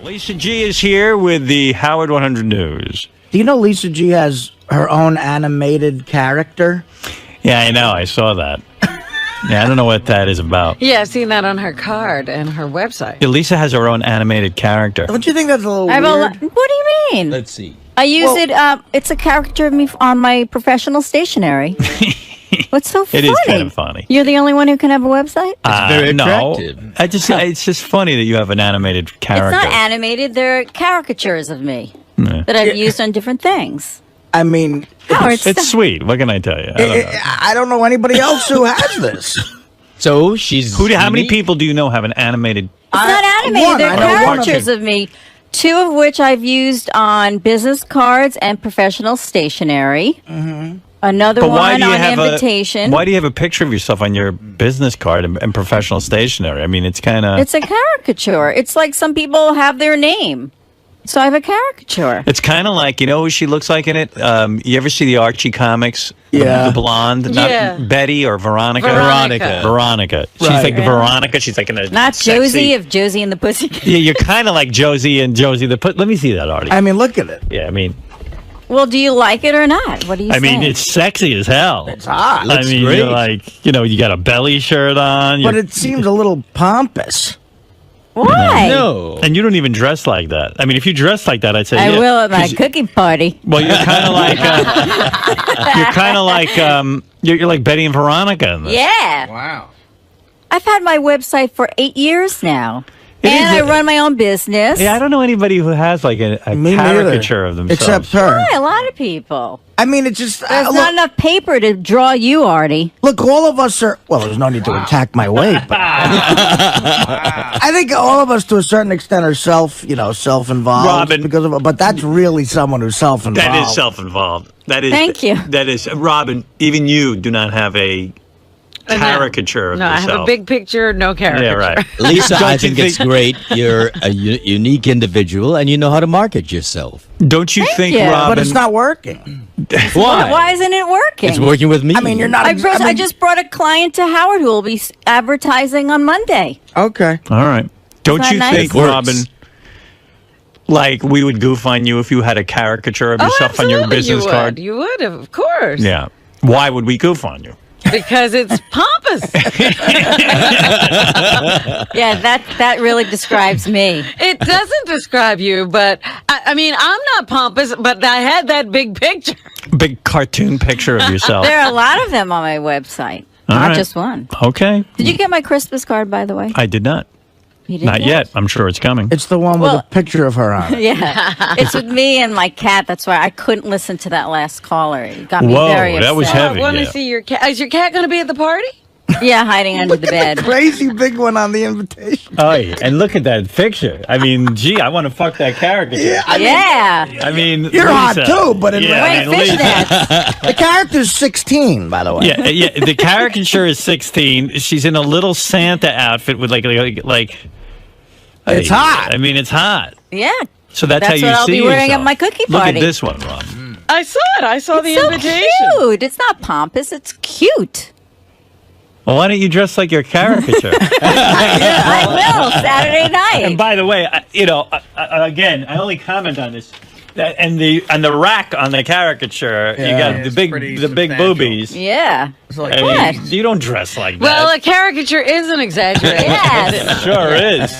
𝗦𝘁𝗲 is here with the Howard 100 News. Do you know 𝗦𝘁𝗲 has her own animated character? Yeah, I know. I saw that. Yeah, I don't know what that is about. Yeah, I've seen that on her card and her website. Yeah, Lisa has her own animated character. Don't you think that's a little weird? What do you mean? Let's see. I use it. It's a character of me on my professional stationery. What's so funny? It is kind of funny. You're the only one who can have a website? It's very attractive. No, it's just funny that you have an animated character. It's not animated. They're caricatures of me that I've used on different things. I mean, Howard, it's sweet. What can I tell you? I don't know anybody else who has this. So she's. How many people do you know have an animated? It's not animated. one. They're I know one. caricatures of me. 2 of which I've used on business cards and professional stationery. Mm-hmm. Another one on invitation. Why do you have a picture of yourself on your business card and professional stationery? I mean, it's kind of... It's a caricature. It's like some people have their name. So I have a caricature. It's kind of like, you know who she looks like in it? You ever see the Archie comics? Yeah. The blonde? Yeah. Not Betty or Veronica? Veronica. She's like the Veronica. She's like in a Not sexy... Josie of Josie and the Pussycat. Yeah, you're kind of like Josie and Josie the Let me see that, Artie. I mean, look at it. Yeah, I mean... Well, do you like it or not? What do you say? I mean, it's sexy as hell. It's hot. Looks I mean, great. you're like, you got a belly shirt on. But it seems a little pompous. Why? No. And you don't even dress like that. I mean, if you dress like that, I'd say I yeah, will at my cookie party. Well, you're kind of like you're like Betty and Veronica in this. Yeah. Wow. I've had my website for 8 years now. It And is I run my own business. Yeah, I don't know anybody who has like a Me caricature neither. of themselves. Except her. Yeah, a lot of people. I mean, it's just... There's not enough paper to draw you, Artie. Look, all of us are... Well, there's no need to attack my weight, but... I think all of us, to a certain extent, are self-involved. Robin. Because of, but that's really someone who's self-involved. That is self-involved. That is. Thank you. That is, Robin. Even you do not have a caricature of No, I yourself. have a big picture, no caricature. Yeah, right. Lisa, I Don't you think it's great. You're a unique individual, and you know how to market yourself. Don't you think, you. Robin? But it's not working. Why? Why isn't it working? It's working with me. I mean, you're not... I just brought a client to Howard who will be advertising on Monday. Okay. All right. Don't that you nice? think, It works. Robin? Like we would goof on you if you had a caricature of yourself on your business card. You would, of course. Yeah. Why would we goof on you? Because it's pompous. Yeah, that really describes me. It doesn't describe you, but I mean, I'm not pompous, but I had that big picture. Big cartoon picture of yourself. There are a lot of them on my website, All not right. just one. Okay. Did you get my Christmas card, by the way? I did not. You did Not yet. I'm sure it's coming. It's the one with a picture of her on it. Yeah, it's with me and my cat. That's why I couldn't listen to that last caller. It got me Whoa, very upset. that was heavy. I want to yeah. see your cat. Is your cat going to be at the party? Yeah, hiding under the bed. Crazy big one on the invitation. Oh, yeah. And look at that picture. I mean, gee, I want to fuck that caricature. Yeah, Yeah. I mean, You're hot Lisa. too, but in Yeah, Wait, I mean, Lisa- fishnets. the character's 16, by the way. Yeah. The caricature is 16. She's in a little Santa outfit with like. It's hot. I mean, it's hot. Yeah. So that's how you what I'll see be wearing yourself. at my cookie Look party. at this one, Rob. I saw it. I saw the It's so invitation. cute. It's not pompous. It's cute. Well, why don't you dress like your caricature? I will Saturday night. And by the way, again, I only comment on this. And the rack on the caricature, you got the big boobies. Yeah. I mean, What? you don't dress like Well, that. a caricature is an exaggeration. Yes. Sure is.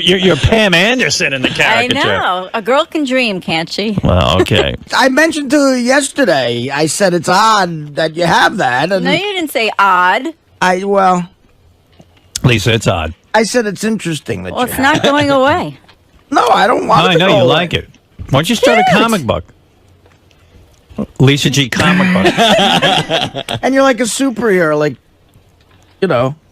You're Pam Anderson in the I caricature. know. A girl can dream, can't she? Well, okay. I mentioned to you yesterday, I said it's odd that you have that. And No, you didn't say odd. Lisa, it's odd. I said it's interesting that Well, you it's have not going away. No, I don't want I it to know go you away. like it. Why don't you start a comic book? 𝗦𝘁𝗲 comic book. And you're like a superhero, like,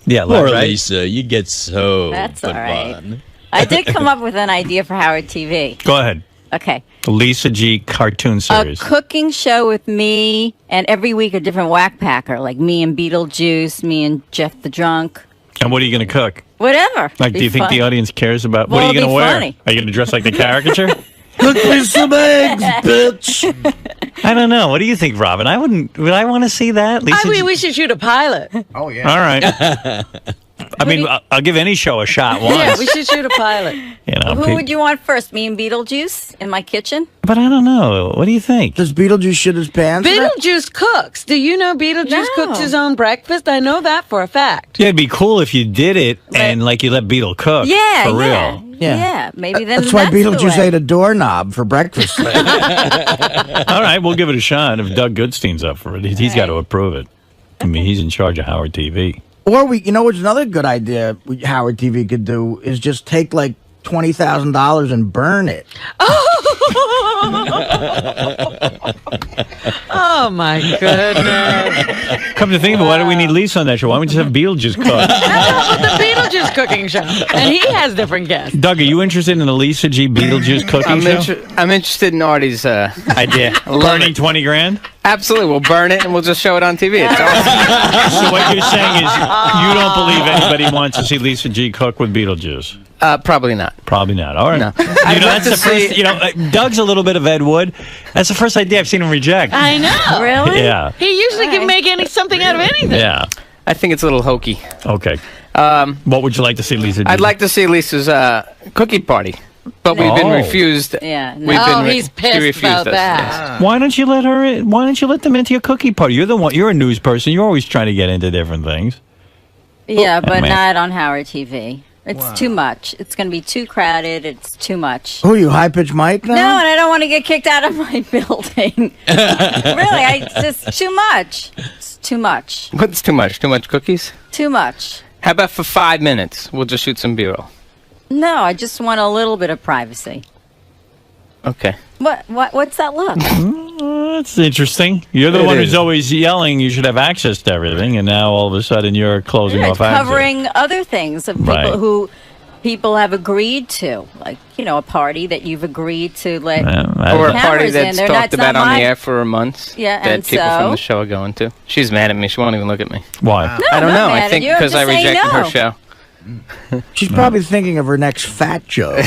Yeah, Poor right. Lisa, you get so That's all right. fun. I did come up with an idea for Howard TV. Go ahead. Okay. 𝗦𝘁𝗲 cartoon A series. cooking show with me, and every week a different whack packer, like me and Beetlejuice, me and Jeff the Drunk, And what are you going to cook? whatever. Like, do you think the audience cares about? What Well, are you going to it'll be wear? funny. Are you going to dress like the caricature? Cook me some eggs, bitch. I don't know. What do you think, Robin? Would I want to see that? I mean, we should shoot a pilot. All right. I mean, I'll give any show a shot once. Yeah, we should shoot a pilot. Who would you want first? Me and Beetlejuice in my kitchen? But I don't know. What do you think? Does Beetlejuice shit his pants? Beetlejuice cooks. Do you know Beetlejuice cooks his own breakfast? I know that for a fact. Yeah, it'd be cool if you did it and like you let Beetle cook. Yeah, for real. Yeah, maybe then That's why Beetlejuice ate a doorknob for breakfast. All right, we'll give it a shot. If Doug Goodstein's up for it, he's got to approve it. I mean, he's in charge of Howard TV. Or you know what's another good idea Howard TV could do is just take like $20,000 and burn it. Oh my goodness! Come to think of it, why do we need Lisa on that show? Why don't we just have Beetlejuice cook? How about the Beetlejuice cooking show? And he has different guests. Doug, are you interested in the Lisa G. Beetlejuice cooking show? I'm interested in Artie's idea. Burning 20 grand? Absolutely, we'll burn it and we'll just show it on TV. It's awesome. So what you're saying is you don't believe anybody wants to see Lisa G. cook with Beetlejuice? Probably not. Probably not. All right. No. That's the first. Doug's a little bit of Ed Wood. That's the first idea I've seen him reject. I know. Really? Yeah. He usually can make something out of anything. Yeah. I think it's a little hokey. Okay. What would you like to see Lisa do? I'd like to see Lisa's cookie party, but we've been refused. Yeah. No. We've been He's she pissed refused about us. that. Why don't you let her in? Why don't you let them into your cookie party? You're the one. You're a news person. You're always trying to get into different things. Yeah, but man. not on Howard TV. It's too much. It's going to be too crowded. It's too much. Who are you, high-pitched Mike now? No, and I don't want to get kicked out of my building. Really, it's just too much. It's too much. What's too much? Too much cookies? Too much. How about for 5 minutes? We'll just shoot some B-roll. No, I just want a little bit of privacy. Okay. What's that look? That's interesting. You're the one who's always yelling you should have access to everything, and now all of a sudden you're closing off access. Covering other things of people who people have agreed to, like a party that you've agreed to let, or a party that's in. talked about on the air for months. Yeah, that and people so? from the show are going to. She's mad at me. She won't even look at me. Why? No, I don't I'm not know. mad I think at you. I'm because I just saying rejected no. her show. She's probably thinking of her next fat joke.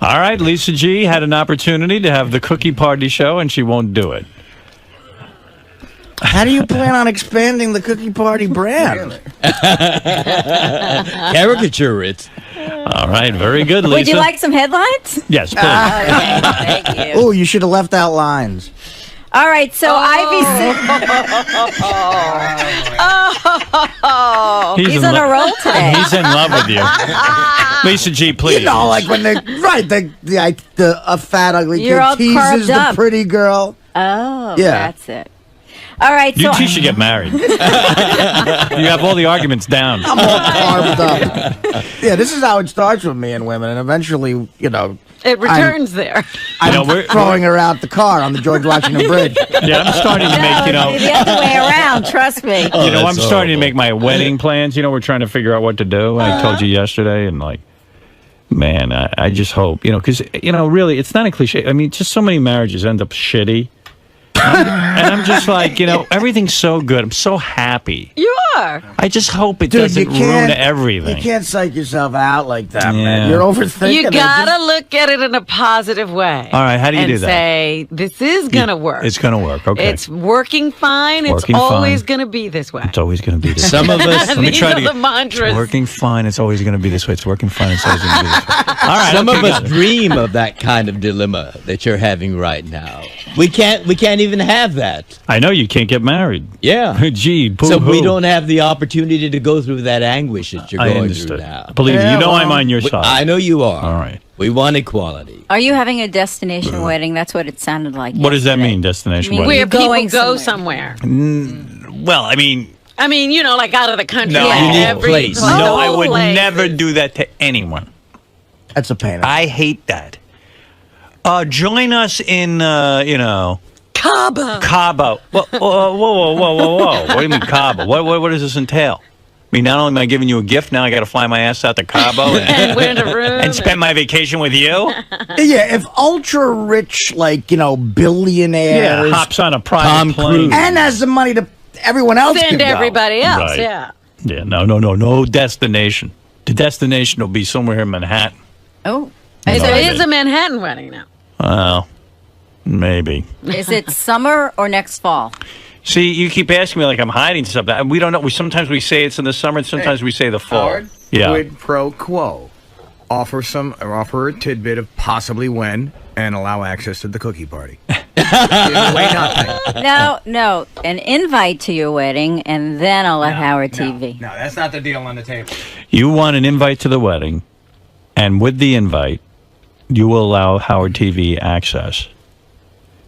All right, Lisa G. had an opportunity to have the cookie party show, and she won't do it. How do you plan on expanding the cookie party brand? Caricature it. All right, very good, Lisa. Would you like some headlines? Yes, please. Thank you. Oh, you should have left out lines. All right, so He's on a roll today. He's in love with you. Lisa G, please. You know, like when a fat ugly You're all kid teases carved the up. pretty girl. Oh, Yeah. that's it. All right, You so two should get married. You have all the arguments down. I'm all carved up. Yeah, this is how it starts with me and women, and eventually, It returns there. we're throwing her out the car on the George Washington Bridge. Yeah, I'm starting to make, No, the other way around. Trust me. I'm starting to make my wedding plans. We're trying to figure out what to do. I told you yesterday, and man, I just hope, because, really, it's not a cliche. I mean, just so many marriages end up shitty. And I'm just like, everything's so good. I'm so happy. You are. I just hope it Dude, doesn't ruin everything. You can't psych yourself out like that, Yeah. man. You're overthinking You it. gotta look at it in a positive way. All right, how do you and do that? say, this is gonna work. It's going to work, okay. It's working fine. Working it's always fine. gonna be this way. It's always going to be this Some of us, Let me These try are to the get, mantras. It's working fine. It's always going to be this way. It's working fine. It's always going to be this way. All right. some okay, of us got it. dream of that kind of dilemma that you're having right now. We can't even have that. I know you can't get married. Yeah. Gee, boo-hoo. So we don't have the opportunity to go through that anguish that you're I going understood. through now. Believe me, I'm on your side. I know you are. All right. We want equality. Are you having a destination wedding? That's what it sounded like. What does that yesterday. mean, destination I mean, wedding? Where people Going go somewhere. somewhere. Well, I mean, like out of the country. No. like Unique every place. the no, I whole would place never is- do that to anyone. That's a pain. I hate that. Join us in, Cabo. Cabo. Whoa. What do you mean Cabo? What does this entail? I mean, not only am I giving you a gift, now I got to fly my ass out to Cabo And we're in a room. and spend my vacation with you? Yeah, if ultra rich, billionaires, hops on a private Tom plane. Cruise. and has the money to everyone else Send can go. everybody else. Right. Yeah. Yeah, no destination. The destination will be somewhere in Manhattan. Oh, It No, is a Manhattan wedding now. Well, maybe. is it summer or next fall? See, you keep asking me like I'm hiding something. We don't know. Sometimes we say it's in the summer, and sometimes we say the fall. Howard, yeah. Quid pro quo. Offer a tidbit of possibly when and allow access to the cookie party. Way nothing. No. An invite to your wedding, and then I'll let Howard TV. No, that's not the deal on the table. You want an invite to the wedding, and with the invite, you will allow Howard TV access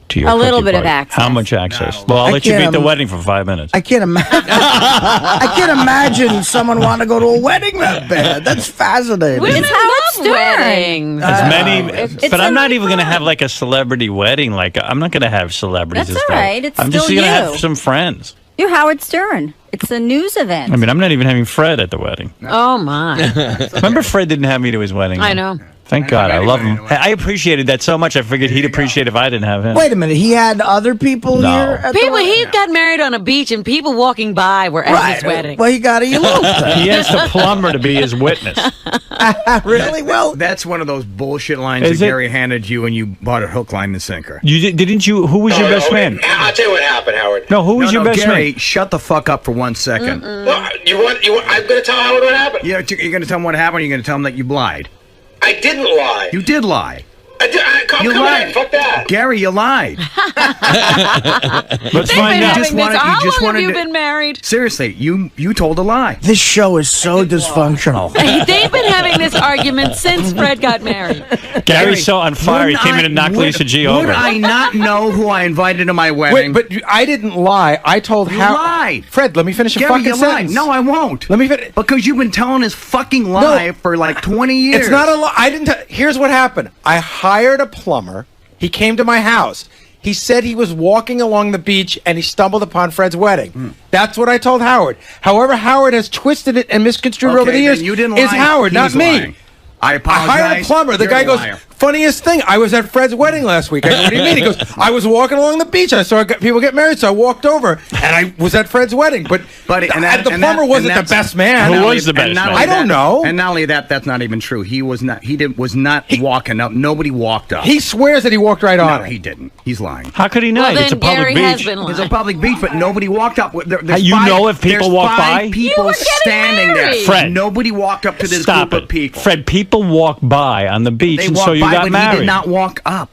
to your A little cookie bit of party. access. How much access? No. Well, I'll I let you be can't, at the wedding for 5 minutes. I can't imagine. I can't imagine someone want to go to a wedding that bad. That's fascinating. Women It's Howard love Stern. weddings. As many, it's but I'm so not even going to fun. have like a celebrity wedding. Like I'm not going to have celebrities. That's and all stuff. right. It's I'm just still going to you. have some friends. You're Howard Stern. It's a news event. I mean, I'm not even having Fred at the wedding. Oh, my. Remember, Fred didn't have me to his wedding. I know. Thank God. I love him. anyway. I appreciated that so much. I figured he'd appreciate if I didn't have him. Wait a minute. He had other people No. here at the People, wedding? he got married on a beach, and people walking by were at his wedding. Well, he got eloped. He asked the plumber to be his witness. Really? Well, That's one of those bullshit lines Is that it? Gary handed you when you bought a hook, line, and sinker. Didn't you? Who was your best man? I'll tell you what happened, Howard. No, who was your best Gary, man? shut the fuck up for 1 second. Well, you want? I'm going to tell Howard what happened. You're going to tell him what happened, or you're going to tell him that you lied? I didn't lie. You did lie. Come You on, lied. fuck that. Gary, you lied. Let's They've find been out. having just this. wanted- you How just long have wanted you to- been married? Seriously, you told a lie. this show is so dysfunctional. They've been having this argument since Fred got married. Gary's so on fire. He Wouldn't came in I- and knocked would- Lisa G Would over. I not know who I invited to my Wait, wedding? but I didn't lie. I told You Howard. lied. Fred, let me finish a Gary, fucking you lied. sentence. No, I won't. Let me finish. Because you've been telling his fucking lie for like 20 years. It's not a lie. I didn't. Here's what happened. I hired a plumber. He came to my house. He said he was walking along the beach and he stumbled upon Fred's wedding. That's what I told Howard. However, Howard has twisted it and misconstrued it over the years. then you didn't is lie. Howard, He not was me. lying. I I apologize. hired a plumber. The You're guy a goes, liar. funniest thing, I was at Fred's wedding last week. I go, what do you mean? He goes, I was walking along the beach. I saw people get married, so I walked over, and I was at Fred's wedding. But Buddy, the plumber wasn't the best man. Who was the best man? I don't know. And not only that, that's not even true. He was not. Was not walking up. Nobody walked up. He swears that he walked right on No, it. he didn't. He's lying. How could he not? Well, It's a then public Gary has beach. been It's lying. a public beach, but nobody walked up. There's You five- know if people there's walk five by? You people were getting standing there. married. Fred. Nobody walked up to this Stop group it. of people. Fred, people walk by on the beach, They and walked so you by, got but married. he did not walk up.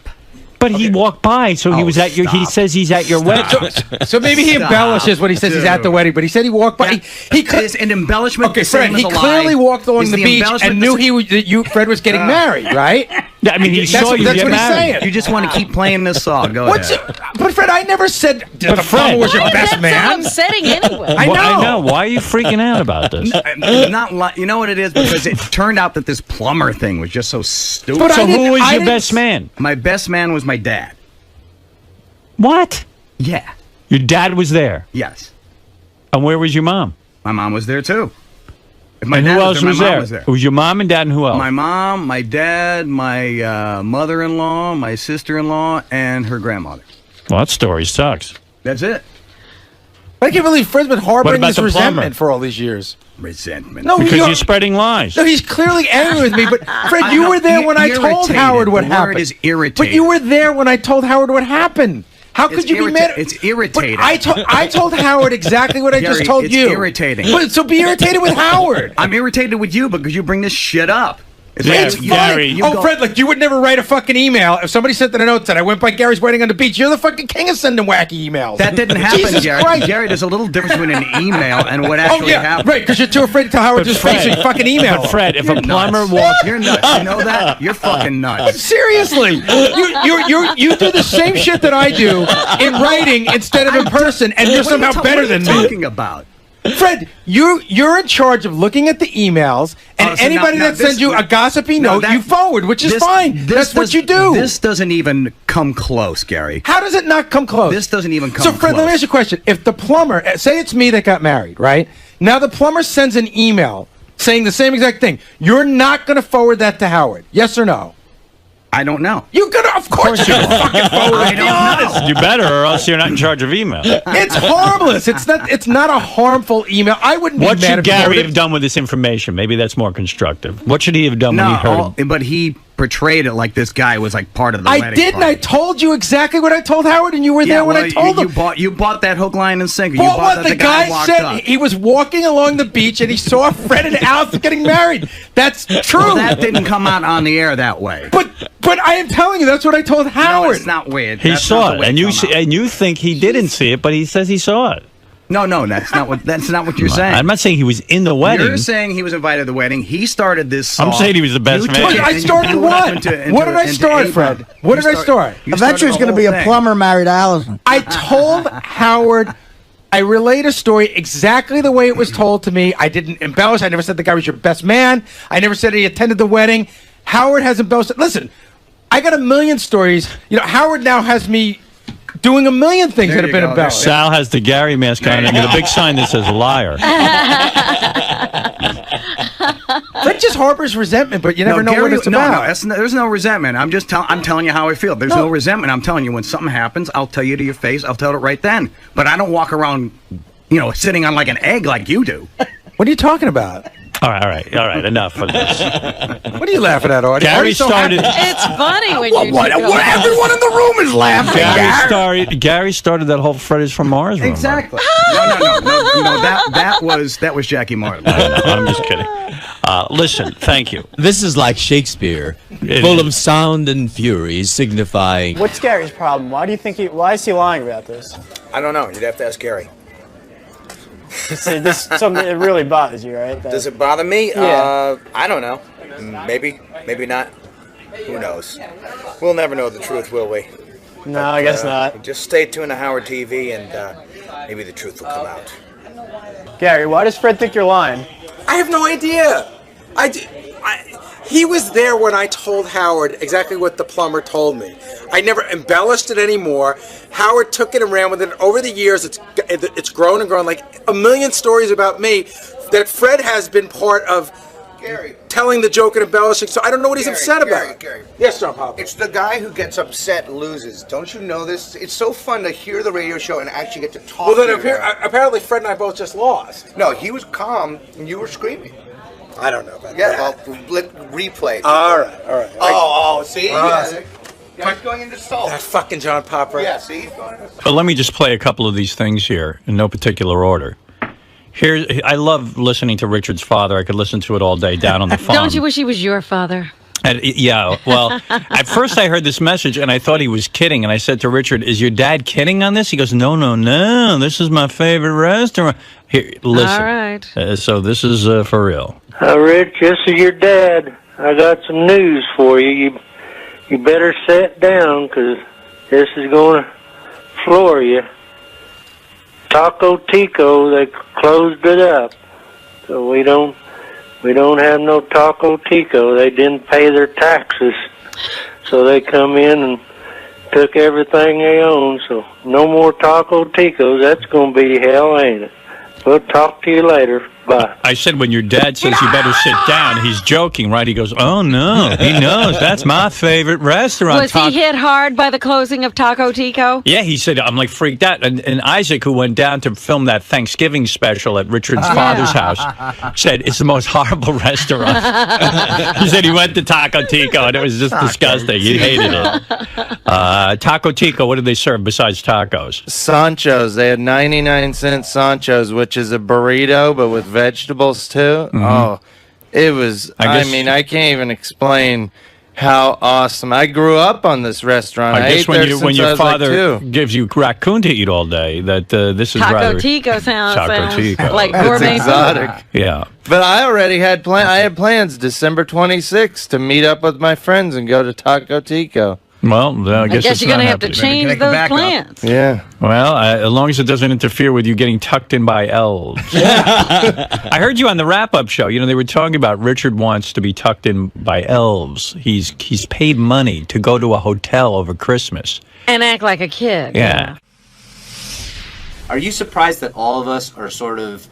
But he walked by, so he Oh, was at your. He stop. says he's at your wedding. So maybe he Stop, embellishes when he says he's at the dude. wedding, but he said he walked by. He could. Is an embellishment. Okay, the same Fred. as He a lie? clearly walked along Is the beach embellishment and the knew Fred was getting married, right? Yeah, I mean, he saw you that's get what he's married. saying. You just want to keep playing this song. Go What's? ahead. But Fred, I never said the Fred- plumber was your Why is best that man. so upsetting anyway? I know. Well, I know. Why are you freaking out about this? You know what it is? Because it turned out that this plumber thing was just so stupid. But So I didn't- who was I your didn't best man? My best man was my dad. What? Yeah. Your dad was there, Yes. and where was your mom? My mom was there too. If my And dad who else my was mom there? was there. It was your mom and dad, and who else? My mom, my dad, my mother-in-law, my sister-in-law, and her grandmother. Well, that story sucks. That's it. I can't believe Fred's been harboring about this the plumber? resentment for all these years. Resentment. No, Because you're spreading lies. No, he's clearly angry with me. But Fred, I you know, were there when I told irritated. Howard what The happened. word is irritated. But you were there when I told Howard what happened. How could It's you be mad? It's irritating. But I told Howard exactly what I just Gary, told it's you. irritating. But, so be irritated with Howard. I'm irritated with you because you bring this shit up. It's Yeah, It's you- fine. Gary, you Oh, go- Fred, look, you would never write a fucking email. If somebody sent in a note and said, I went by Gary's wedding on the beach, you're the fucking king of sending wacky emails. That didn't happen, Jesus Gary. Christ. Gary, there's a little difference between an email and what Oh, actually yeah, happened. right, because you're too afraid to tell Howard But his face, so you fucking email But him. Fred, if You're a plumber nuts. walks, You're nuts. You know that? You're fucking nuts. Seriously, you do the same shit that I do in writing instead of in person, and you're somehow better than What are you me. talking about? Fred, you're in charge of looking at the emails, and Oh, so anybody now that sends you a gossipy note, you forward, which is fine. That's what you do. This doesn't even come close, Gary. How does it not come close? This doesn't even come So, Fred, close. let me ask you a question. If the plumber, say it's me that got married, right? Now the plumber sends an email saying the same exact thing. You're not going to forward that to Howard, yes or no? I don't know. You're gonna, of course, you're gonna fucking forward it. I Be don't honest. know. you better, or else you're not in charge of email. It's harmless. It's not a harmful email. I wouldn't be What mad should if he Gary forwarded have done with this information? Maybe that's more constructive. What should he have done when he heard No, him? but he portrayed it like this guy was like part of the I wedding didn't. party. I told you exactly what I told Howard, and you were there when I told him. You bought that hook, line, and sinker. But You bought what that the guy walked said, up. he was walking along the beach and he saw Fred and Alice getting married. That's true. Well, that didn't come out on the air that way. But I am telling you, that's what I told Howard. No, it's not weird. He That's saw not the it, way and you come out. and you think he didn't see it, but he says he saw it. No, that's not what you're saying. I'm not saying he was in the wedding. You're saying he was invited to the wedding. He started this song. I'm saying he was the best man. But I started what? What did I start, Fred? What did I start? Eventually, it's going to be a plumber married to Allison. I told Howard, I relayed a story exactly the way it was told to me. I didn't embellish. I never said the guy was your best man. I never said he attended the wedding. Howard has embellished it. Listen, I got a million stories. You know, Howard now has me doing a million things There that have you been go. embellished. Sal has the Gary mask on and a big sign that says liar. Fred just harbors resentment, but you never know Gary, what it's about. There's no resentment. I'm telling you how I feel. There's no resentment. I'm telling you when something happens, I'll tell you to your face. I'll tell it right then. But I don't walk around, sitting on like an egg like you do. What are you talking about? All right. Enough of this. What are you laughing at, Artie? Gary Artie's so started. It's funny when you What? Everyone in the room is laughing. Gary started that whole Fred is from Mars rumor. Exactly. No. That was Jackie Martin. I'm just kidding. Listen, thank you. This is like Shakespeare, full of sound and fury, signifying. What's Gary's problem? Why is he lying about this? I don't know. You'd have to ask Gary. This something it really bothers you, right? Does it bother me? Yeah. I don't know. Maybe not. Who knows? We'll never know the truth, will we? No, I guess not. Just stay tuned to Howard TV, and maybe the truth will come out. Gary, why does Fred think you're lying? I have no idea. He was there when I told Howard exactly what the plumber told me. I never embellished it anymore. Howard took it and ran with it. Over the years, it's grown and grown. Like a million stories about me that Fred has been part of telling the joke and embellishing. So I don't know what he's upset about. Gary. Yes, John Papa. It's the guy who gets upset loses. Don't you know this? It's so fun to hear the radio show and actually get to talk. Well, then to him. apparently Fred and I both just lost. No, he was calm and you were screaming. I don't know about Yeah, that. well, let replay. All right. See? He's going into salt. That fucking John Popper. Yeah, see? But let me just play a couple of these things here in no particular order. I love listening to Richard's father. I could listen to it all day down on the farm. Don't you wish he was your father? Yeah, well, at first I heard this message and I thought he was kidding. And I said to Richard, is your dad kidding on this? He goes, no, this is my favorite restaurant. Here, listen. All right. So this is for real. Rich, this is your dad. I got some news for you. You better sit down, 'cause this is going to floor you. Taco Tico, they closed it up. So we don't have no Taco Tico. They didn't pay their taxes. So they come in and took everything they own. So no more Taco Ticos. That's going to be hell, ain't it? We'll talk to you later. Bye. I said when your dad says you better sit down, he's joking, right? He goes, oh, no, he knows. That's my favorite restaurant. Was he hit hard by the closing of Taco Tico? Yeah, he said, I'm like freaked out. And Isaac, who went down to film that Thanksgiving special at Richard's father's house, said it's the most horrible restaurant. He said he went to Taco Tico, and it was just disgusting. He hated it. Taco Tico, what did they serve besides tacos? Sanchos. They had 99-cent Sanchos, which is a burrito, but with vegetables too. Mm-hmm. Oh, it was. I can't even explain how awesome. I grew up on this restaurant. I guess when your father like gives you raccoon to eat all day, that this is Taco rather Tico sounds it's like gourmet exotic. food. Yeah. But I already had I had plans December 26th to meet up with my friends and go to Taco Tico. Well, I guess you're going to have to change those plans. Yeah. Well, as long as it doesn't interfere with you getting tucked in by elves. I heard you on the wrap-up show. You know, they were talking about Richard wants to be tucked in by elves. He's paid money to go to a hotel over Christmas. And act like a kid. Yeah. Are you surprised that all of us are sort of...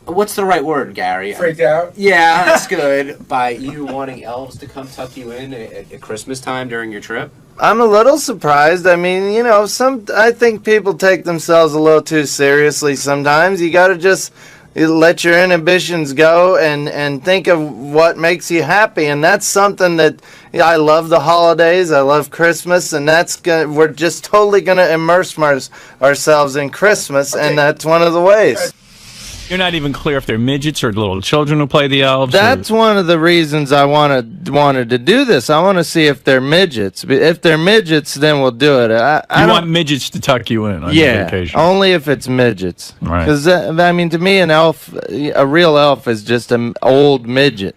What's the right word, Gary? Freaked out? Yeah, that's good. By you wanting elves to come tuck you in at Christmas time during your trip? I'm a little surprised. I mean, you know, I think people take themselves a little too seriously sometimes. You got to just let your inhibitions go and think of what makes you happy. And that's something that I love the holidays. I love Christmas, and we're just totally going to immerse ourselves in Christmas, and that's one of the ways. You're not even clear if they're midgets or little children who play the elves. That's one of the reasons I wanted to do this. I want to see if they're midgets. If they're midgets, then we'll do it. I want midgets to tuck you in on your vacation. Only if it's midgets. Right. Because, I mean, to me, a real elf is just an old midget.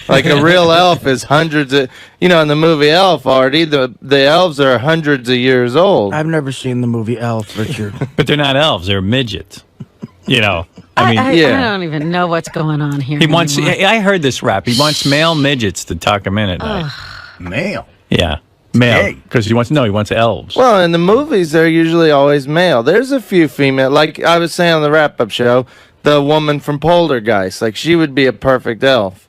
Like a real elf is hundreds of, in the movie Elf, Artie, the elves are hundreds of years old. I've never seen the movie Elf, Richard. But they're not elves, they're midgets. I mean, I don't even know what's going on here. He wants. I heard this rap. He wants male midgets to tuck him in at night. Male. Yeah, male. Because he wants elves. Well, in the movies, they're usually always male. There's a few female, like I was saying on the wrap-up show, the woman from Poltergeist. Like she would be a perfect elf.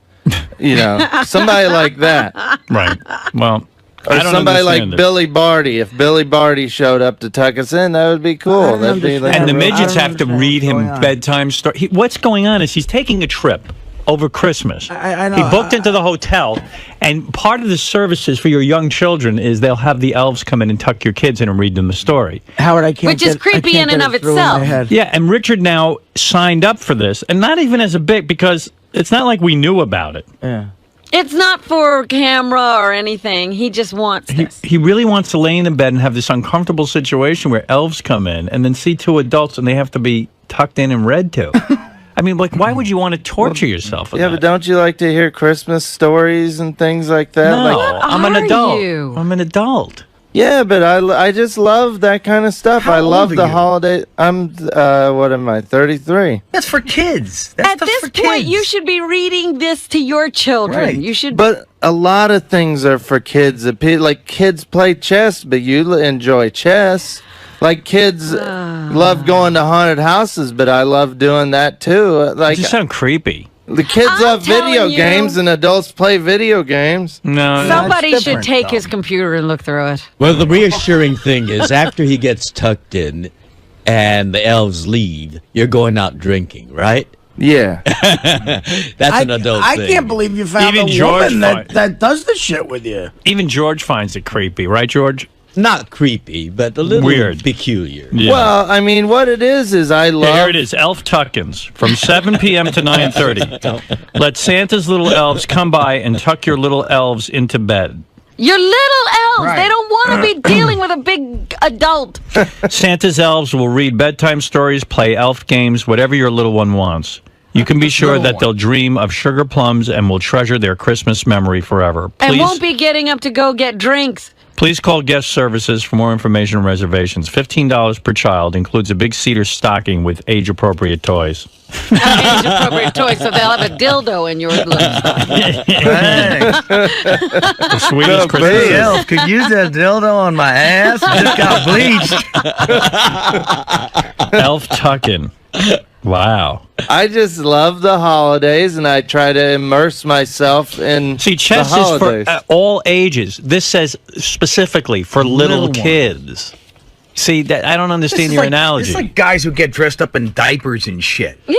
Somebody like that. Right. Well. Or somebody like Billy Barty. If Billy Barty showed up to tuck us in, that would be cool. And the midgets have to read him bedtime story. What's going on is he's taking a trip over Christmas. I know. He booked into the hotel, and part of the services for your young children is they'll have the elves come in and tuck your kids in and read them the story. Howard, I can't. Which is creepy in and of itself. Yeah, and Richard now signed up for this, and not even as a bit, because it's not like we knew about it. Yeah. It's not for camera or anything. He just wants this. He really wants to lay in the bed and have this uncomfortable situation where elves come in and then see two adults and they have to be tucked in and read to. I mean, like, why would you want to torture yourself with that? But don't you like to hear Christmas stories and things like that? No, I'm an adult. You? I'm an adult. Yeah, but I just love that kind of stuff. I love the holiday. I'm, what am I, 33? That's for kids. At this point, you should be reading this to your children. Right. You should. But a lot of things are for kids. Like kids play chess, but you enjoy chess. Like kids love going to haunted houses, but I love doing that too. Like you sound creepy. The kids love video games, and adults play video games. No, somebody should take his computer and look through it. Well, the reassuring thing is after he gets tucked in and the elves leave, you're going out drinking, right? Yeah. That's an adult thing. I can't believe you found Even a George woman that does this shit with you. Even George finds it creepy, right, George? Not creepy, but a little weird, peculiar. Yeah. Well, I mean, what it is I love. Here it is, Elf Tuck-ins from 7 p.m. to 9:30. Let Santa's little elves come by and tuck your little elves into bed. Your little elves, Right. they don't want to be dealing with a big adult. Santa's elves will read bedtime stories, play elf games, whatever your little one wants. You can be sure that they'll dream of sugar plums and will treasure their Christmas memory forever. And won't be getting up to go get drinks. Please call guest services for more information and reservations. $15 per child includes a big cedar stocking with age-appropriate toys. Age-appropriate toys, so they'll have a dildo in your little stocking. The sweetest Christmas. Hey, elf, could use that dildo on my ass. It just got bleached. Elf tuck-in. Wow. I just love the holidays, and I try to immerse myself in chess the holidays. is for all ages. This says specifically for little kids. See, that I don't understand your analogy. It's like guys who get dressed up in diapers and shit. Yeah.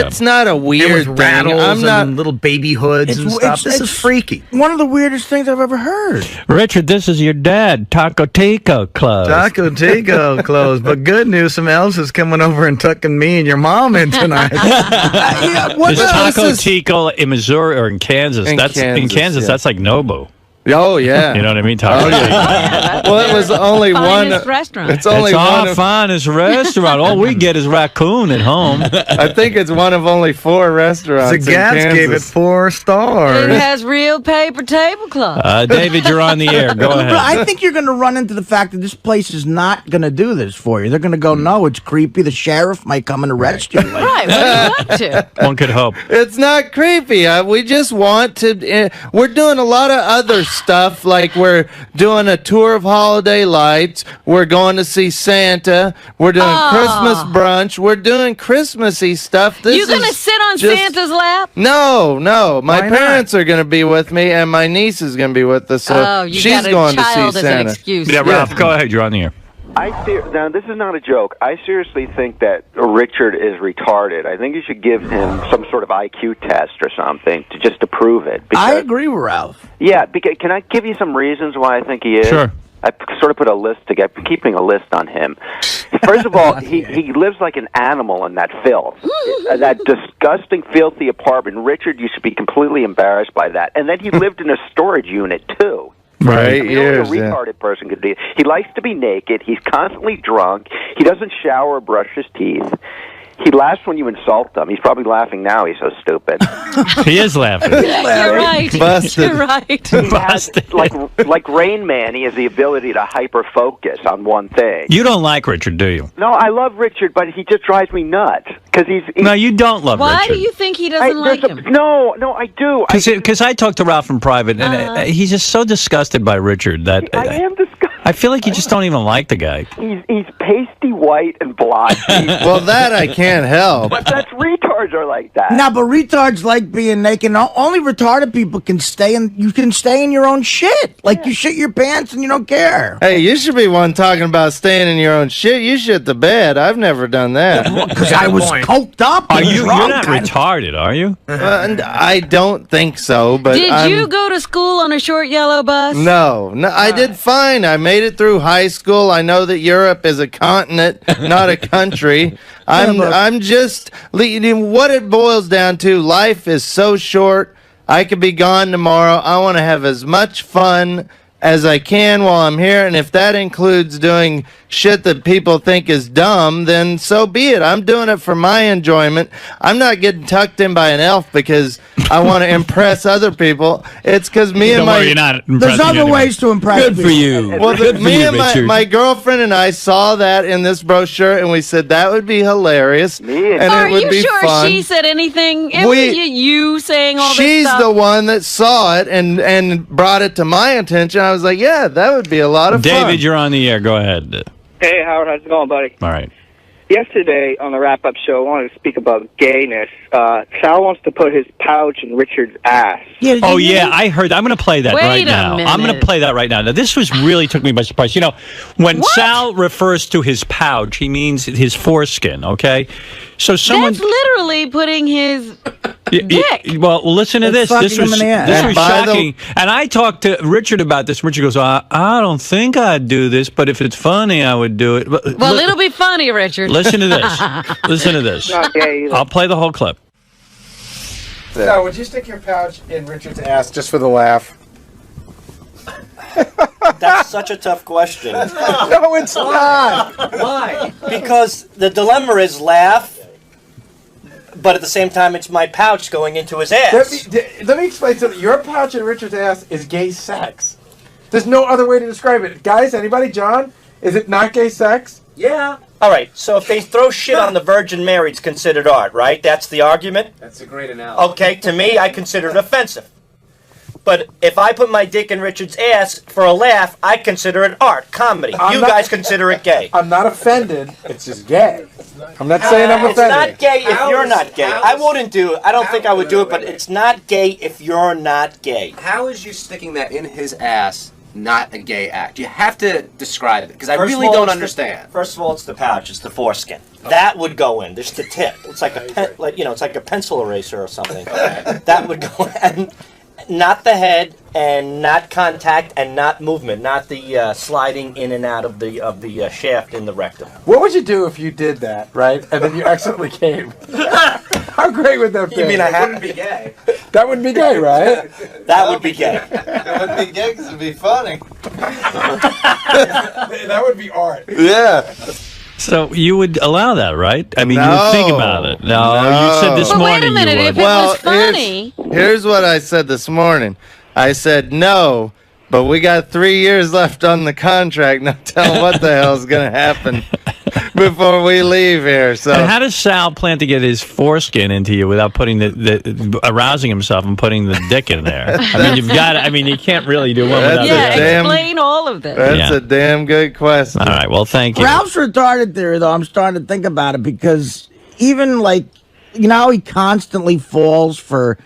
It's not a weird with thing. rattles I'm not and little baby hoods and stuff. This is freaky. One of the weirdest things I've ever heard. Richard, this is your dad. Taco Tico clothes. Taco Tico clothes. But good news, some elves is coming over and tucking me and your mom in tonight. There's Taco Tico in Missouri or in Kansas. In Kansas, that's like Nobu. Oh, yeah. You know what I mean? Taco Tico. Well, it was only Finest restaurant. It's only our finest restaurant. All we get is raccoon at home. I think it's one of only 4 restaurants. The Gats gave it 4 stars. It has real paper tablecloth. David, you're on the air. Go ahead. I think you're going to run into the fact that this place is not going to do this for you. They're going to go, no, it's creepy. The sheriff might come and arrest you. Right. What do you want to? One could hope. It's not creepy. We just want to. We're doing a lot of other stuff, like we're doing a tour of holiday lights. We're going to see Santa. We're doing Christmas brunch. We're doing Christmassy stuff. You going to sit on Santa's lap? No. My parents are going to be with me, and my niece is going to be with us. So she's going to see Santa. Excuse. Yeah, Ralph, go ahead. You're on the air. Now, this is not a joke. I seriously think that Richard is retarded. I think you should give him some sort of IQ test or something to prove it. I agree with Ralph. Yeah, can I give you some reasons why I think he is? Sure. I sort of put a list together, keeping a list on him. First of all, he lives like an animal in that filth. That disgusting, filthy apartment. Richard used to be completely embarrassed by that. And then he lived in a storage unit, too. Right, only a retarded person could do. He likes to be naked. He's constantly drunk. He doesn't shower or brush his teeth. He laughs when you insult him. He's probably laughing now. He's so stupid. He is laughing. You're right. Busted. You're right. He has, like Rain Man, he has the ability to hyper-focus on one thing. You don't like Richard, do you? No, I love Richard, but he just drives me nuts. Cause he's No, you don't love Why Richard. do you think he doesn't like him? No, I do. Because I talked to Ralph in private, and he's just so disgusted by Richard that I am disgusted. I feel like you just don't even like the guy. He's pasty white and blonde. Well, that I can't help. But that's retards are like that. No, but retards like being naked. Only retarded people can stay in. You can stay in your own shit. Like you shit your pants and you don't care. Hey, you should be one talking about staying in your own shit. You shit the bed. I've never done that. Because I was coked up. Are and you? drunk. You're not retarded, are you? I don't think so. But Did you go to school on a short yellow bus? No, I did fine. I made it through high school. I know that Europe is a continent, not a country. I'm just what it boils down to. Life is so short. I could be gone tomorrow. I want to have as much fun as I can while I'm here, and if that includes doing shit that people think is dumb, then so be it. I'm doing it for my enjoyment. I'm not getting tucked in by an elf because I want to impress other people. It's because me and You're not There's other ways to impress Good for people. you. Well, Good for me you, and Richard. my girlfriend and I saw that in this brochure, and we said that would be hilarious, and Are it would you be sure fun. she said anything? It was you saying all this She's stuff? the one that saw it and brought it to my attention. I was like, yeah, that would be a lot of fun. David, you're on the air. Go ahead. Hey, Howard, how's it going, buddy? All right. Yesterday on the wrap-up show, I wanted to speak about gayness. Sal wants to put his pouch in Richard's ass. Oh, yeah, I heard. I'm going to play that Wait right a now. I'm going minute. to play that right now. Now, this was really took me by surprise. You know, when Sal refers to his pouch, he means his foreskin, okay? So someone... That's literally putting his dick. Well, listen to It's this. This fucking was, him in the ass. this And was by the- shocking. And I talked to Richard about this. Richard goes, I don't think I'd do this, but if it's funny, I would do it. But, Well, it'll be funny, Richard. listen to this. Listen to this. Not gay either. I'll play the whole clip. So, would you stick your pouch in Richard's ass just for the laugh? That's such a tough question. No, it's not. Why? Because the dilemma is laugh, but at the same time, it's my pouch going into his ass. Let me explain something. Your pouch in Richard's ass is gay sex. There's no other way to describe it. Guys, anybody? John? Is it not gay sex? Yeah. All right, so if they throw shit on the Virgin Mary, it's considered art, right? That's the argument? That's a great analogy. Okay, to me, I consider it offensive. But if I put my dick in Richard's ass for a laugh, I consider it art, comedy. You guys consider it gay. I'm not offended. It's just gay. I'm not saying I'm It's offended. not gay if you're not gay. I wouldn't do it. I don't think I would do it, but it's not gay if you're not gay. How is you sticking that in his ass not a gay act? You have to describe it, because I First of really all, don't it's understand. First of all, it's the pouch. It's the foreskin. That would go in. There's the tip. It's like it's like a pencil eraser or something. That would go in. And not the head, and not contact, and not movement, not the sliding in and out of the shaft in the rectum. What would you do if you did that, right? And then you accidentally came? How great would that be? You mean I wouldn't be gay? That would be gay, right? That would be gay. That would be gay because it'd be funny. That would be art. Yeah. So you would allow that, right? I mean, you No. would think about it. No, you said this But wait a morning minute, you if would. it was funny. Here's what I said this morning. I said no, but we got 3 years left on the contract. Now tell them what the hell's going to happen before we leave here. So And how does Sal plan to get his foreskin into you without putting arousing himself and putting the dick in there? I mean, you've got. I mean, you can't really do one without. Yeah, the dick. explain all of this. That's a damn good question. All right. Well, thank you. Ralph's retarded theory, though, I'm starting to think about it because even like, you know how he constantly falls for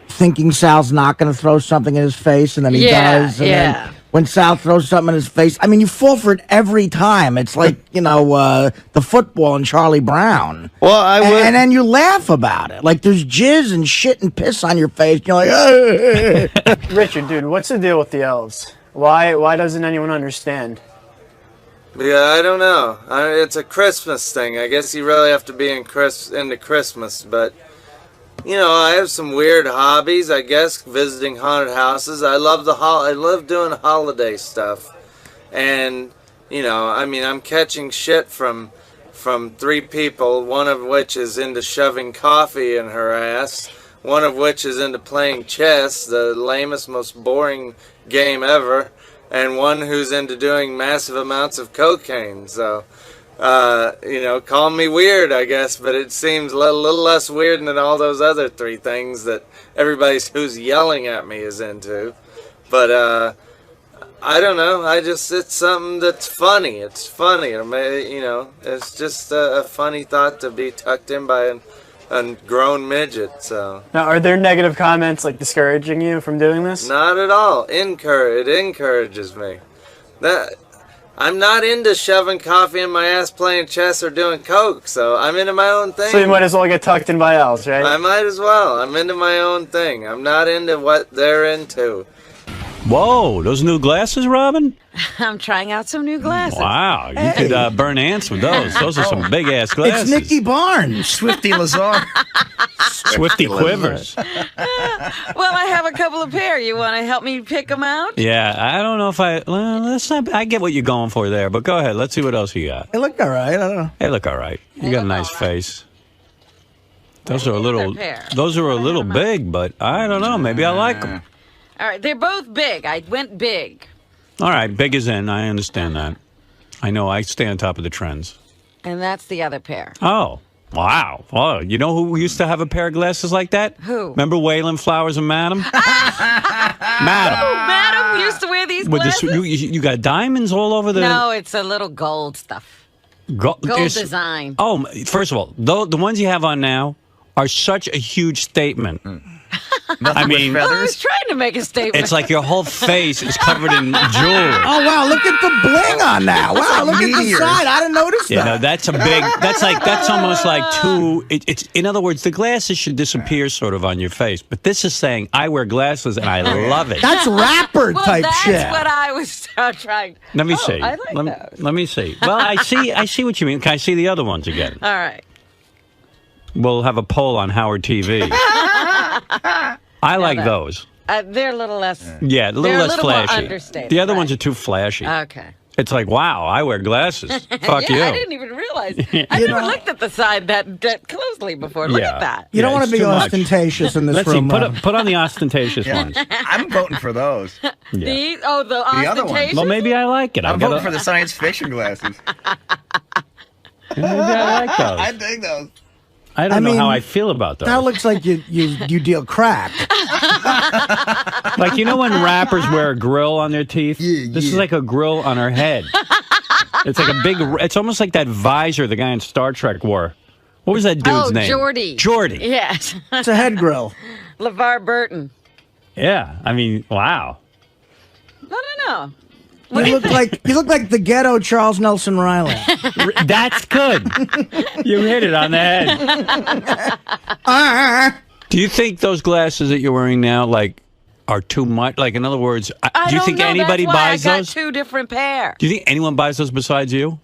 thinking Sal's not going to throw something in his face, and then he does. And then when Sal throws something in his face. I mean, you fall for it every time. It's like, the football and Charlie Brown. Well, and then you laugh about it. Like, there's jizz and shit and piss on your face. You're like, hey. Richard, dude, what's the deal with the elves? Why doesn't anyone understand? Yeah, I don't know. It's a Christmas thing. I guess you really have to be into Christmas, but I have some weird hobbies. I guess visiting haunted houses. I love doing holiday stuff, and I'm catching shit from 3 people. One of which is into shoving coffee in her ass. One of which is into playing chess, the lamest, most boring game ever. And one who's into doing massive amounts of cocaine. So, call me weird, I guess, but it seems a little less weird than all those other 3 things that everybody who's yelling at me is into. But, I don't know. It's something that's funny. It's funny. It's just a funny thought to be tucked in by a grown midget. So Now, are there negative comments like discouraging you from doing this? not at all. It encourages me. I'm not into shoving coffee in my ass, playing chess, or doing coke. So I'm into my own thing. So you might as well get tucked in by elves, right? I might as well. I'm into my own thing. I'm not into what they're into. Whoa, those new glasses, Robin? I'm trying out some new glasses. Wow, you could burn ants with those. Those are some big-ass glasses. It's Nicky Barnes. 𝗦𝗵cie𝗄𝗿𝗍. 𝗦𝗵cie𝘄𝗿𝗍. Well, I have a couple of pair. You want to help me pick them out? Yeah, I don't know if I get what you're going for there, but go ahead. Let's see what else you got. They look all right. I don't know. They look all right. You got a nice face. Those are a little big, but I don't know. Maybe I like them. All right, they're both big. I went big. All right, big is in. I understand that. I know. I stay on top of the trends. And that's the other pair. Oh, wow. Oh, you know who used to have a pair of glasses like that? Who? Remember Waylon Flowers and Madam? Madam. Oh, Madam used to wear these glasses? You got diamonds all over the... No, it's a little gold stuff. Gold design. Oh, first of all, the ones you have on now are such a huge statement. I mean, I was trying to make a statement. It's like your whole face is covered in jewelry. Oh, wow, look at the bling on that. Wow, look at the side. I didn't notice that. Yeah, no, that's a big, that's almost like it's in other words, the glasses should disappear sort of on your face. But this is saying, I wear glasses and I love it. That's rapper type shit. That's what I was trying. Let me see. I like those. Let me see. Well, I see what you mean. Can I see the other ones again? All right. We'll have a poll on Howard TV. I like those. They're a little less. Yeah, a little less flashy. More understated, the other ones are too flashy. Okay. It's like, wow, I wear glasses. Fuck you. I didn't even realize. I never looked at the side that closely before. Look at that. You don't want to be ostentatious in this room. See, put on the ostentatious ones. I'm voting for those. The ostentatious? other ones. Well, maybe I like it. I'm voting for the science fiction glasses. Maybe I like those. I dig those. I don't know how I feel about those. That looks like you deal crack. Like, you know when rappers wear a grill on their teeth? This is like a grill on her head. It's like a big, it's almost like that visor the guy in Star Trek wore. What was that dude's name? Geordi. Geordi. Yes. It's a head grill. LeVar Burton. Yeah, I mean, wow. I don't know. You look like the ghetto Charles Nelson Riley. That's good. You hit it on the head. Do you think those glasses that you're wearing now, like, are too much? Like, in other words, do you think anybody buys I got those? 2 different pair. Do you think anyone buys those besides you?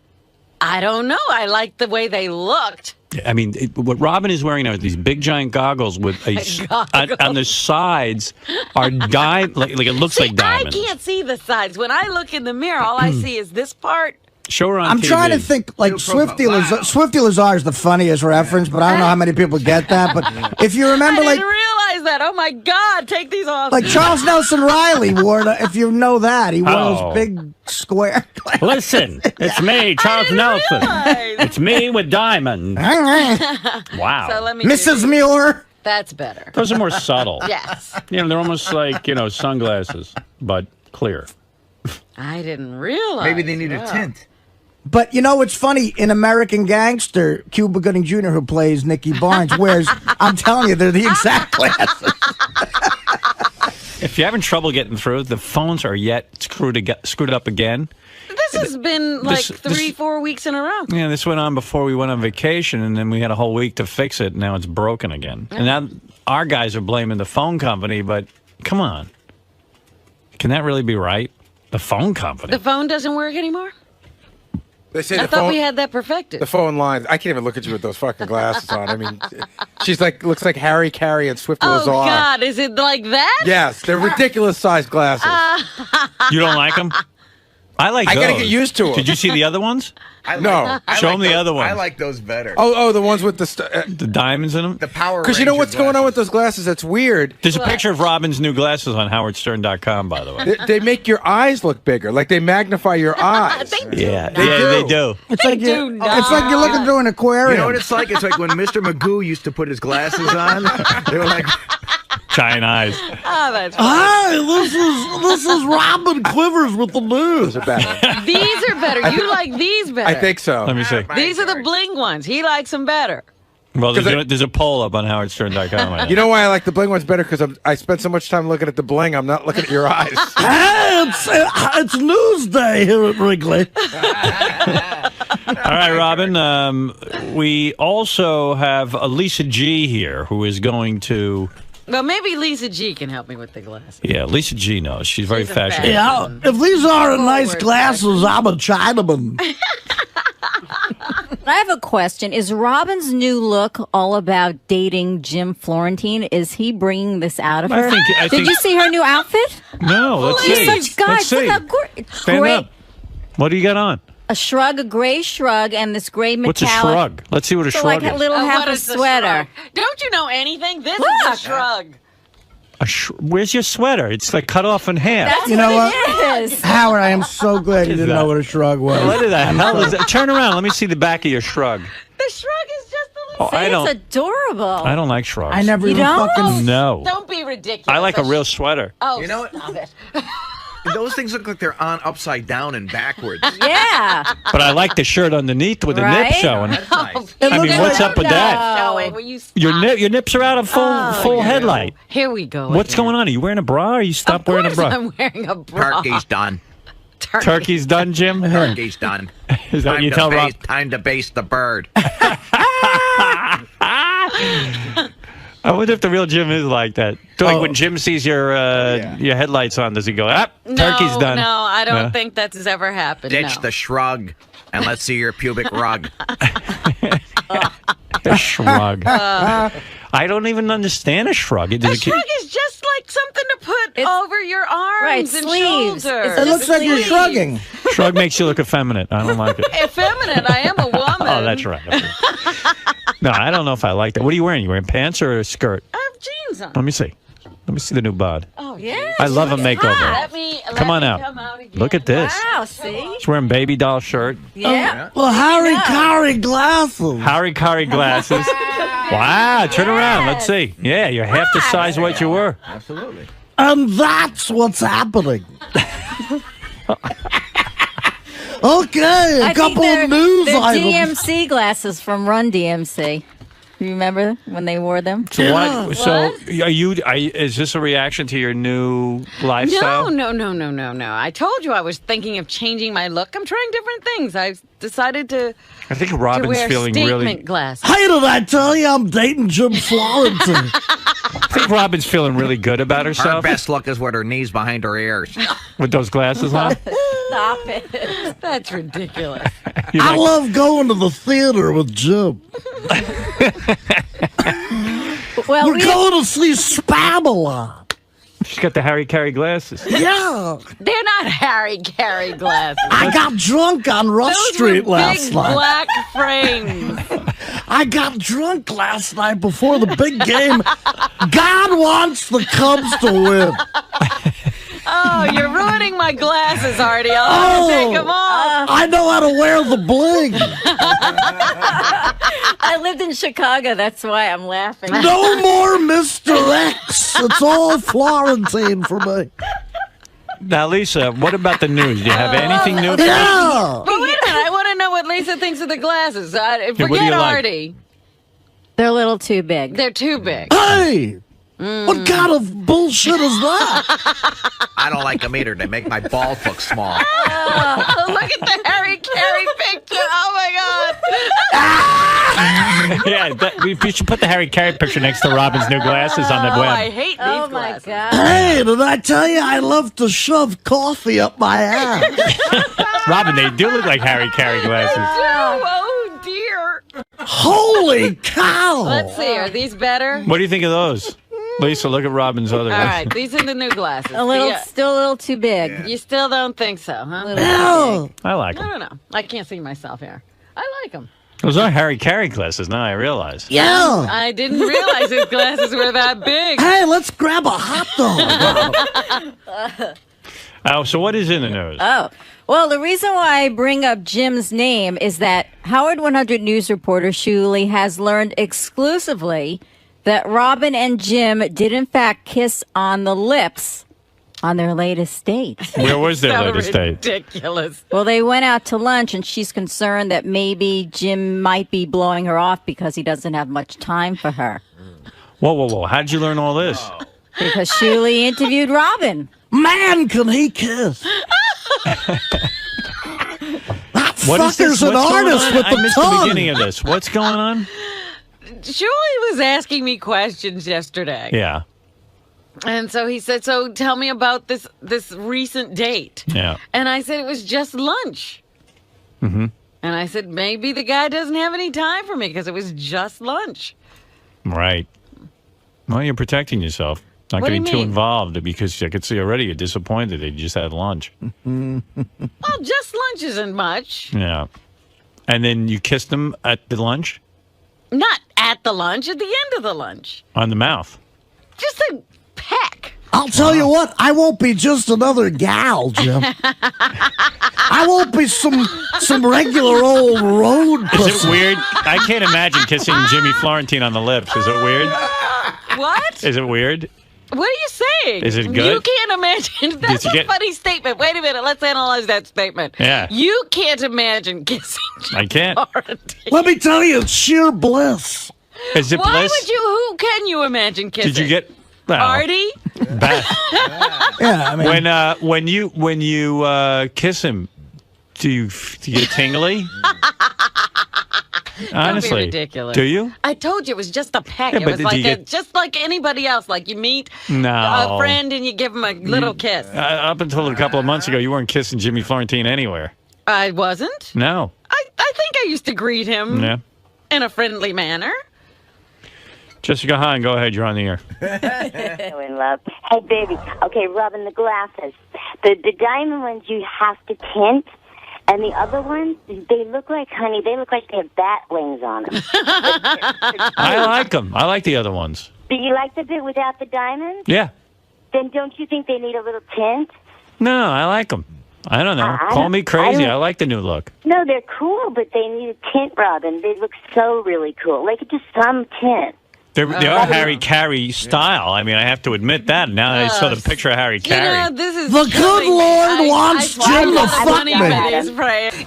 I don't know. I like the way they looked. I mean, what Robin is wearing now is these big giant goggles with on the sides are like it looks like diamonds. I can't see the sides. When I look in the mirror, all I see is this part. Show her on I'm TV. trying to think, like, Swifty Lazar is the funniest reference, but I don't know how many people get that. But if you remember, I didn't realize that. Oh, my God. Take these off. like Charles Nelson Riley wore, if you know that, he wore those big square glasses. Listen, it's me, Charles Nelson. It's me with diamonds. Wow. So let me Mrs. Mueller. That's better. Those are more subtle. Yes. You know, they're almost like, sunglasses, but clear. I didn't realize. Maybe they need a tint. But you know what's funny? In American Gangster, Cuba Gooding Jr., who plays Nicky Barnes, wears, I'm telling you, they're the exact glasses. If you're having trouble getting through, the phones are yet screwed up again. This has been like 3-4 weeks in a row. Yeah, this went on before we went on vacation, and then we had a whole week to fix it, and now it's broken again. And now our guys are blaming the phone company, but come on. Can that really be right? The phone company? The phone doesn't work anymore? They say I thought we had that perfected. The phone line. I can't even look at you with those fucking glasses on. I mean, she's like, looks like Harry Carey and Swift Oh, Lazar. God, is it like that? Yes, they're ridiculous sized glasses. You don't like them? I like those. I gotta get used to them. Did you see the other ones? No. Show them the other ones. I like those better. Oh, the ones with the diamonds in them? The Power Because you know Ranger what's going on with those glasses? That's weird. There's a picture of Robin's new glasses on howardstern.com, by the way. They make your eyes look bigger. Like they magnify your eyes. Yeah, they do. It's like you're looking through an aquarium. You know what it's like? It's like when Mr. Magoo used to put his glasses on. They were like giant eyes. Oh, that's Hi, this is Robin Quivers with the news. Those are better. These are better. You like these better. I think so. Let me see. These are the bling ones. He likes them better. Well, there's a poll up on howardstern.com. You know why I like the bling ones better? Because I spent so much time looking at the bling, I'm not looking at your eyes. Hey, it's news day here at Wrigley. All right, Robin. We also have Lisa G here, who is going to... Well, maybe Lisa G can help me with the glasses. Yeah, Lisa G knows. She's very fashionable. Yeah, if these aren't nice glasses, I'm a Chinaman. I have a question. Is Robin's new look all about dating Jim Florentine? Is he bringing this out of her? Did you see her new outfit? No, let's see. Such guys. Let's see. Look how gorgeous. Stand up. What do you got on? A shrug, a gray shrug, and this gray metallic. What's a shrug? Let's see what a shrug like a is. little half a sweater. Don't you know anything? This is a shrug. Where's your sweater? It's like cut off in half. That's You know what? it is. Howard, I am so glad you didn't know what a shrug was. What the hell is that? Turn around. Let me see the back of your shrug. The shrug is just a little... I don't. It's adorable. I don't like shrugs. I never even fucking... No. Don't be ridiculous. I like a real sweater. Oh, You know what? stop it. Those things look like they're on upside down and backwards. Yeah. But I like the shirt underneath with the nip Right? showing. That's nice. I mean, what's up with that? Showing. Will you stop? Your nips are out of full headlight. Here we go. What's going on? Are you wearing a bra or you stopped wearing a bra? I'm wearing a bra. Turkey's done. Turkey's done, Jim? Turkey's done. Is that what you Time to tell Rob? Time to baste the bird. I wonder if the real Jim is like that. Like when Jim sees your headlights on, does he go, turkey's done? No, I don't think that's ever happened. Ditch no. the shrug and let's see your pubic rug. A shrug. I don't even understand a shrug. A shrug is just like something to put over your arms Right, and sleeves. shoulders. It looks like you're shrugging. Shrug makes you look effeminate. I don't like it. Effeminate. I am a woman. Oh, that's right. No, I don't know if I like that. What are you wearing? You wearing pants or a skirt? I have jeans on. Let me see. Let me see the new bod. Oh, yeah. I love a makeover. Let me Come on out. again. Look at this. Wow, see? He's wearing baby doll shirt. Yeah. Well, Harry Carey glasses. Harry Carey glasses. Wow, turn around. Let's see. Yeah, you're half the size of what you were. Absolutely. And that's what's happening. Okay, a couple of news they're items. DMC glasses from Run DMC. You remember when they wore them? So what? So are you? Is this a reaction to your new lifestyle? No. I told you I was thinking of changing my look. I'm trying different things. I've decided to. I think Robin's wear feeling statement really. glasses. Hey, did I tell you I'm dating Jim Florentine? I think Robin's feeling really good about Her herself best look is with her knees behind her ears. with those glasses on. Stop it. That's ridiculous. I love going to the theater with Jim. Well, We're going to see Spamalot. She's got the Harry Carey glasses. Yeah. They're not Harry Carey glasses. I got drunk on Rush Those Street were last big night. black frames. I got drunk last night before the big game. God wants the Cubs to win. Oh, you're ruining my glasses, Artie. I'll have to take them off. I know how to wear the bling. I lived in Chicago. That's why I'm laughing. No more Mr. X. It's all Florentine for me. Now, Lisa, what about the news? Do you have anything new? Yeah. But wait a minute. I want to know what Lisa thinks of the glasses. what do Forget you like? Artie. They're a little too big. They're too big. Hey, What kind of bullshit is that? I don't like them either. They make my balls look small. Oh, look at the Harry Carey picture. Oh, my God. Yeah, we should put the Harry Carey picture next to Robin's new glasses on the web. I hate these glasses. My God. Hey, did I tell you I love to shove coffee up my ass? Robin, they do look like Harry Carey glasses. Oh, dear. Holy cow! Let's see. Are these better? What do you think of those? Lisa, look at Robin's other All ones. right. These are the new glasses. Still a little too big. You still don't think so, huh? I like them. I don't know. I can't see myself here. I like them. Those are Harry Carey glasses, now I realize. Yeah. I didn't realize his glasses were that big. Hey, let's grab a hot dog. Oh, so what is in the news? Oh, well, the reason why I bring up Jim's name is that Howard 100 News reporter 𝗛cie has learned exclusively that Robin and Jim did in fact kiss on the lips on their latest date. Where was their latest date? Ridiculous. Well, they went out to lunch, and she's concerned that maybe Jim might be blowing her off because he doesn't have much time for her. Whoa. How did you learn all this? Because 𝗛cie interviewed Robin. Man, can he kiss? What is this? Fucker's an What's going artist on? with I the missed tongue. the beginning of this. What's going on? Julie was asking me questions yesterday. Yeah. And so he said, so tell me about this recent date. Yeah. And I said, it was just lunch. Mm-hmm. And I said, maybe the guy doesn't have any time for me because it was just lunch. Right. Well, you're protecting yourself. Not What do you getting too mean? involved because I could see already you're disappointed they just had lunch. Well, just lunch isn't much. Yeah. And then you kissed him at the lunch? Not at the lunch, at the end of the lunch. On the mouth. Just a peck. I'll tell you what, I won't be just another gal, Jim. I won't be some regular old road Is pussy. it weird? I can't imagine kissing Jimmy Florentine on the lips. Is it weird? What? Is it weird? What are you saying? Is it good? You can't imagine. That's you a get- funny statement. Wait a minute. Let's analyze that statement. Yeah. You can't imagine kissing. I can't. Let me tell you, it's sheer bliss. Is it Why bliss? would you? Who can you imagine kissing? Did you get Artie? Beth? Yeah, I mean, when you kiss him, do you get tingly? Honestly, Don't be ridiculous. do you? I told you it was just a peck. Yeah, It but was did like you get- just like anybody else. Like you meet No. a friend and you give him a little kiss. Up until a couple of months ago, you weren't kissing Jimmy Florentine anywhere. I wasn't. No. I think I used to greet him Yeah. in a friendly manner. Jessica Hahn, go ahead. You're on the air. So in love. Hey, baby. Okay, Robin, the glasses. The diamond ones you have to tint, and the other ones, they look like, honey, they look like they have bat wings on them. I like them. I like the other ones. Do you like the bit without the diamonds? Yeah. Then don't you think they need a little tint? No, I like them. I don't know. I Call don't- me crazy. I don't- I like the new look. No, they're cool, but they need a tint, Robin. They look so really cool. Like just some tint. They are Harry Carey style. I mean, I have to admit that. Now I saw the picture of Harry Carey. This is The good Lord wants Jim to fuck me.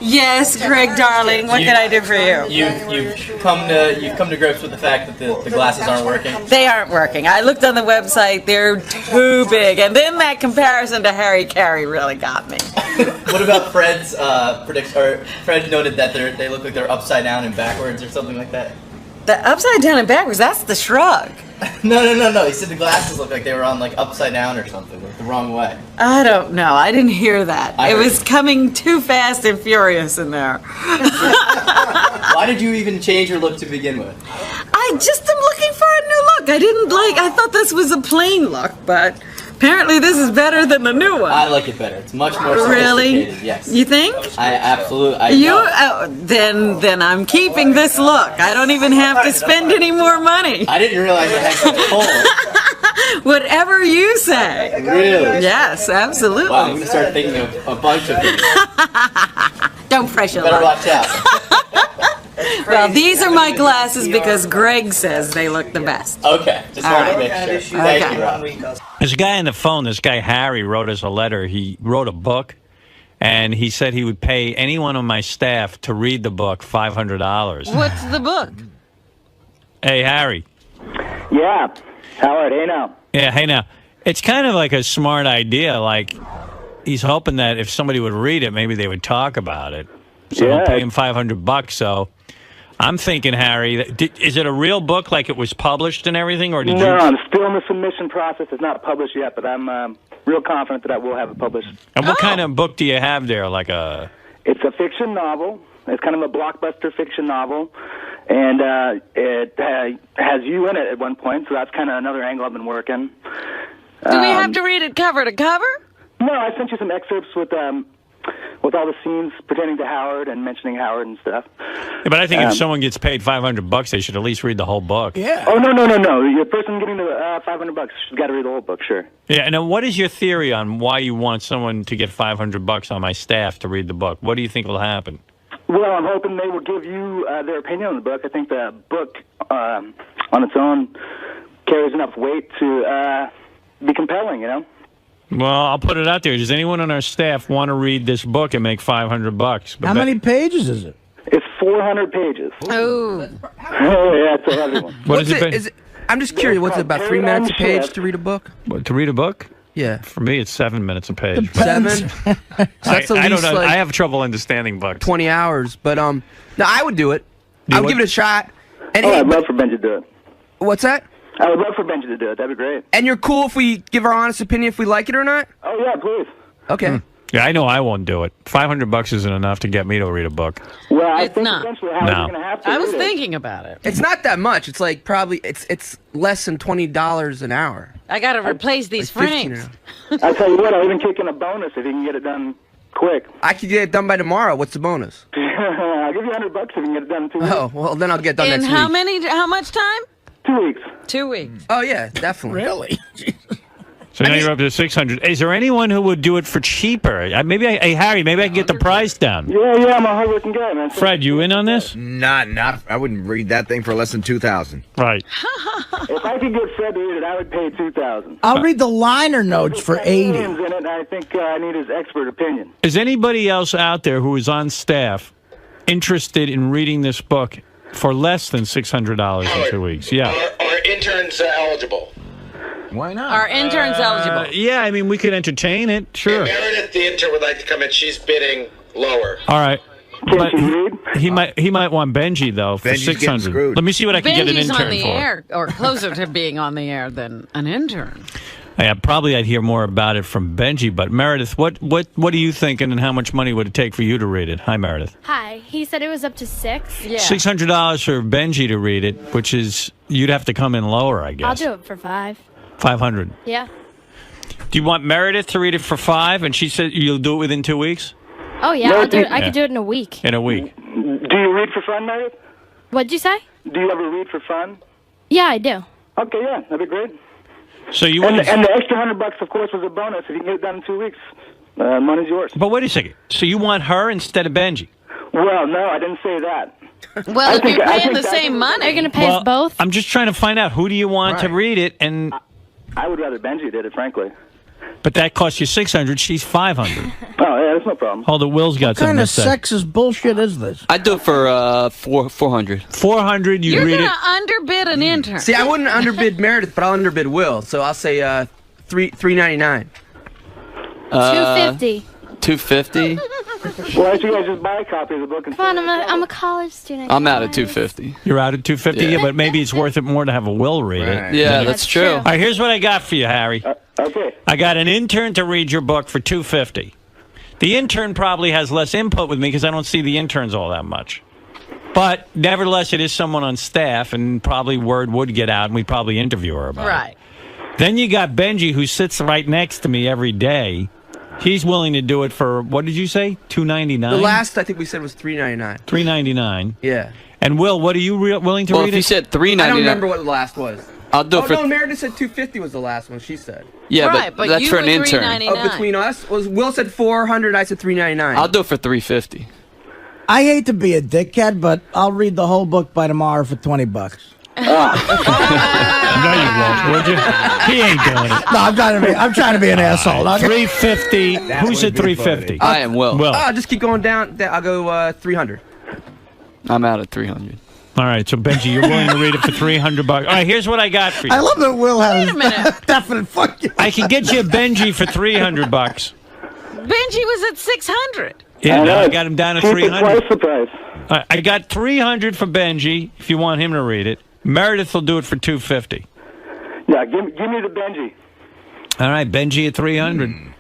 Yes, Greg, darling. What can I do for you? You've come to grips with the fact that the glasses aren't working. They aren't working. I looked on the website. They're too big. And then that comparison to Harry Carey really got me. What about Fred's prediction? Or Fred noted that they look like they're upside down and backwards or something like that. The upside down and backwards, that's the shrug. No. He said the glasses looked like they were on like upside down or something, like the wrong way. I don't know. I didn't hear that. I It heard was coming too fast and furious in there. Why did you even change your look to begin with? I just am looking for a new look. I thought this was a plain look, but apparently this is better than the new one. I like it better. It's much more Really? sophisticated. Yes. You think? I absolutely. Then I'm keeping this look. I don't even have to spend any more money. I didn't realize it had such pull. Whatever you say. Really? Yes, absolutely. Wow, I'm gonna start thinking of a bunch of things. Don't pressure Better luck. watch out. Well, these are my glasses because Greg says they look the best. Okay, just wanted to make sure. Thank you, Rob. There's a guy on the phone. This guy, Harry, wrote us a letter. He wrote a book, and he said he would pay anyone on my staff to read the book $500. What's the book? Hey, Harry. Yeah. Howard, hey now. Yeah, hey now. It's kind of like a smart idea. Like, he's hoping that if somebody would read it, maybe they would talk about it. So he'll pay him $500. So I'm thinking, Harry, is it a real book, like it was published and everything, or did you? No, I'm still in the submission process. It's not published yet, but I'm real confident that I will have it published. And what kind of book do you have there? Like a? It's a fiction novel. It's kind of a blockbuster fiction novel, and it has you in it at one point. So that's kind of another angle I've been working. Do we have to read it cover to cover? No, I sent you some excerpts with all the scenes pertaining to Howard and mentioning Howard and stuff. Yeah, but I think if someone gets paid $500, they should at least read the whole book. Yeah. Oh, no. The person getting the $500 has got to read the whole book, sure. Yeah, and then what is your theory on why you want someone to get $500 on my staff to read the book? What do you think will happen? Well, I'm hoping they will give you their opinion on the book. I think the book on its own carries enough weight to be compelling, you know? Well, I'll put it out there. Does anyone on our staff want to read this book and make $500? How many pages is it? It's 400 pages. Oh. Yeah, it's a heavy one. What is it? I'm just curious, what's it, about 3 minutes a page to read a book? What, to read a book? Yeah. For me, it's 7 minutes a page. 7? So that's I don't know. like I have trouble understanding books. 20 hours. But, no, I would do it. I would give it a shot. And I'd love for Benji to do it. What's that? I would love for Benji to do it. That'd be great. And you're cool if we give our honest opinion if we like it or not? Oh, yeah, please. Okay. Yeah, I know I won't do it. $500 isn't enough to get me to read a book. Well, I It's think not. eventually Howard's No. going to have to I was read it. thinking about it. It's not that much. It's like probably, it's less than $20 an hour. I got to replace these Like 15 frames. I'll tell you what, I'll even kick in a bonus if you can get it done quick. I could get it done by tomorrow. What's the bonus? I'll give you $100 if you can get it done in 2 weeks. Oh, well, then I'll get it done In next how week. many? How much time? 2 weeks. 2 weeks. Oh, yeah, definitely. Really? So now you're up to 600. Is there anyone who would do it for cheaper? Hey, Harry, maybe I can get the price down. Yeah, I'm a hardworking guy, man. Fred, you in on this? Not. I wouldn't read that thing for less than 2,000. Right. If I could get Fred to read it, I would pay 2,000. I'll read the liner notes for 80. In it, and I think I need his expert opinion. Is anybody else out there who is on staff interested in reading this book for less than $600 in 2 weeks? Yeah. Are interns eligible? Why not? Our intern's eligible. Yeah, I mean, we could entertain it. Sure. Meredith, the intern, would like to come in. She's bidding lower. All right. But Can he might want Benji though for Benji's getting 600. screwed. Let me see what I can get an Benji's intern on the for. air, or closer to being on the air than an intern. Yeah, probably I'd hear more about it from Benji. But Meredith, what are you thinking, and how much money would it take for you to read it? Hi, Meredith. Hi. He said it was up to 6. Yeah. $600 for Benji to read it, which is you'd have to come in lower, I guess. I'll do it for 5. 500. Yeah. Do you want Meredith to read it for 5? And she said you'll do it within 2 weeks. Oh yeah, No, I'll do it. I Yeah. could do it in a week. In a week. Do you read for fun, Meredith? What'd you say? Do you ever read for fun? Yeah, I do. Okay, yeah, that'd be great. So you And, want? and the extra $100, of course, was a bonus. If you can get it done in 2 weeks, money's yours. But wait a second. So you want her instead of Benji? Well, no, I didn't say that. Well, I if think- you're I paying think the that's- same money, They're gonna pay us both. I'm just trying to find out who do you want to read it, and I would rather Benji did it, frankly. but that costs you 600. She's 500. Oh, yeah, that's no problem. Hold it. Will's got What something kind to of say. sexist bullshit is this? I'd do it for 400. 400. You you're read going it. to underbid an intern. See, I wouldn't underbid Meredith, but I'll underbid Will. So I'll say $3.99. $250. 250. Why don't you guys just buy a copy of the book and Come on, I'm a college student. I'm out at 250. You're out at 250. Yeah, but maybe it's worth it more to have a Will read it. Yeah, that's true. All right, here's what I got for you, Harry. Okay. I got an intern to read your book for $250. The intern probably has less input with me because I don't see the interns all that much. But nevertheless, it is someone on staff, and probably word would get out, and we'd probably interview her about it. Right. Then you got Benji, who sits right next to me every day. He's willing to do it for, what did you say, $2.99? The last I think we said was $3.99. $3.99. Yeah. And Will, what are you willing to Well, read if it? you said $3.99, I don't remember what the last was. I'll do it Oh for. no, Meredith said $250 was the last one. She said. Yeah, Right, but but that's you for were an intern. $3.99. Oh, between us, Will said $400. I said $3.99. I'll do it for 350. I hate to be a dickhead, but I'll read the whole book by tomorrow for $20. No, you won't, would you? He ain't doing it. No, I'm trying to be an asshole. Okay? 350. Who said 350? I am Will. Will. I'll just keep going down. I'll go 300. I'm out at 300. All right, so Benji, you're willing to read it for $300. All right, here's what I got for you. I love that Will has Wait a minute. definite fuck you. I can get you a Benji for $300. Benji was at 600. Yeah, no, I got him down to Keep it 300. twice the price. I got 300 for Benji. If you want him to read it, Meredith will do it for 250. Yeah, give me the Benji. All right, Benji at 300.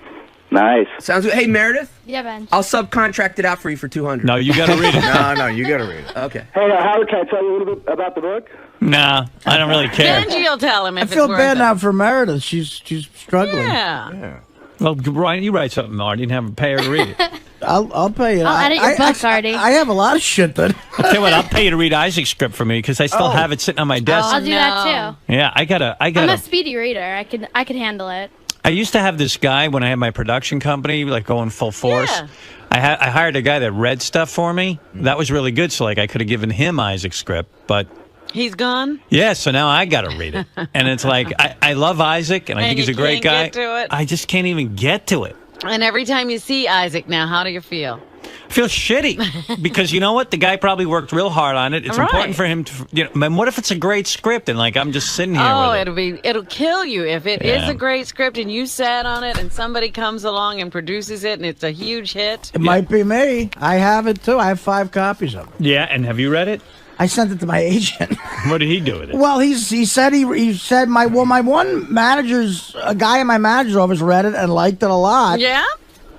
Nice. Sounds good. Hey, Meredith, Yeah, Ben. I'll subcontract it out for you for 200. No, you got to read it. No, you got to read it. Okay. Hey, Howard, can I tell you a little bit about the book? No, I don't really care. Benji will tell him I if feel it's worth bad it. now for Meredith. She's struggling. Yeah. Well, Ryan, you write something, Artie, and have him pay her to read it. I'll pay you. I'll edit your book, Artie. I have a lot of shit that. I'll tell you what, I'll pay you to read Isaac's script for me because I still have it sitting on my desk. I'll do that too. Yeah, I gotta. I'm a speedy reader. I could handle it. I used to have this guy when I had my production company, like going full force. Yeah. I hired a guy that read stuff for me. That was really good. So like I could have given him Isaac's script, but He's gone? yeah. So now I got to read it, and it's like I love Isaac, and I And think he's you a great can't guy. get to it? I just can't even get to it. And every time you see Isaac now, how do you feel? I feel shitty because you know what? The guy probably worked real hard on it. It's Right. important for him to. You know, and what if it's a great script and like I'm just sitting here Oh, with it? it'll kill you if it is Yeah. a great script and you sat on it and somebody comes along and produces it and it's a huge hit. It might be me. I have it too. I have 5 copies of it. Yeah, and have you read it? I sent it to my agent. What did he do with it? Well, he said my one manager's a guy in my manager's office read it and liked it a lot. Yeah.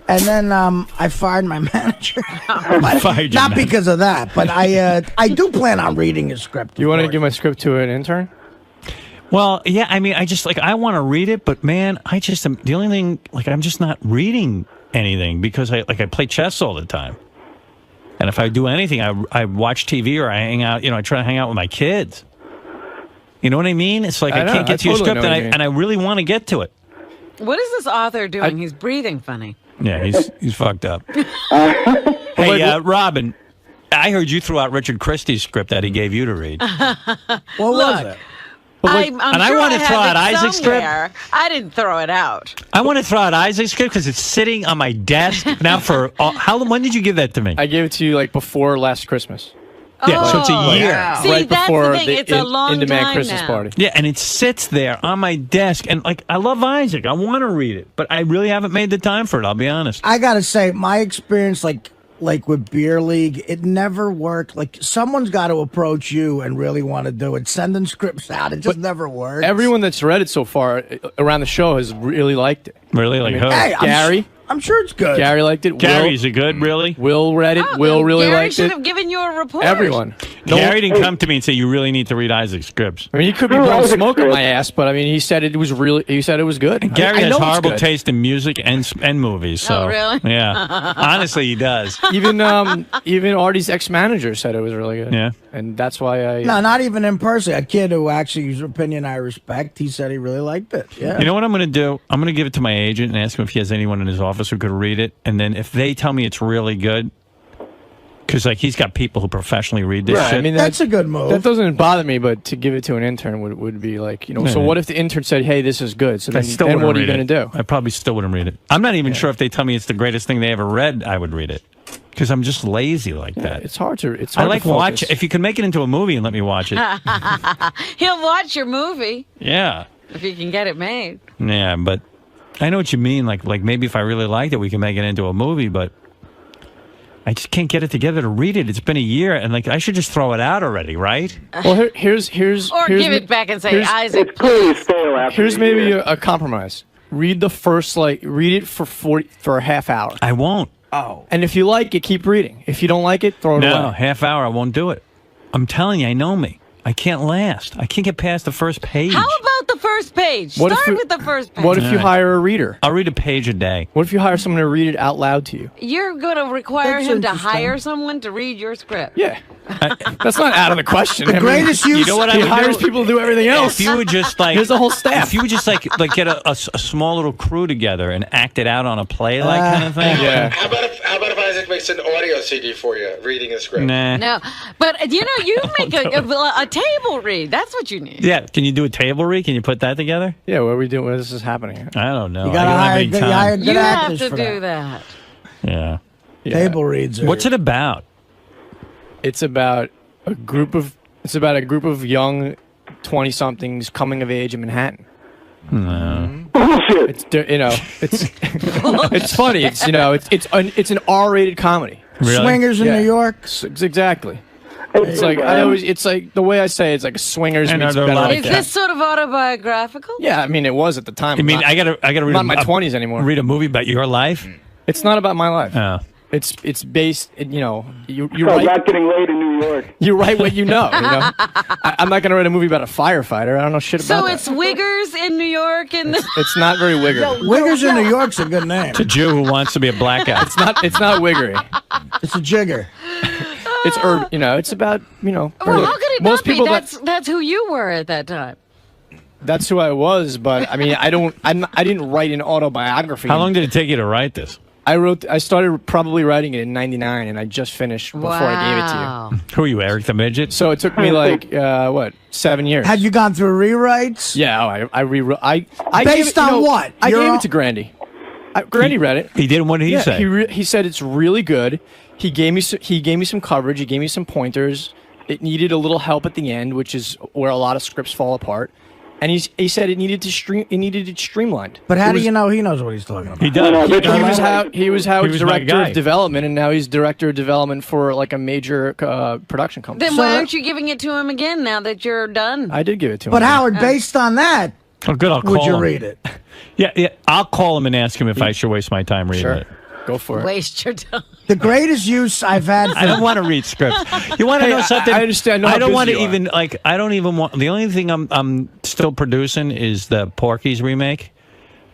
And then I fired my manager. Fired your Not manager. because of that, but I do plan on reading his script. You want to give my script to an intern? Well, yeah, I mean, I just like I want to read it, but man, I just am the only thing like I'm just not reading anything because I play chess all the time, and if I do anything, I watch TV or I hang out. You know, I try to hang out with my kids. You know what I mean? It's like I know, can't get I to your totally script, know what you mean. and I really want to get to it. What is this author doing? He's breathing funny. Yeah, he's fucked up. Hey, Robin, I heard you threw out Richard Christie's script that he gave you to read. What was it? I'm and I sure want to have throw out it Isaac's script. somewhere. I didn't throw it out. I want to throw out Isaac's script because it's sitting on my desk now for when did you give that to me? I gave it to you like before last Christmas. Yeah, so it's a year. See, right that's before the thing. It's a long in-demand time Christmas now. party. Yeah, and it sits there on my desk, and like I love Isaac, I want to read it, but I really haven't made the time for it. I'll be honest. I gotta say, my experience, like with Beer League, it never worked. Like someone's got to approach you and really want to do it. Sending scripts out, it just never works. Everyone that's read it so far around the show has really liked it. Really, like who? Hey, Gary. I'm sure it's good. Gary liked it. Gary, Will, is it good? Really? Will read it. Oh, Will really Gary liked should it. have given you a report. Everyone. Gary didn't come to me and say you really need to read Isaac's scripts. I mean, he could be blowing smoke at my ass, but I mean, he said it was really. He said it was good. Gary I has know it's horrible good. taste in music and movies. So, Oh, really? Yeah, honestly, he does. Even Artie's ex-manager said it was really good. Yeah, and that's why I. No, not even in person. A kid who actually, whose opinion I respect, he said he really liked it. Yeah. You know what I'm going to do? I'm going to give it to my agent and ask him if he has anyone in his office who could read it. And then if they tell me it's really good, because like he's got people who professionally read this Right, shit. I mean, That's a good move. That doesn't bother me, but to give it to an intern would be like, you know. So Yeah. what if the intern said, "Hey, this is good"? So I then still what wouldn't are you read going it. to do? I probably still wouldn't read it. I'm not even sure if they tell me it's the greatest thing they ever read, I would read it. Because I'm just lazy like that. It's hard to. It's I hard like to watch. focus. If you can make it into a movie and let me watch it. He'll watch your movie Yeah. if you can get it made. Yeah, but I know what you mean. Like maybe if I really liked it, we can make it into a movie, but I just can't get it together to read it. It's been a year, and like I should just throw it out already, right? Well, here's Or give it back and say, here's- Isaac, It's clearly stale after Here's a maybe year. a compromise. Read the first read it for a half hour. I won't. Oh. And if you like it, keep reading. If you don't like it, throw it No, away. half hour, I won't do it. I'm telling you, I know me. I can't last. I can't get past the first page. how about the first page? What if Start you- with the first page. What if you Alright. hire a reader? I'll read a page a day. What if you hire someone to read it out loud to you? You're going to require That's him to interesting. hire someone to read your script. Yeah. That's not out of the question. The greatest use. You know what I He would hires do? people to do everything else. If you would just like, Here's a whole staff. If you would just like get a small little crew together and act it out on a play, like kind of thing. Yeah. How about if Isaac makes an audio CD for you, reading the script? Nah. No, but you make a table read. That's what you need. Yeah. Can you do a table read? Can you put that together? Yeah, what are we doing? What is this happening? I don't know. You I gotta don't have hire any good, time. good You have actors to for do that. Yeah. Yeah. Table reads. What's it about? It's about a group of It's about a group of young 20-somethings coming of age in Manhattan. It's it's funny. It's an R-rated comedy. Really? Swingers in New York. Exactly. It's like it's like the way I say it's like a swingers. And meets are there a lot better. of Is this sort of autobiographical? Yeah, I mean it was at the time. I mean, I gotta read. I'm not in my 20s anymore. Read a movie about your life. It's not about my life. Oh. It's based. You Oh, write. not getting laid in New York. You write what you know. I'm not gonna write a movie about a firefighter. I don't know shit about So that. it's Wiggers in New York, and It's not very wiggery. Wiggers in New York's a good name. It's a Jew who wants to be a black guy. It's not wiggery. It's a jigger. It's it's about well, how could it most not people be? That's who you were at that time. That's who I was, but I mean I didn't write an autobiography. How long did it take you to write this? I started probably writing it in '99, and I just finished before I gave it to you. Who are you, Eric the Midget? So it took me like 7 years. Had you gone through rewrites? Yeah, I rewrote. I Based on what? I You're gave all- it to Grandy. Grandy read it. He did. What did he say? He said it's really good. He gave me some coverage. He gave me some pointers. It needed a little help at the end, which is where a lot of scripts fall apart. And he said it needed it streamlined. But how do you know he knows what he's talking about? He does. He was Howard's my director guy. of development, and now he's director of development for like a major production company. Then why aren't you giving it to him again now that you're done? I did give it to him. But Howard, based on that, Oh, good. I'll call would you him. read it? Yeah. I'll call him and ask him if I should waste my time reading Sure. it. Go for it. Waste your time. The greatest use I've had for I don't want to read scripts. You want to know something? I understand. I don't want to even like. I don't even want. The only thing I'm still producing is the Porky's remake.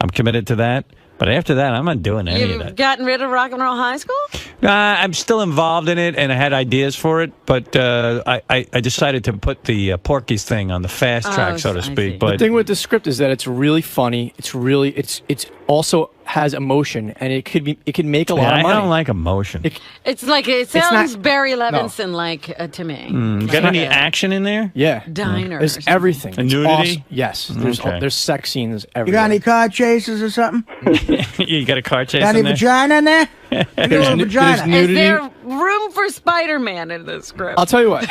I'm committed to that. But after that, I'm not doing any of You've that. gotten rid of Rock and Roll High School? I'm still involved in it, and I had ideas for it, but I decided to put the Porky's thing on the fast track, so to speak. The But thing with the script is that it's really funny. It's also has emotion, and it could make a lot of money. I don't like emotion. It's like it not- sounds Barry Levinson like to me. Got any action in there? Yeah, Diner. There's everything. And It's nudity? awesome. Yes, Okay. there's sex scenes You everywhere. got any car chases or something? You got a car chase Got any in there? vagina in there? There's Any nu- vagina? there's nudity. Is there room for Spider-Man in this script? I'll tell you what.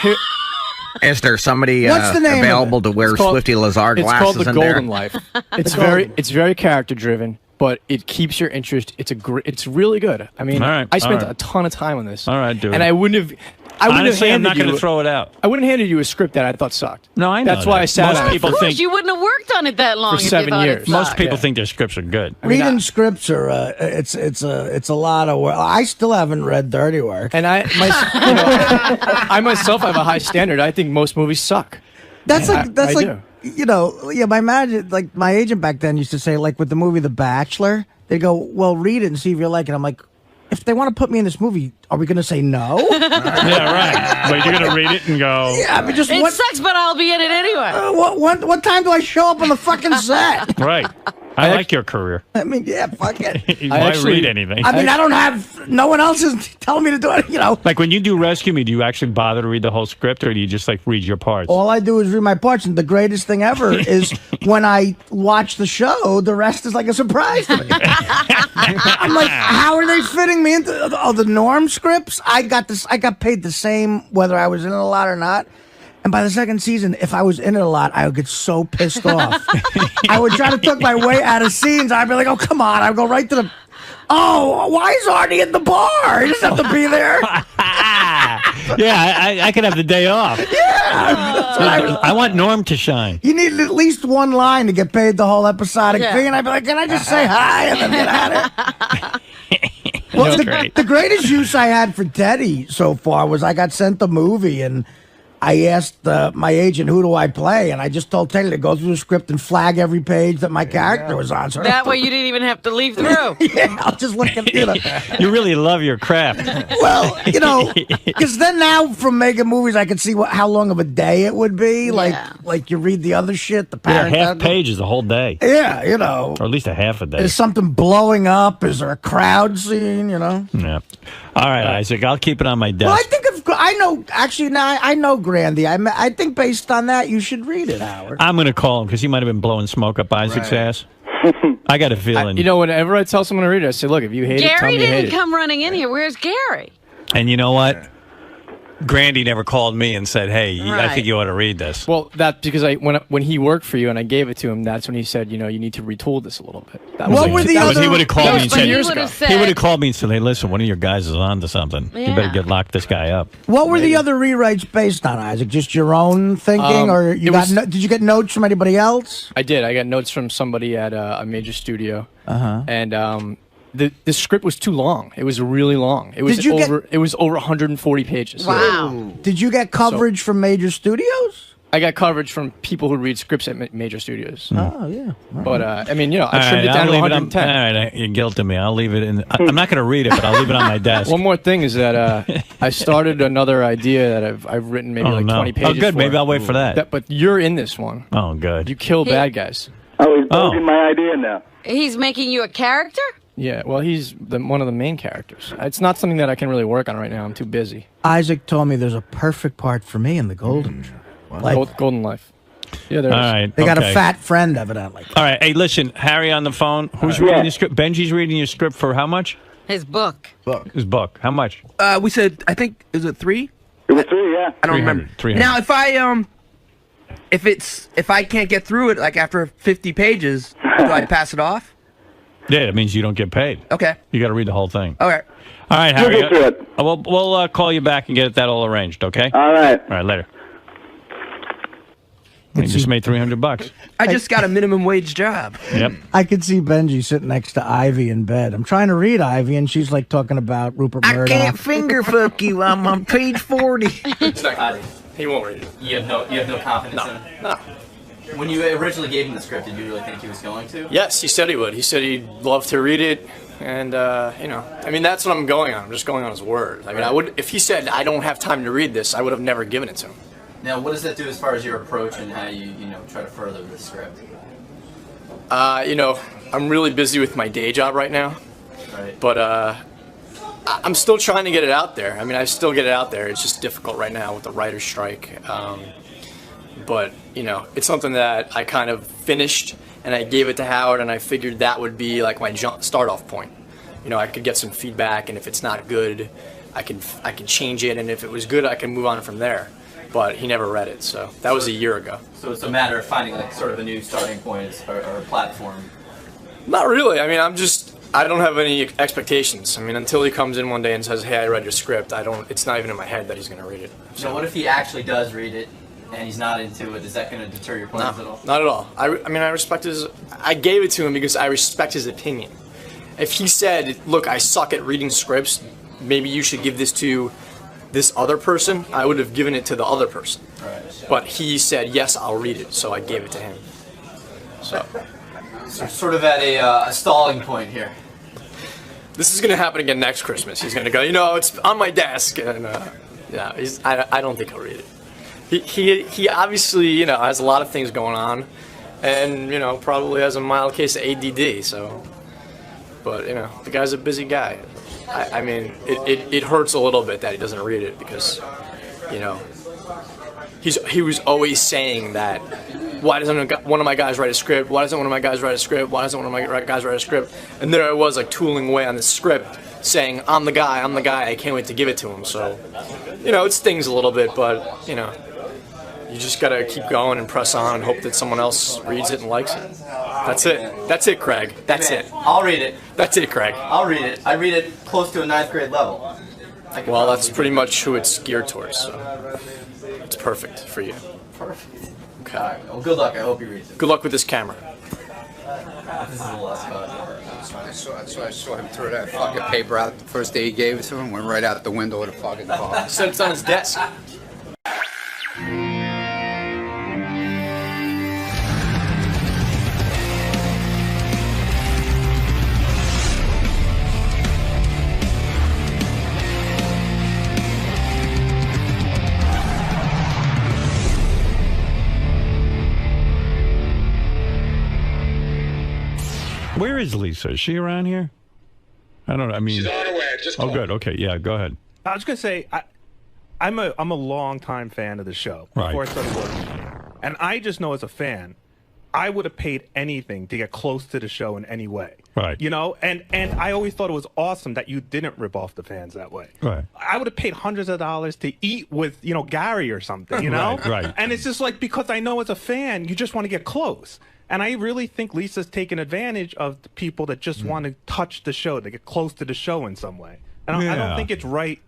Is there somebody What's the name of available to wear It's called- Swifty Lazar It's glasses called The in Golden there? Life. It's very character driven, but it keeps your interest. It's really good. I mean, All right, I spent all right. a ton of time on this. All right, do and it. I wouldn't have Honestly, I'm handed not going to you- throw it out. I wouldn't have handed you a script that I thought sucked. No, I know That's why that. I sat Most on it. people Of course, think you wouldn't have worked on it that long For if you 7 thought years. It most sucked. people think their scripts are good. Reading scripts are it's a lot of work. I still haven't read dirty work. And I myself have a high standard. I think most movies suck. That's I like do. you know, yeah. My agent back then used to say, like with the movie The Bachelor, they go, well, read it and see if you like it. I'm like, if they want to put me in this movie, are we going to say no? Yeah, right. But you're going to read it and go. Yeah, I mean, just It what, sucks, but I'll be in it anyway. what time do I show up on the fucking set? Right. I like your career. I mean, yeah, fuck it. Why read anything? I mean, I don't have. No one else is telling me to do it. You know. Like when you do Rescue Me, do you actually bother to read the whole script, or do you just like read your parts? All I do is read my parts, and the greatest thing ever is when I watch the show. The rest is like a surprise to me. I'm like, how are they fitting me into the norm scripts? I got paid the same whether I was in it a lot or not. And by the second season, if I was in it a lot, I would get so pissed off. I would try to tuck my way out of scenes. I'd be like, oh, come on. I'd go right to the... Oh, why is Artie at the bar? He doesn't have to be there. Yeah, I could have the day off. Yeah. I want Norm to shine. You need at least one line to get paid the whole episodic Yeah. fee. And I'd be like, can I just say hi and then get out of it? Well, That's the greatest use I had for Teddy so far was I got sent the movie and I asked my agent, who do I play? And I just told Teddy to go through the script and flag every page that my character was on. So That way you didn't even have to leave through. yeah, I'll just look at You really love your craft. Well, you know, because then now from making movies, I can see how long of a day it would be. Like you read the other shit, the Yeah, parent. half page is a whole day. Yeah, you know. Or at least a half a day. Is something blowing up? Is there a crowd scene? You know. Yeah. All right, Isaac. I'll keep it on my desk. Well, I think I know. Actually, now I know Grandy. I think based on that, you should read it, Howard. I'm going to call him because he might have been blowing smoke up Isaac's ass. I got a feeling. You know, whenever I tell someone to read it, I say, look, if you hate it, tell Gary me you hate didn't it. come running in here. Where's Gary? And you know what? Grandy never called me and said, "Hey, I Right. think you ought to read this." Well, that's because when he worked for you and I gave it to him, that's when he said, you know, you need to retool this a little bit. That What was were the that other? was- He would have called that me was and said, years ago. he would have called me and said, "Hey, listen, one of your guys is on to something. You better Yeah. lock this guy up." What were the other rewrites based on, Isaac? Just your own thinking, or you it got? was- Did you get notes from anybody else? I did. I got notes from somebody at a major studio, Uh-huh. and the script was too long. It was really long. It was Did you get- over. It was over 140 pages. Did you get coverage from major studios? I got coverage from people who read scripts at major studios. Oh yeah. But I mean, you know, I All trimmed right, it down I'll to leave it 110. All right, you're guilting me. I'll leave it in. I'm not going to read it, but I'll leave it on my desk. One more thing is that I started another idea that I've written maybe Oh, like no. 20 Oh, pages. good. for. Maybe I'll wait for that. But you're in this one. Oh, good. You kill bad guys. Oh, he's bugging my idea now. He's making you a character? Yeah, well, he's one of the main characters. It's not something that I can really work on right now. I'm too busy. Isaac told me there's a perfect part for me in the Golden. Like, Golden Life. Yeah, there All is. right. they got a okay. fat friend, evidently. All right. Hey, listen, Harry on the phone. Who's reading your script? Benji's reading your script for how much? His book. His book. How much? We said, I think, is it 3? It was 3, yeah. I don't remember. 300. Now, if I can't get through it, like after 50 pages, do I pass it off? Yeah, it means you don't get paid. Okay. You got to read the whole thing. Okay. All right, We'll Harry. get through it. We'll call you back and get that all arranged. Okay. All right. All right. Later. You just made $300. I just got a minimum wage job. Yep. I could see Benji sitting next to Ivy in bed. I'm trying to read Ivy, and she's like talking about Rupert Murdoch. finger fuck you. I'm on page 40. He won't read it. You have no confidence in him? No. When you originally gave him the script, did you really think he was going to? Yes, he said he would. He said he'd love to read it, and you know, I mean, that's what I'm going on. I'm just going on his word. I mean, I would if he said I don't have time to read this, I would have never given it to him. Now, what does that do as far as your approach and how you try to further the script? You know, I'm really busy with my day job right now, Right. but I'm still trying to get it out there. I mean, I still get it out there. It's just difficult right now with the writer's strike. But you know, it's something that I kind of finished, and I gave it to Howard, and I figured that would be like my start-off point. You know, I could get some feedback, and if it's not good, I can change it, and if it was good, I can move on from there. But he never read it, so that was a year ago. So it's a matter of finding like sort of a new starting point or a platform. Not really. I mean, I don't have any expectations. I mean, until he comes in one day and says, "Hey, I read your script," it's not even in my head that he's going to read it. So what if he actually does read it and he's not into it? Is that going to deter your plans at all? Not at all. I mean, I respect I gave it to him because I respect his opinion. If he said, "Look, I suck at reading scripts. Maybe you should give this to this other person," I would have given it to the other person. Right. But he said, "Yes, I'll read it," so I gave it to him. So sort of at a stalling point here. this is going to happen again next Christmas. He's going to go, you know, it's on my desk, and yeah, I don't think he'll read it. He obviously, you know, has a lot of things going on, and you know, probably has a mild case of ADD. So, but you know, the guy's a busy guy. I mean, it hurts a little bit that he doesn't read it because, you know, he was always saying that, why doesn't one of my guys write a script? Why doesn't one of my guys write a script? Why doesn't one of my guys write a script? And there I was, like, tooling away on the script, saying, I'm the guy, I can't wait to give it to him. So, you know, it stings a little bit, but, you know, you just gotta keep going and press on and hope that someone else reads it and likes it. That's it. That's it, Craig. That's it. I'll read it. That's it, Craig. I'll read it. I read it close to a 9th grade level. Well, that's pretty much who it's geared towards, so it's perfect for you. Perfect. Okay. All right. Well, good luck. I hope he reads it. Good luck with this camera. This is a last cut. That's why I saw him throw that fucking paper out the first day he gave it to him, went right out the window of the fucking car. Said it's on his desk. Where is Lisa? Is she around here? I don't know. I mean, She's on her way. Just oh, good. Okay, yeah, go ahead. I was gonna say I'm a long time fan of the show Right. before I started working, and I just know as a fan I would have paid anything to get close to the show in any way. Right. You know, and I always thought it was awesome that you didn't rip off the fans that way. Right. I would have paid hundreds of dollars to eat with, you know, Gary or something, you know? Right. And it's just like, because I know as a fan, you just want to get close. And I really think Lisa's taking advantage of the people that just want to touch the show, to get close to the show in some way. And I don't think it's right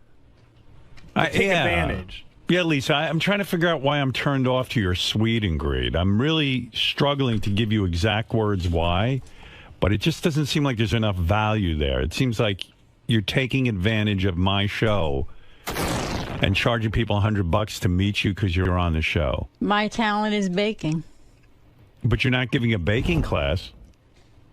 to take advantage. Yeah, Lisa, I'm trying to figure out why I'm turned off to your sweet and greed. I'm really struggling to give you exact words why, but it just doesn't seem like there's enough value there. It seems like you're taking advantage of my show and charging people $100 to meet you because you're on the show. My talent is baking. But you're not giving a baking class.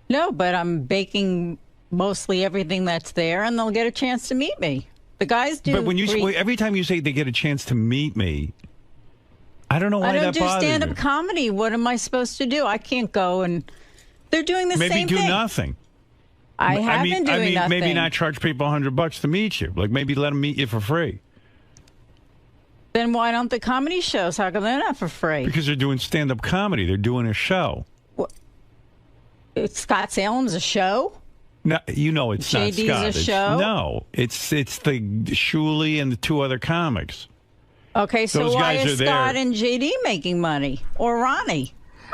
No, but I'm baking mostly everything that's there, and they'll get a chance to meet me. The guys do. But when every time you say they get a chance to meet me, I don't know why that bothers you. I don't do stand-up comedy. What am I supposed to do? I can't go and they're doing the same thing. Maybe do nothing. I have been doing nothing. Maybe not charge people $100 to meet you. Like maybe let them meet you for free. Then why don't the comedy shows? How come they're not for free? Because they're doing stand-up comedy. They're doing a show. Scott Salem's a show? No, you know it's not JD's Scott. a show? No, it's the 𝗛cie and the two other comics. Okay, so Those why guys is are Scott there. and JD making money? Or Ronnie?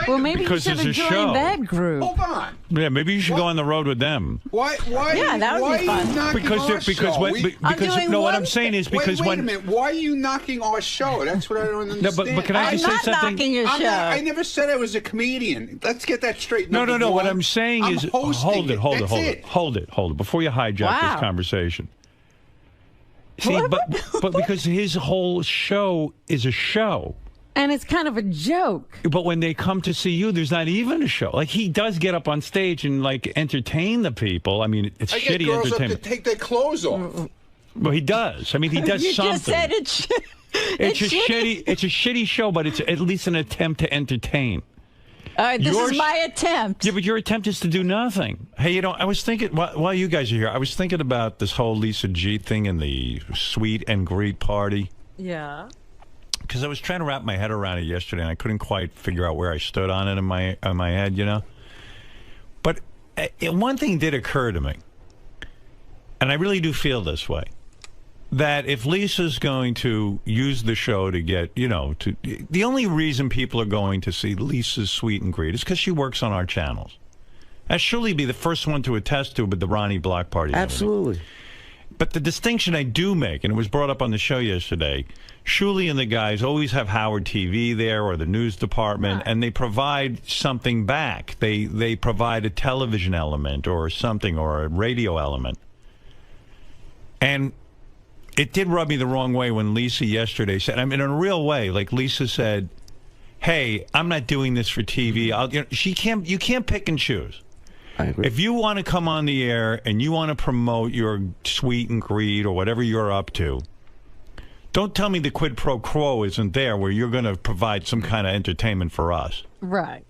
Well, maybe Because you it's should a have show. joined that group. Hold on. Yeah, maybe you should go on the road with them. Why? Yeah, that would why be fun. Are you knocking Because our they're- because show? when- We- be- because- doing no, what one I'm saying is because wait when a minute. Why are you knocking our show? That's what I don't understand. but can I just say something? knocking your I'm show. not- I never said I was a comedian. Let's get that straight. No. Number What one. I'm saying is, hosting hold That's it, before you hijack Wow. this conversation. See, but because his whole show is a show. And it's kind of a joke. But when they come to see you, there's not even a show. Like he does get up on stage and like entertain the people. I mean, it's I get shitty girls up to entertainment. take their clothes off. Well, he does. I mean, he does you something. just said it's It's a shitty. It's a shitty show, but it's at least an attempt to entertain. All right, this Yours- is my attempt. Yeah, but your attempt is to do nothing. Hey, you know, I was thinking while you guys are here, I was thinking about this whole Lisa G thing and the sweet and greet party. Yeah. Because I was trying to wrap my head around it yesterday, and I couldn't quite figure out where I stood on it in my head, you know. But one thing did occur to me, and I really do feel this way, that if Lisa's going to use the show to get, you know, the only reason people are going to see Lisa's Sweet and Greet is because she works on our channels. I'd surely be the first one to attest to with the Ronnie Block Party. Absolutely. But the distinction I do make, and it was brought up on the show yesterday, 𝗛cie and the guys always have Howard TV there or the news department, and they provide something back. They provide a television element or something or a radio element. And it did rub me the wrong way when Lisa yesterday said, I mean, in a real way, like Lisa said, hey, I'm not doing this for TV. You can't pick and choose. I agree. If you want to come on the air and you want to promote your sweet and greed or whatever you're up to, don't tell me the quid pro quo isn't there where you're going to provide some kind of entertainment for us. Right.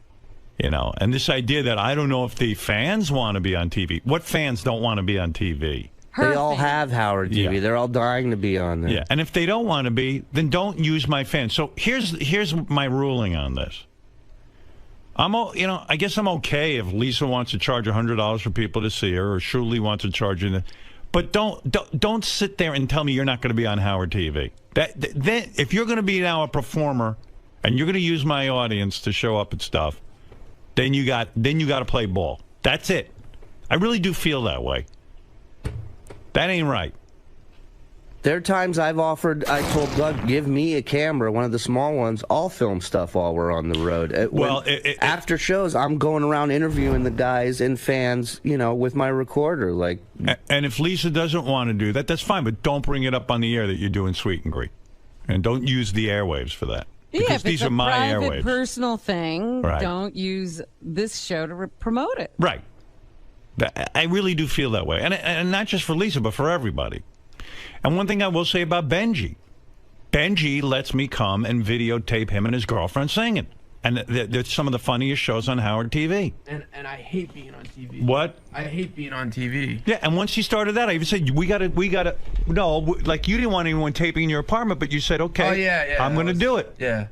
You know, and this idea that I don't know if the fans want to be on TV. What fans don't want to be on TV? They all have Howard TV. Yeah. They're all dying to be on there. Yeah, and if they don't want to be, then don't use my fans. So here's my ruling on this. I guess I'm okay if Lisa wants to charge $100 for people to see her, or 𝗛cie wants to charge you, but don't sit there and tell me you're not going to be on Howard TV. Then if you're going to be now a performer and you're going to use my audience to show up and stuff, then you got to play ball. That's it. I really do feel that way. That ain't right. There are times I told Doug, give me a camera, one of the small ones. I'll film stuff while we're on the road. After shows, I'm going around interviewing the guys and fans, you know, with my recorder. And if Lisa doesn't want to do that, that's fine, but don't bring it up on the air that you're doing Sweet and Greet. And don't use the airwaves for that. Because Yeah, if these it's are my a airwaves. private, personal thing, Right. don't use this show to promote it. Right. I really do feel that way. And not just for Lisa, but for everybody. And one thing I will say about Benji. Benji lets me come and videotape him and his girlfriend singing. And that's some of the funniest shows on Howard TV. And I hate being on TV. What? I hate being on TV. Yeah, and once you started that, I even said, we gotta, like you didn't want anyone taping in your apartment, but you said, okay, Oh, yeah, I'm going to do it. Yeah.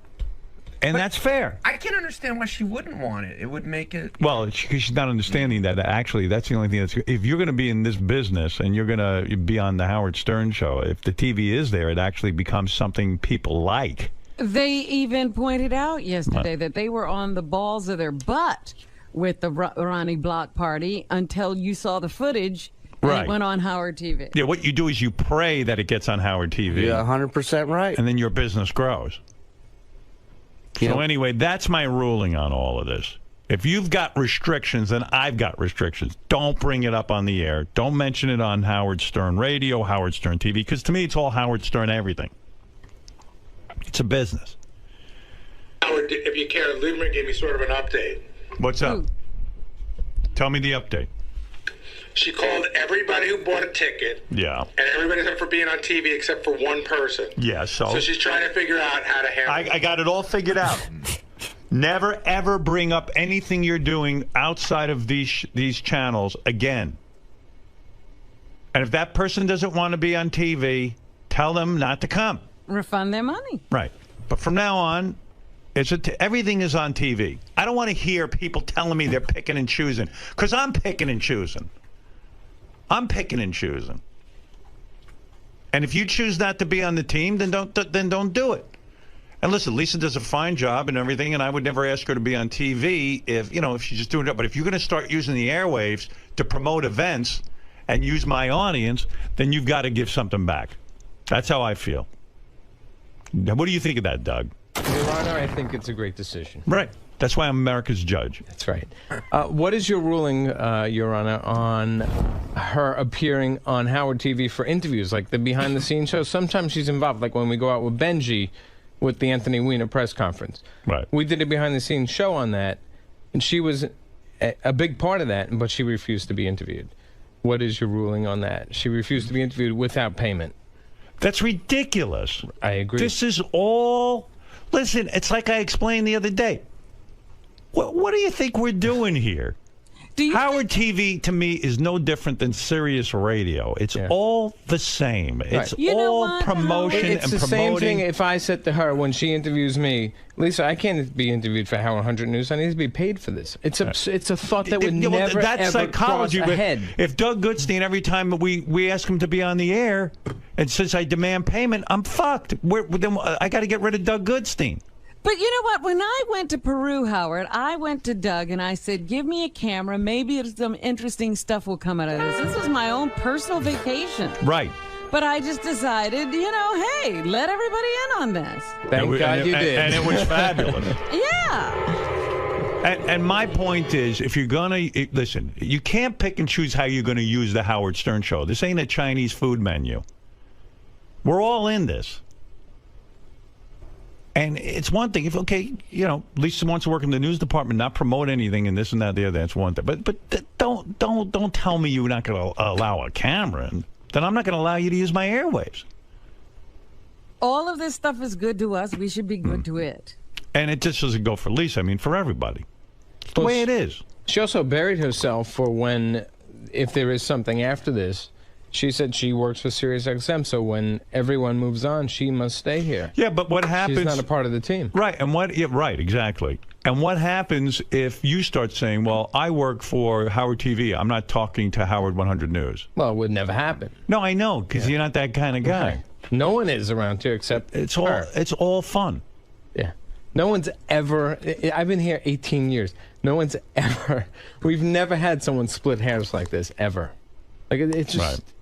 And that's fair. I can't understand why she wouldn't want it. It would make it. Well, she's not understanding that actually that's the only thing that's. If you're going to be in this business and you're going to be on the Howard Stern show, if the TV is there, it actually becomes something people like. They even pointed out yesterday that they were on the balls of their butt with the Ronnie Block party until you saw the footage and Right. it went on Howard TV. Yeah, what you do is you pray that it gets on Howard TV. Yeah, 100% right. And then your business grows. So anyway, that's my ruling on all of this. If you've got restrictions, then I've got restrictions. Don't bring it up on the air. Don't mention it on Howard Stern Radio, Howard Stern TV, because to me it's all Howard Stern everything. It's a business. Howard, if you care, Lieberman gave me sort of an update. What's up? Tell me the update. She called everybody who bought a ticket, Yeah. and everybody's up for being on TV except for one person. Yeah, so she's trying to figure out how to handle it. I got it all figured out. Never, ever bring up anything you're doing outside of these channels again. And if that person doesn't want to be on TV, tell them not to come. Refund their money. Right. But from now on, everything is on TV. I don't want to hear people telling me they're picking and choosing, because I'm picking and choosing. I'm picking and choosing. And if you choose not to be on the team, then don't do it. And listen, Lisa does a fine job and everything, and I would never ask her to be on TV if she's just doing it. But if you're going to start using the airwaves to promote events and use my audience, then you've got to give something back. That's how I feel. Now, what do you think of that, Doug? Your Honor, I think it's a great decision. Right. That's why I'm America's judge. That's right. What is your ruling, Your Honor, on her appearing on Howard TV for interviews, like the behind-the-scenes shows? Sometimes she's involved, like when we go out with Benji with the Anthony Weiner press conference. Right. We did a behind-the-scenes show on that, and she was a big part of that, but she refused to be interviewed. What is your ruling on that? She refused to be interviewed without payment. That's ridiculous. I agree. This is all... Listen, it's like I explained the other day. What do you think we're doing here? Howard TV, to me, is no different than Sirius Radio. It's all the same. It's all promotion it's and the promoting. same thing if I said to her when she interviews me, Lisa, I can't be interviewed for Howard 100 News. I need to be paid for this. It's a thought that would never, that's ever psychology. cross But ahead. if Doug Goodstein, every time we ask him to be on the air, and since I demand payment, I'm fucked. Then I got to get rid of Doug Goodstein. But you know what? When I went to Peru, Howard, I went to Doug and I said, give me a camera. Maybe some interesting stuff will come out of this. This was my own personal vacation. Right. But I just decided, hey, let everybody in on this. Thank God you did. And it was fabulous. Yeah. And my point is, if you're going to... Listen, you can't pick and choose how you're going to use the Howard Stern show. This ain't a Chinese food menu. We're all in this. And it's one thing if Lisa wants to work in the news department, not promote anything, and this and that, the other. That's one thing. But don't tell me you're not going to allow a camera, and then I'm not going to allow you to use my airwaves. All of this stuff is good to us. We should be good to it. And it just doesn't go for Lisa. I mean, for everybody. It's the way it is. She also buried herself for if there is something after this. She said she works for SiriusXM, so when everyone moves on, she must stay here. Yeah, but what happens... She's not a part of the team. Right, and right, exactly. And what happens if you start saying, well, I work for Howard TV, I'm not talking to Howard 100 News? Well, it would never happen. No, I know, because you're not that kind of guy. Okay. No one is around here except it's her. It's all fun. Yeah. No one's ever... I've been here 18 years. No one's ever... We've never had someone split hairs like this, ever. Like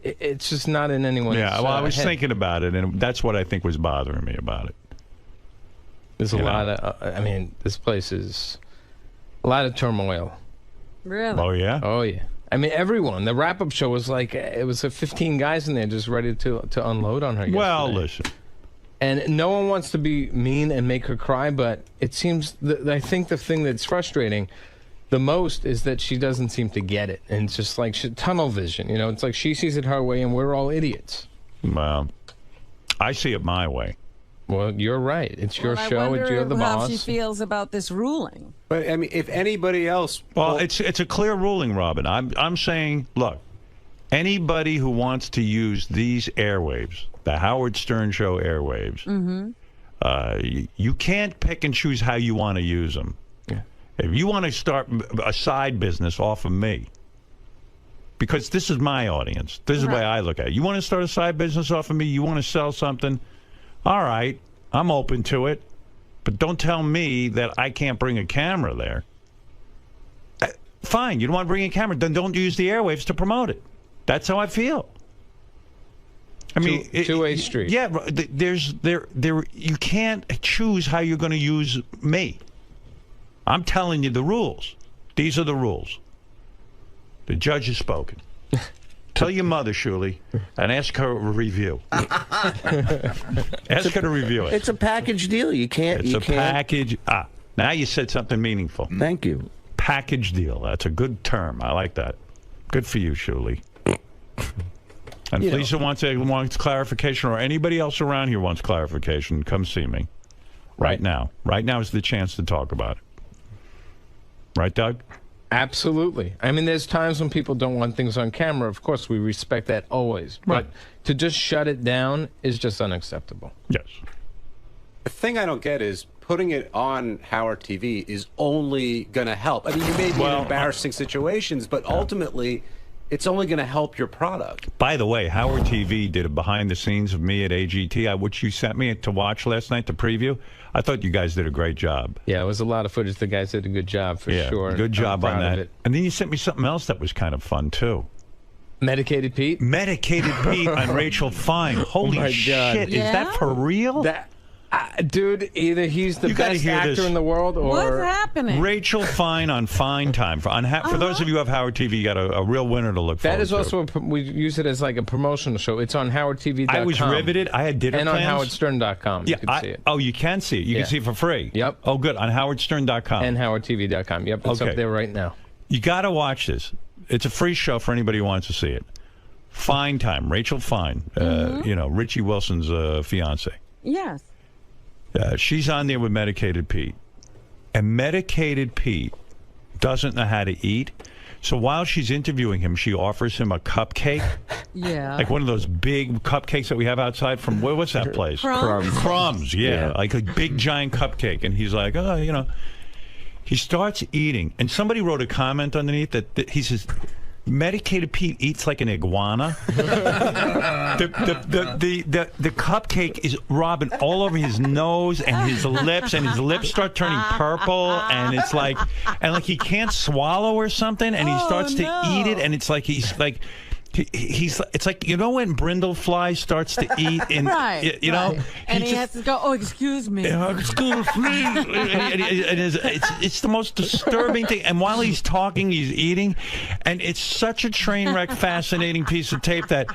it's just not in anyone's. Yeah, well, I was head. thinking about it, and that's what I think was bothering me about it. There's a lot of. I mean, this place is a lot of turmoil. Really? Oh yeah. Oh yeah. I mean, everyone. The wrap-up show was like it was 15 guys in there just ready to unload on her. Well, yesterday. listen. And no one wants to be mean and make her cry, but it seems I think the thing that's frustrating the most is that she doesn't seem to get it, and it's just like tunnel vision. It's like she sees it her way, and we're all idiots. Well, I see it my way. Well, you're right. It's your show. You're the boss. How she feels about this ruling. But I mean, if anybody else, well, it's a clear ruling, Robin. I'm saying, look, anybody who wants to use these airwaves, the Howard Stern Show airwaves, You can't pick and choose how you want to use them. If you want to start a side business off of me, because this is my audience, this is the way I look at it. You want to start a side business off of me? You want to sell something? All right, I'm open to it. But don't tell me that I can't bring a camera there. Fine, you don't want to bring a camera, then don't use the airwaves to promote it. That's how I feel. I mean, two-way street. Yeah, you can't choose how you're going to use me. I'm telling you the rules. These are the rules. The judge has spoken. Tell your mother, 𝗛cie, and ask her a review. Ask her to review it. It's a package deal. You can't. It's a package. Now you said something meaningful. Thank you. Package deal. That's a good term. I like that. Good for you, 𝗛cie. And if Lisa wants clarification, or anybody else around here wants clarification, come see me. Right now. Right now is the chance to talk about it. Right, Doug? Absolutely. I mean, there's times when people don't want things on camera. Of course, we respect that always. Right. But to just shut it down is just unacceptable. Yes. The thing I don't get is putting it on Howard TV is only going to help. I mean, you may be in embarrassing situations, but ultimately, it's only going to help your product. By the way, Howard TV did a behind the scenes of me at AGT, which you sent me to watch last night, the preview. I thought you guys did a great job. Yeah, it was a lot of footage. The guys did a good job for sure. Good job on that. It. And then you sent me something else that was kind of fun too. Medicated Pete? Medicated Pete on Rachel Fine. Holy shit. Is that for real? Dude, either he's the best actor in the world or... What's happening? Rachel Fine on Fine Time. For those of you who have Howard TV, you got a real winner to look forward to. That is also, we use it as like a promotional show. It's on HowardTV.com. I was riveted. I had dinner plans. And on HowardStern.com. You can see it. Oh, you can see it. You can see it for free. Yep. Oh, good. On HowardStern.com. And HowardTV.com. Yep, it's up there right now. You got to watch this. It's a free show for anybody who wants to see it. Fine Time. Rachel Fine. You know, Richie Wilson's fiance. Yes. She's on there with Medicated Pete. And Medicated Pete doesn't know how to eat. So while she's interviewing him, she offers him a cupcake. Yeah. Like one of those big cupcakes that we have outside from, what's that place? Crumbs. Crumbs, yeah. Like a big giant cupcake. And he's like, oh, you know. He starts eating. And somebody wrote a comment underneath that he says, Medicated Pete eats like an iguana. the cupcake is rubbing all over his nose and his lips start turning purple, and it's like, he can't swallow or something, and he starts to eat it, and it's like it's like, you know, when brindlefly starts to eat, and you know, and he has to go, oh, excuse me, excuse me, it's the most disturbing thing. And while he's talking, he's eating, and it's such a train wreck, fascinating piece of tape that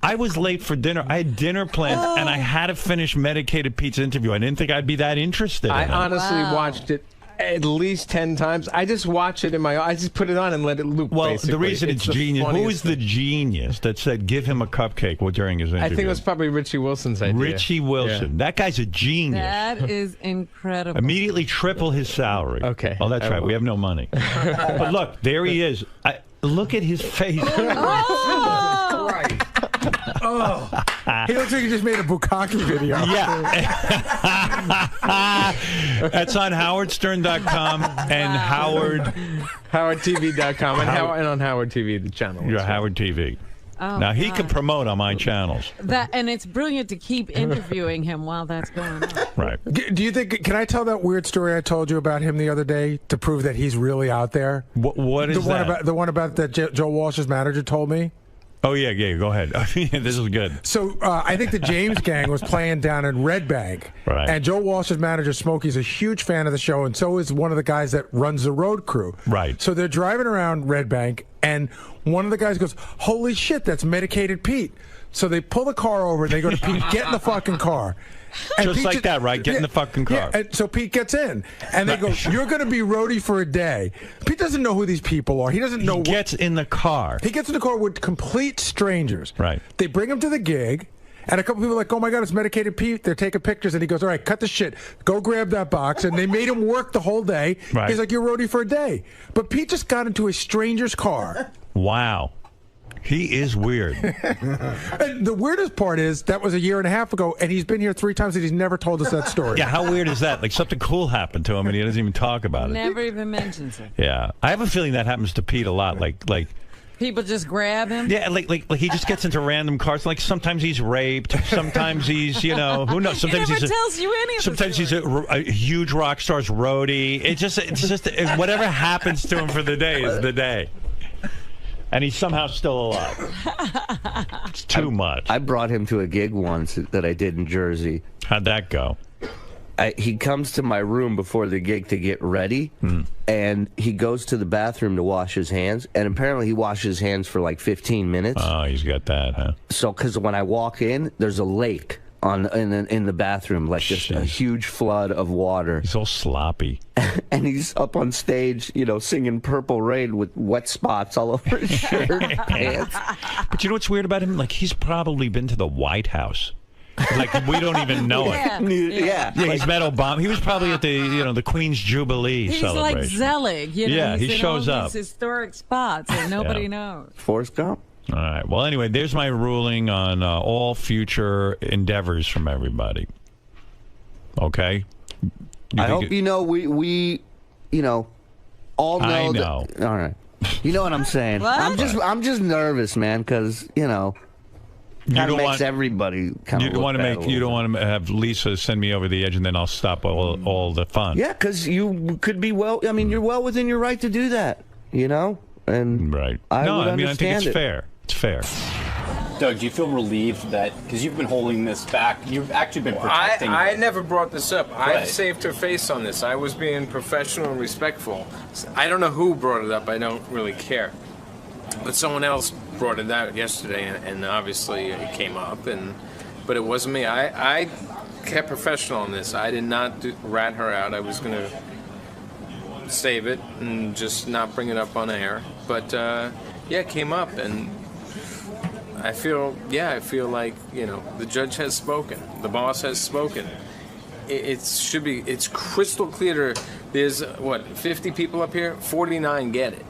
I was late for dinner. I had dinner plans, and I had to finish Medicated Pete's interview. I didn't think I'd be that interested. I honestly watched it at least 10 times. I just watch it I just put it on and let it loop. Well, basically. the reason it's genius. Who was the genius that said give him a cupcake during his interview? I think it was probably Richie Wilson's idea. Richie Wilson. Yeah. That guy's a genius. That is incredible. Immediately triple his salary. Okay. Oh, that's right. We have no money. But look, there he is. Look at his face. Oh, right. Oh, he looks like he just made a bukkake video. Yeah. That's on HowardStern.com and HowardTV.com and on Howard TV, the channel. You're Howard TV. Oh, now, he can promote on my channels. And it's brilliant to keep interviewing him while that's going on. Right. Do you think, can I tell that weird story I told you about him the other day to prove that he's really out there? What is that? The one about that Joe Walsh's manager told me? Oh, yeah, go ahead. This is good. So I think the James Gang was playing down in Red Bank. Right. And Joe Walsh's manager, Smokey's a huge fan of the show, and so is one of the guys that runs the road crew. Right. So they're driving around Red Bank, and one of the guys goes, holy shit, that's Medicated Pete. So they pull the car over, and they go to Pete, get in the fucking car. And Just Pete like that, right? Get in the fucking car. Yeah, and so Pete gets in, and they go, you're going to be roadie for a day. Pete doesn't know who these people are. He doesn't know. He gets in the car. He gets in the car with complete strangers. Right. They bring him to the gig, and a couple people are like, oh my God, it's Medicated Pete. They're taking pictures, and he goes, all right, cut the shit. Go grab that box. And they made him work the whole day. Right. He's like, you're roadie for a day. But Pete just got into a stranger's car. Wow. He is weird. And the weirdest part is that was a year and a half ago, and he's been here 3 times, and he's never told us that story. Yeah, how weird is that? Like something cool happened to him, and he doesn't even talk about it. Never even mentions it. Yeah, I have a feeling that happens to Pete a lot. Like people just grab him. Yeah, like he just gets into random cars. Like sometimes he's raped, sometimes he's who knows. Sometimes he never he's tells you any of the sometimes he's a huge rock star's roadie. It's just whatever happens to him for the day is the day. And he's somehow still alive. It's too much. I brought him to a gig once that I did in Jersey. How'd that go? He comes to my room before the gig to get ready, and he goes to the bathroom to wash his hands, and apparently he washes his hands for like 15 minutes. Oh, he's got that, huh? So, because when I walk in, there's a lake in the bathroom, like just a huge flood of water. He's all sloppy. And he's up on stage, singing Purple Rain with wet spots all over his shirt and pants. But you know what's weird about him? Like, he's probably been to the White House. Like, we don't even know it. Yeah. He's met Obama. He was probably at the Queen's Jubilee celebration. He's like Zelig. Yeah, he's he in shows all up. these historic spots and nobody knows. Forrest Gump. All right. Well, anyway, there's my ruling on all future endeavors from everybody. Okay? I hope we all know. I know. All right. You know what I'm saying? What? I'm just nervous, man, because Kind of makes everybody kind of. You don't want to have Lisa send me over the edge, and then I'll stop all the fun. Yeah, because you could be you're well within your right to do that. And right. I think it's fair. It's fair. Doug, do you feel relieved that because you've been holding this back, you've actually been protecting? I never brought this up. I saved her face on this. I was being professional and respectful. I don't know who brought it up. I don't really care. But someone else brought it out yesterday, and obviously it came up. But it wasn't me. I kept professional on this. I did not rat her out. I was going to save it and just not bring it up on air. But it came up, and I feel like the judge has spoken, the boss has spoken. It's crystal clear. There's 50 people up here, 49 get it.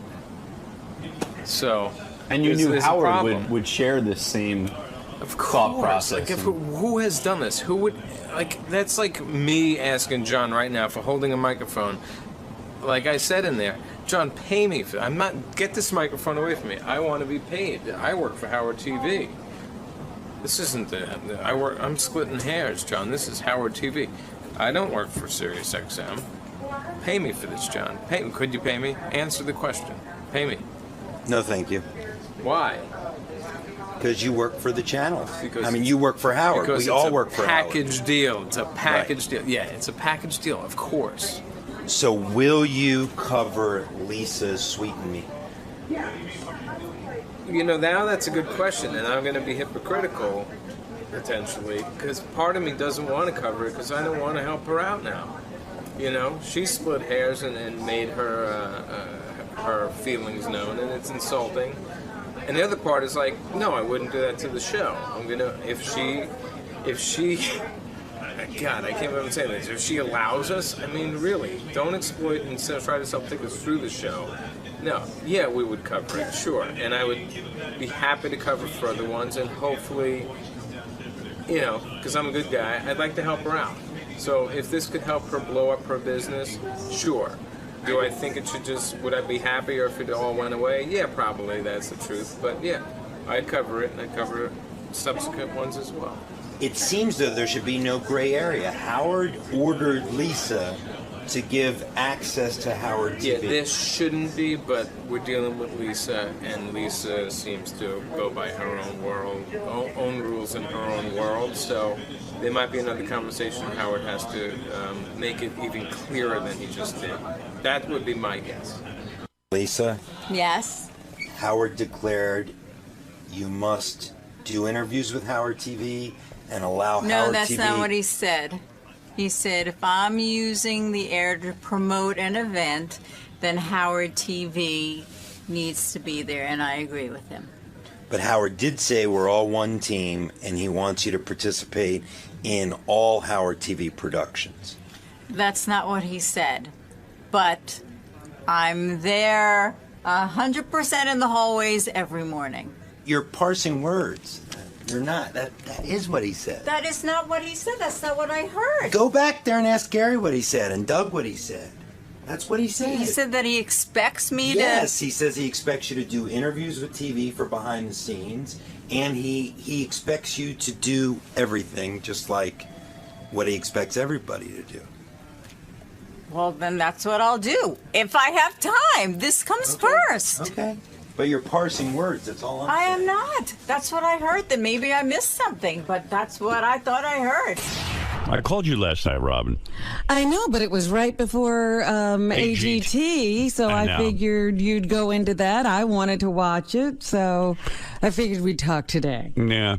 So, and you knew Howard would share this same thought process. Like, who has done this? Who would that's like me asking John right now for holding a microphone. Like I said in there, John, pay me for. Get this microphone away from me. I want to be paid. I work for Howard TV. This isn't I'm splitting hairs, John. This is Howard TV. I don't work for Sirius XM. Pay me for this, John. Could you pay me? Answer the question. Pay me. No, thank you. Why? Because you work for the channel. You work for Howard. We all work for Howard. Package deal. It's a package deal. Yeah, it's a package deal, of course. So will you cover Lisa's Sweet and Me? Now that's a good question, and I'm going to be hypocritical, potentially, because part of me doesn't want to cover it because I don't want to help her out now. She split hairs and made her feelings known, and it's insulting. And the other part is like, no, I wouldn't do that to the show. I'm going to, if she, God, I can't believe I'm saying this. If she allows us, really, don't exploit and try to sell tickets through the show. No, yeah, we would cover it, sure. And I would be happy to cover further ones, and hopefully, because I'm a good guy, I'd like to help her out. So if this could help her blow up her business, sure. Do I think it should would I be happier if it all went away? Yeah, probably, that's the truth. But yeah, I'd cover it, and I'd cover subsequent ones as well. It seems though there should be no gray area. Howard ordered Lisa to give access to Howard TV. Yeah, this shouldn't be, but we're dealing with Lisa, and Lisa seems to go by her own rules in her own world. So there might be another conversation Howard has to make it even clearer than he just did. That would be my guess. Lisa? Yes? Howard declared you must do interviews with Howard TV and allow Howard TV... No, that's not what he said. He said, if I'm using the air to promote an event, then Howard TV needs to be there, and I agree with him. But Howard did say we're all one team, and he wants you to participate in all Howard TV productions. That's not what he said. But I'm there 100% in the hallways every morning. you're parsing words. You're not. That is what he said. That is not what he said. That's not what I heard. Go back there and ask Gary what he said and Doug what he said. That's what he said. He said that he expects me Yes, he says he expects you to do interviews with TV for behind the scenes, and he expects you to do everything just like what he expects everybody to do. Well, then that's what I'll do. If I have time. This comes first. Okay. But you're parsing words, that's all I'm I saying. am not. That's what I heard. Then maybe I missed something, but that's what I thought I heard. I called you last night, Robin. I know, but it was right before AGT, so I I know. figured you'd go into that. I wanted to watch it, so I figured we'd talk today. Yeah.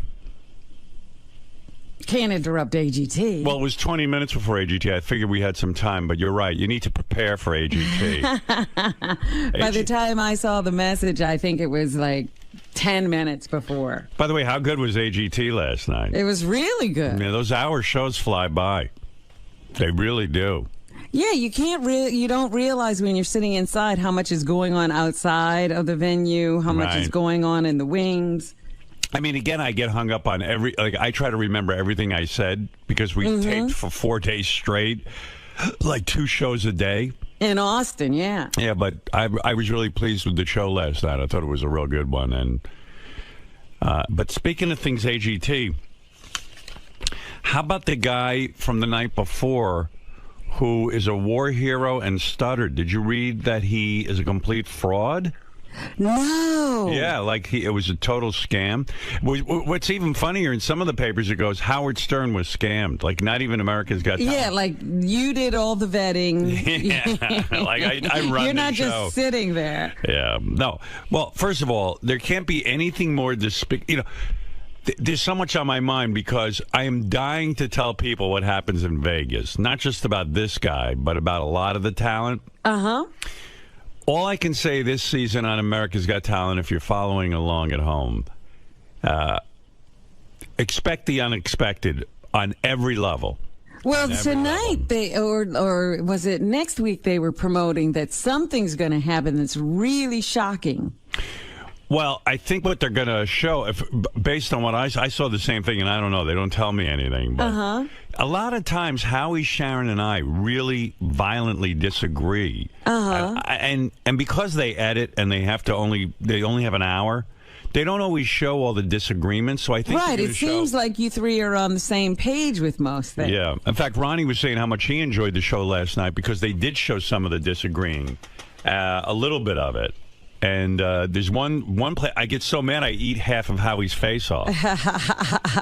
Can't interrupt AGT. Well, it was 20 minutes before AGT. I figured we had some time, but you're right. You need to prepare for AGT. By the time I saw the message, I think it was like 10 minutes before. By the way, how good was AGT last night? It was really good. Yeah, those hour shows fly by. They really do. Yeah, you don't realize when you're sitting inside how much is going on outside of the venue, how much is Right. going on in the wings. I mean, again, I get hung up on I try to remember everything I said because we taped for 4 days straight, like 2 shows a day. In Austin, yeah. Yeah, but I was really pleased with the show last night. I thought it was a real good one. And but speaking of things AGT, how about the guy from the night before who is a war hero and stuttered? Did you read that he is a complete fraud? No. Yeah, like it was a total scam. What's even funnier, in some of the papers it goes, Howard Stern was scammed. Like, not even America's Got Talent. Yeah, like you did all the vetting. Yeah, like I run You're not the show. just sitting there. Yeah, no. Well, first of all, there can't be anything more despicable. You know, there's so much on my mind because I am dying to tell people what happens in Vegas. Not just about this guy, but about a lot of the talent. Uh-huh. All I can say this season on America's Got Talent, if you're following along at home, expect the unexpected on every level. Well, tonight or was it next week they were promoting that something's going to happen that's really shocking. Well, I think what they're going to show, based on what I saw the same thing, and I don't know, they don't tell me anything, but a lot of times Howie, Sharon, and I really violently disagree. And because they edit and they only have an hour, they don't always show all the disagreements. So I think right, it seems like you three are on the same page with most things. Yeah. In fact, Ronnie was saying how much he enjoyed the show last night because they did show some of the disagreeing, a little bit of it. And there's one play. I get so mad I eat half of Howie's face off.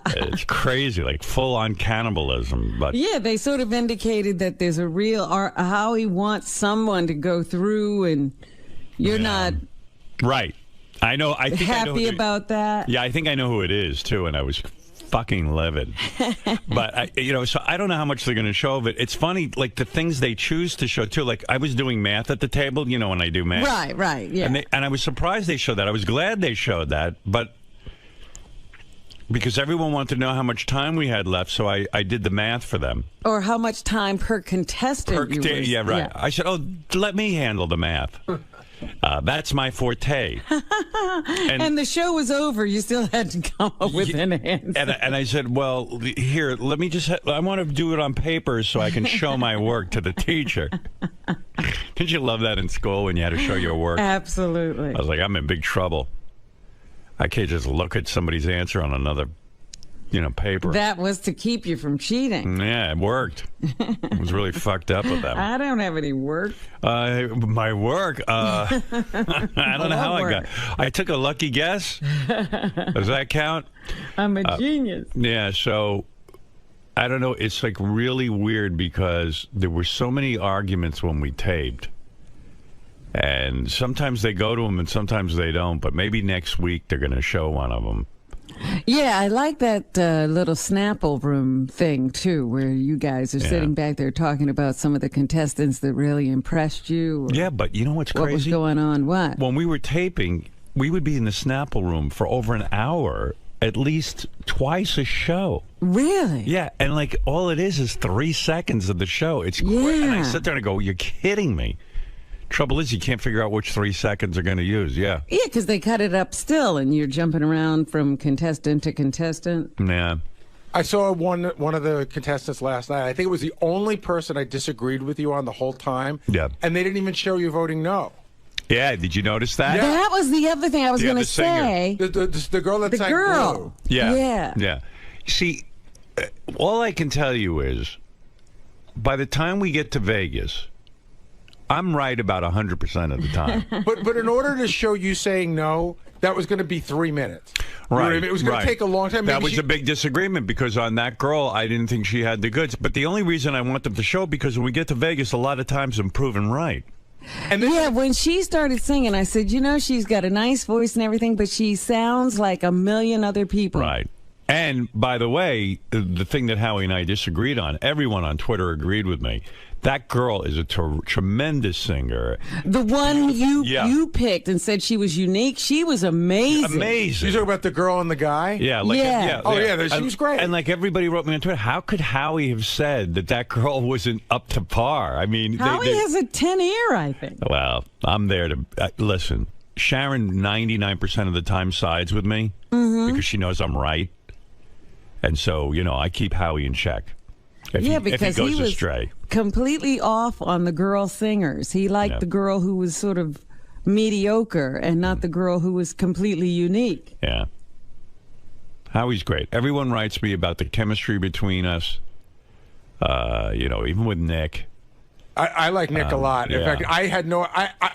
It's crazy, like full on cannibalism. But yeah, they sort of indicated that there's a real Howie wants someone to go through, and you're not right. I know. I think happy about that. Yeah, I think I know who it is too, and I was fucking livid. But so I don't know how much they're going to show of it. It's funny, like the things they choose to show too. Like I was doing math at the table, when I do math. Right, yeah. And I was surprised they showed that. I was glad they showed that, but because everyone wanted to know how much time we had left, so I did the math for them. Or how much time per contestant you were. Yeah, right. Yeah. I said, let me handle the math. That's my forte. And the show was over. You still had to come up with an answer. And I said, well, here, let me just, I want to do it on paper so I can show my work to the teacher. Didn't you love that in school when you had to show your work? Absolutely. I was like, I'm in big trouble. I can't just look at somebody's answer on another, paper. That was to keep you from cheating. Yeah, it worked. I was really fucked up with that. I don't have any work. My work? I don't know how I got. I took a lucky guess. Does that count? I'm a genius. Yeah, so I don't know. It's like really weird because there were so many arguments when we taped. And sometimes they go to them and sometimes they don't. But maybe next week they're going to show one of them. Yeah, I like that little Snapple room thing, too, where you guys are sitting back there talking about some of the contestants that really impressed you. Yeah, but you know what's crazy? What was going on? What? When we were taping, we would be in the Snapple room for over an hour, at least twice a show. Really? Yeah, and like all it is 3 seconds of the show. It's crazy. And I sit there and I go, you're kidding me. Trouble is, you can't figure out which 3 seconds they're going to use. Yeah. Yeah, because they cut it up still, and you're jumping around from contestant to contestant. Yeah. I saw one of the contestants last night. I think it was the only person I disagreed with you on the whole time. Yeah. And they didn't even show you voting no. Yeah, did you notice that? Yeah. That was the other thing I was going to say. The girl that sang girl. Blue. Yeah. Yeah. See, all I can tell you is, by the time we get to Vegas, I'm right about 100% of the time. But in order to show you saying no, that was going to be 3 minutes. You know what I Right. mean? It was going to take a long time. That Maybe was a big disagreement because on that girl, I didn't think she had the goods. But the only reason I want them to show, because when we get to Vegas, a lot of times I'm proven right. Yeah, when she started singing, I said, she's got a nice voice and everything, but she sounds like a million other people. Right. And, by the way, the thing that Howie and I disagreed on, everyone on Twitter agreed with me. That girl is a tremendous singer. The one you picked and said she was unique, she was amazing. Amazing. You talking about the girl and the guy? Yeah. She was great. And like everybody wrote me on Twitter, how could Howie have said that girl wasn't up to par? I mean, Howie has a 10 ear, I think. Well, I'm there to listen. Sharon 99% of the time sides with me because she knows I'm right. And so, I keep Howie in check. Because he was astray. Completely off on the girl singers. He liked the girl who was sort of mediocre and not the girl who was completely unique. Yeah. Howie's great. Everyone writes me about the chemistry between us. Even with Nick. I like Nick a lot. In yeah. fact, I had no.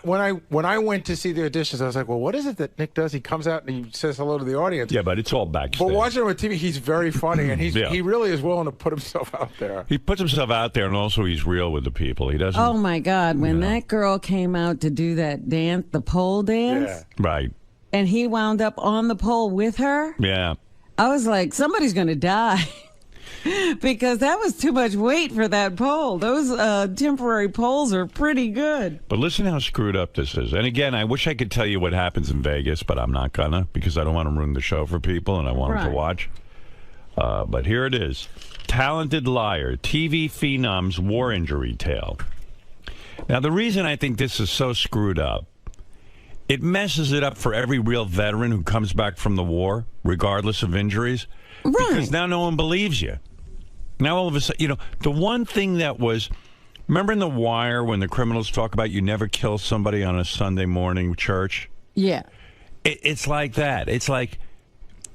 When I went to see the auditions, I was like, well, what is it that Nick does? He comes out and he says hello to the audience. Yeah, but it's all backstage. But watching him on TV, he's very funny, and he really is willing to put himself out there. He puts himself out there, and also he's real with the people. He doesn't. Oh my God! When that girl came out to do that dance, the pole dance, right, and he wound up on the pole with her. Yeah, I was like, somebody's going to die. Because that was too much weight for that pole. Those temporary poles are pretty good. But listen how screwed up this is. And again, I wish I could tell you what happens in Vegas, but I'm not gonna because I don't want to ruin the show for people and I want them to watch. But here it is. Talented liar, TV phenom's war injury tale. Now, the reason I think this is so screwed up, it messes it up for every real veteran who comes back from the war, regardless of injuries. Right. Because now no one believes you. Now all of a sudden, the one thing that was, remember in The Wire when the criminals talk about you never kill somebody on a Sunday morning church? Yeah. It's like that. It's like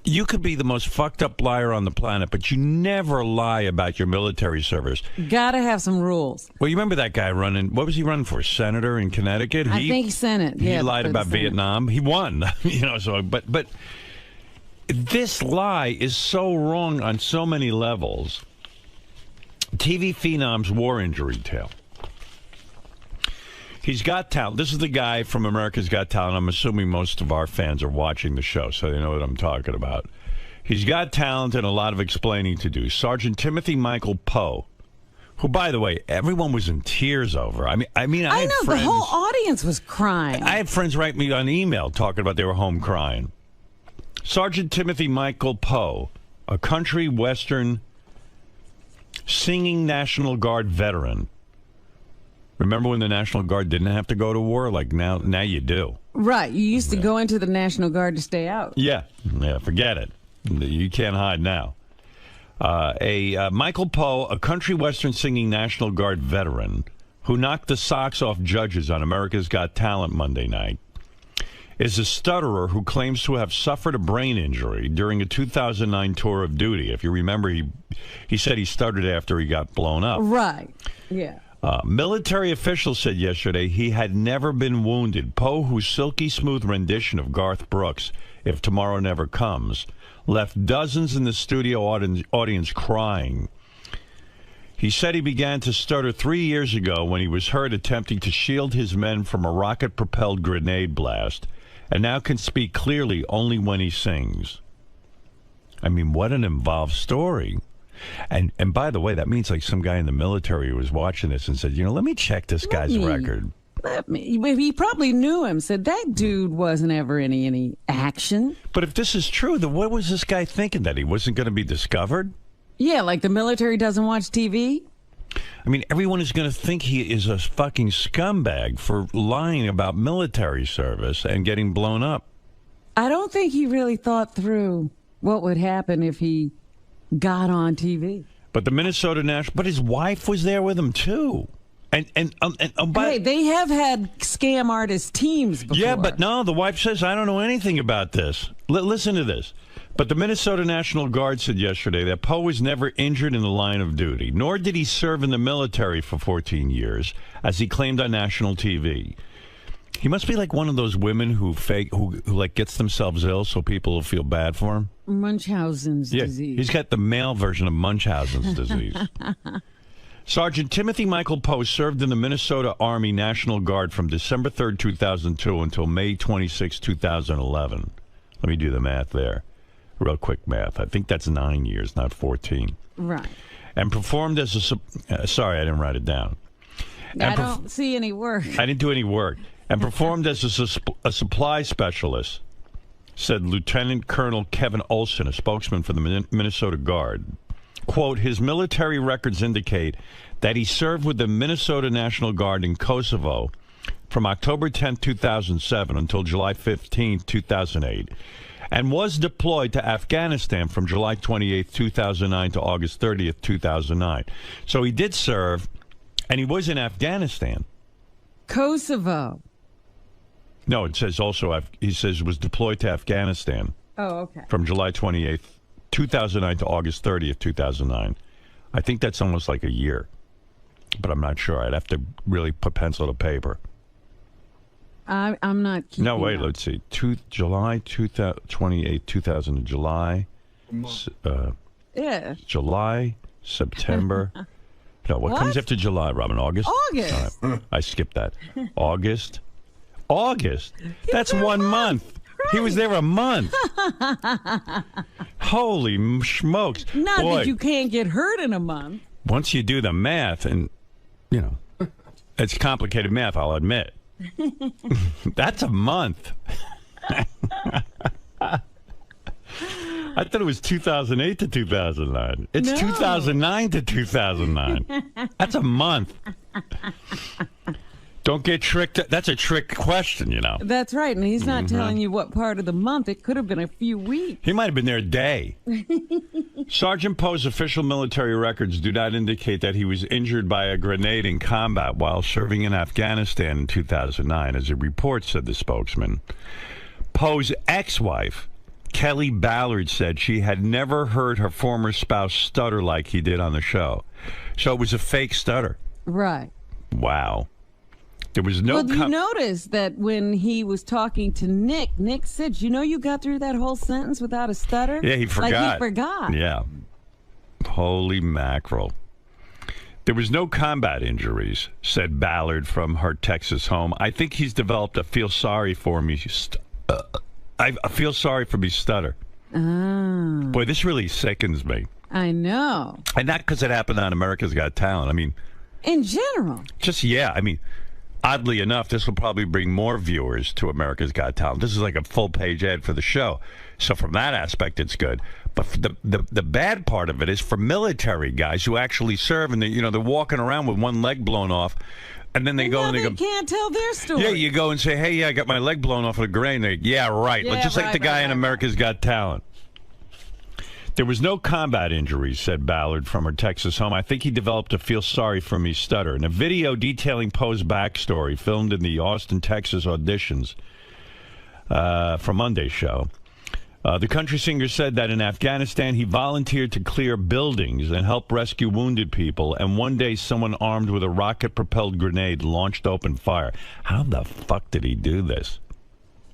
you could be the most fucked up liar on the planet, but you never lie about your military service. Gotta have some rules. Well, you remember that guy running, what was he running for? Senator in Connecticut? I think Senate. He lied about Vietnam. He won. But this lie is so wrong on so many levels. TV phenom's war injury tale. He's got talent. This is the guy from America's Got Talent. I'm assuming most of our fans are watching the show, so they know what I'm talking about. He's got talent and a lot of explaining to do. Sergeant Timothy Michael Poe, who, by the way, everyone was in tears over. I know the whole audience was crying. I had friends write me on email talking about they were home crying. Sergeant Timothy Michael Poe, a country western singing National Guard veteran. Remember when the National Guard didn't have to go to war? Like now you do. Right. You used to go into the National Guard to stay out. Yeah, forget it. You can't hide now. Michael Poe, a country western singing National Guard veteran who knocked the socks off judges on America's Got Talent Monday night, is a stutterer who claims to have suffered a brain injury during a 2009 tour of duty. If you remember, he said he stuttered after he got blown up. Right, yeah. Military officials said yesterday he had never been wounded. Poe, whose silky smooth rendition of Garth Brooks, If Tomorrow Never Comes, left dozens in the studio audience crying. He said he began to stutter 3 years ago when he was heard attempting to shield his men from a rocket-propelled grenade blast, and now can speak clearly only when he sings. I mean, what an involved story. And by the way, that means like some guy in the military was watching this and said, let me check this guy's record. He probably knew him, said that dude wasn't ever in any action. But if this is true, then what was this guy thinking, that he wasn't going to be discovered? Yeah, like the military doesn't watch TV? I mean, everyone is going to think he is a fucking scumbag for lying about military service and getting blown up. I don't think he really thought through what would happen if he got on TV. But the Minnesota National, but his wife was there with him too. And Hey, they have had scam artist teams before. Yeah, but no, the wife says, I don't know anything about this. Listen to this. But the Minnesota National Guard said yesterday that Poe was never injured in the line of duty, nor did he serve in the military for 14 years, as he claimed on national TV. He must be like one of those women who like gets themselves ill so people will feel bad for him. Munchausen's disease. He's got the male version of Munchausen's disease. Sergeant Timothy Michael Poe served in the Minnesota Army National Guard from December 3rd, 2002 until May 26, 2011. Let me do the math there. Real quick math. I think that's 9 years, not 14. Right. And performed as a... sorry, I didn't write it down. I don't see any work. I didn't do any work. And performed as a supply specialist, said Lieutenant Colonel Kevin Olson, a spokesman for the Minnesota Guard. Quote, his military records indicate that he served with the Minnesota National Guard in Kosovo from October 10, 2007 until July 15, 2008, and was deployed to Afghanistan from July 28, 2009 to August 30th, 2009. So he did serve, and he was in Afghanistan. Kosovo. No, it says also, he says was deployed to Afghanistan. Oh, okay. From July 28th, 2009 to August 30th, 2009. I think that's almost like a year, but I'm not sure. I'd have to really put pencil to paper. I'm not keeping No, wait, up. let's see. July 28th, 2000, July, Yeah. July, September. No, what comes after July, Robin? August? August. All right. I skipped that. August. That's 1 month. He was there a month. Holy smokes. Not Boy, that you can't get hurt in a month. once you do the math, and, you know, it's complicated math, I'll admit. That's a month. I thought it was 2008 to 2009. It's No. 2009 to 2009. That's a month. Don't get tricked. That's a trick question, you know. That's right, and he's not Mhm. telling you what part of the month. It could have been a few weeks. He might have been there a day. Sergeant Poe's official military records do not indicate that he was injured by a grenade in combat while serving in Afghanistan in 2009, as a report said the spokesman. Poe's ex-wife, Kelly Ballard, said she had never heard her former spouse stutter like he did on the show. So it was a fake stutter. Right. Wow. There was no... Well, you notice that when he was talking to Nick said, you know you got through that whole sentence without a stutter? Yeah, he forgot. Like he forgot. Yeah. Holy mackerel. There was no combat injuries, said Ballard from her Texas home. I think he's developed a feel sorry for me. I feel sorry for me stutter. Ah, Boy, this really sickens me. I know. And not because it happened on America's Got Talent. I mean, In general. just, yeah, I mean, oddly enough, this will probably bring more viewers to America's Got Talent. This is like a full-page ad for the show. So from that aspect, it's good. But the bad part of it is for military guys who actually serve, and they're walking around with one leg blown off, and then they go and they go, Can't tell their story. yeah, you go and say, hey, yeah, I got my leg blown off with a grenade. And they, yeah, right. Yeah, Just like the right, guy right, in America's Got Talent. There was no combat injuries, said Ballard from her Texas home. I think he developed a feel sorry for me stutter. In a video detailing Poe's backstory filmed in the Austin, Texas auditions for Monday's show, the country singer said that in Afghanistan he volunteered to clear buildings and help rescue wounded people, and one day someone armed with a rocket-propelled grenade launched open fire. How the fuck did he do this?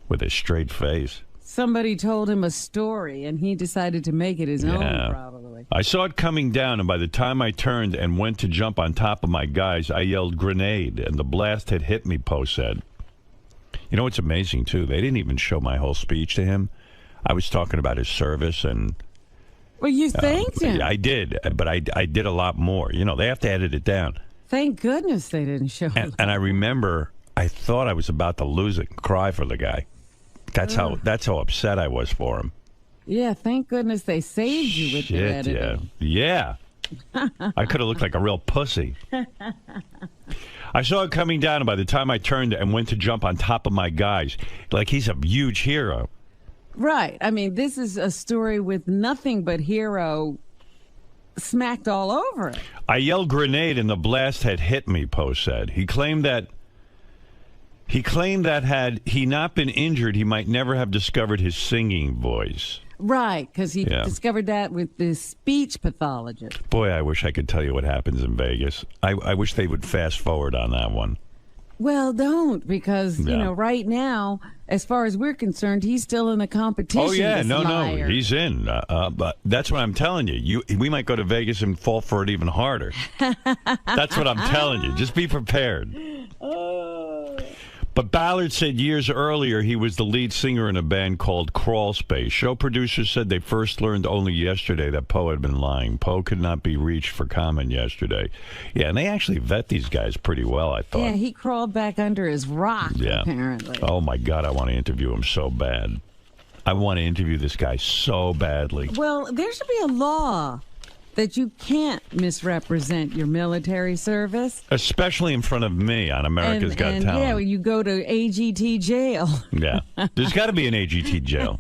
With a straight face. Somebody told him a story, and he decided to make it his own, probably. I saw it coming down, and by the time I turned and went to jump on top of my guys, I yelled grenade, and the blast had hit me, Poe said. You know what's amazing, too? They didn't even show my whole speech to him. I was talking about his service, and... Well, you thanked him. I did, but I did a lot more. They have to edit it down. Thank goodness they didn't show him. And I remember I thought I was about to lose it and cry for the guy. That's how upset I was for him. Yeah, thank goodness they saved you with the Shit, editing. yeah. I could have looked like a real pussy. I saw it coming down, and by the time I turned and went to jump on top of my guys, like he's a huge hero. Right. I mean, this is a story with nothing but hero smacked all over it. I yelled grenade and the blast had hit me, Poe said. He claimed that had he not been injured, he might never have discovered his singing voice. Right, because he discovered that with the speech pathologist. Boy, I wish I could tell you what happens in Vegas. I wish they would fast forward on that one. Well, don't, because, you know, right now, as far as we're concerned, he's still in the competition. Oh, yeah, this no, liar. he's in. But that's what I'm telling you. We might go to Vegas and fall for it even harder. That's what I'm telling you. Just be prepared. But Ballard said years earlier he was the lead singer in a band called Crawl Space. Show producers said they first learned only yesterday that Poe had been lying. Poe could not be reached for comment yesterday. Yeah, and they actually vet these guys pretty well, I thought. Yeah, he crawled back under his rock, apparently. Oh, my God, I want to interview him so bad. I want to interview this guy so badly. Well, there should be a law that you can't misrepresent your military service. Especially in front of me on America's Got Talent. Yeah, you go to AGT jail. Yeah. There's got to be an AGT jail.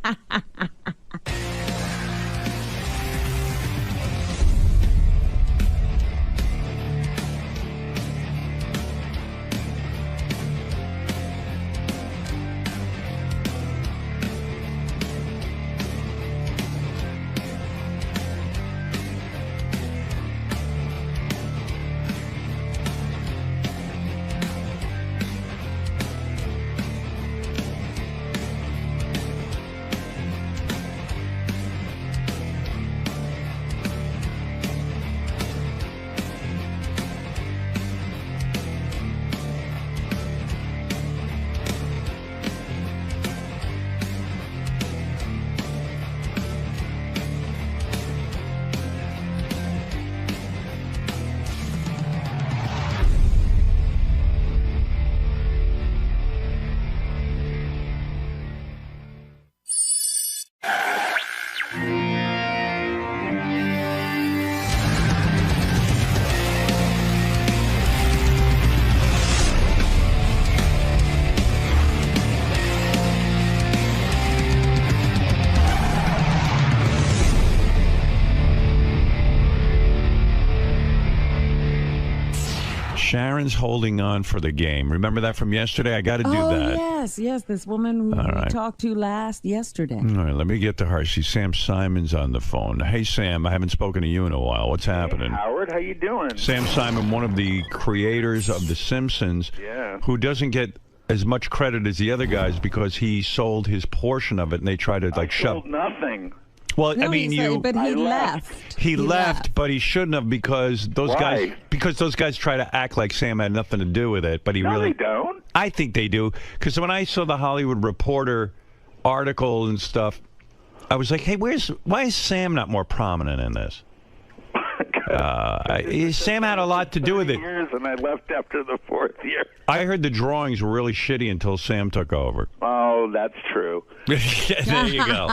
Sharon's holding on for the game. Remember that from yesterday? I got to do that. Yes, this woman who we talked to yesterday. All right, let me get to her. She's Sam Simon's on the phone. Hey, Sam, I haven't spoken to you in a while. What's happening? Howard, how you doing? Sam Simon, one of the creators of The Simpsons, who doesn't get as much credit as the other guys because he sold his portion of it, and they try to shove nothing. Well, No, I mean, but he left. He left, but he shouldn't have because those guys try to act like Sam had nothing to do with it, but he really they don't. I think they do, because when I saw the Hollywood Reporter article and stuff, I was like, hey, why is Sam not more prominent in this? Sam had a lot to do with it. Years, and I left after the 4th year. I heard the drawings were really shitty until Sam took over. Oh, that's true. There you go.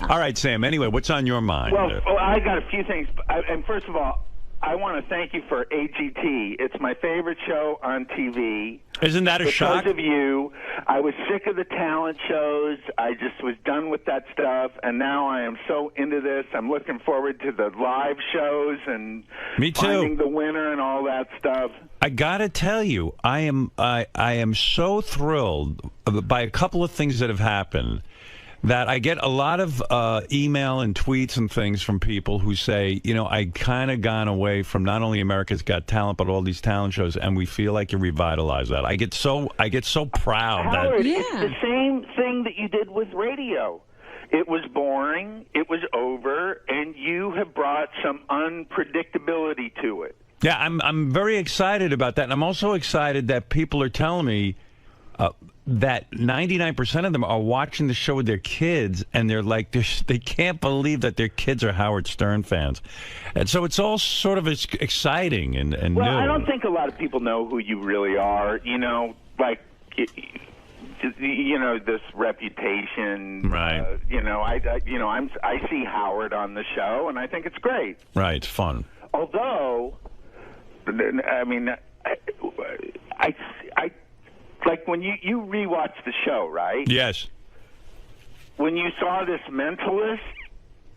All right, Sam. Anyway, what's on your mind? Well, I got a few things. And first of all, I want to thank you for AGT. It's my favorite show on TV. Isn't that a shock? Because of you. I was sick of the talent shows. I just was done with that stuff. And now I am so into this. I'm looking forward to the live shows and Me too. finding the winner and all that stuff. I gotta tell you, I am so thrilled by a couple of things that have happened that I get a lot of email and tweets and things from people who say, you know, I kind of gone away from not only America's Got Talent but all these talent shows, and we feel like you revitalized that. I get so proud Howard, that it's the same thing that you did with radio. It was boring, it was over, and you have brought some unpredictability to it. Yeah, I'm very excited about that, and I'm also excited that people are telling me that 99% of them are watching the show with their kids, and they're like, they can't believe that their kids are Howard Stern fans. And so it's all sort of exciting and Well, new. I don't think a lot of people know who you really are, you know, like, you know, this reputation. Right. I see Howard on the show, and I think it's great. Right, it's fun. Although I mean, I like when you rewatch the show, right? Yes. When you saw this mentalist,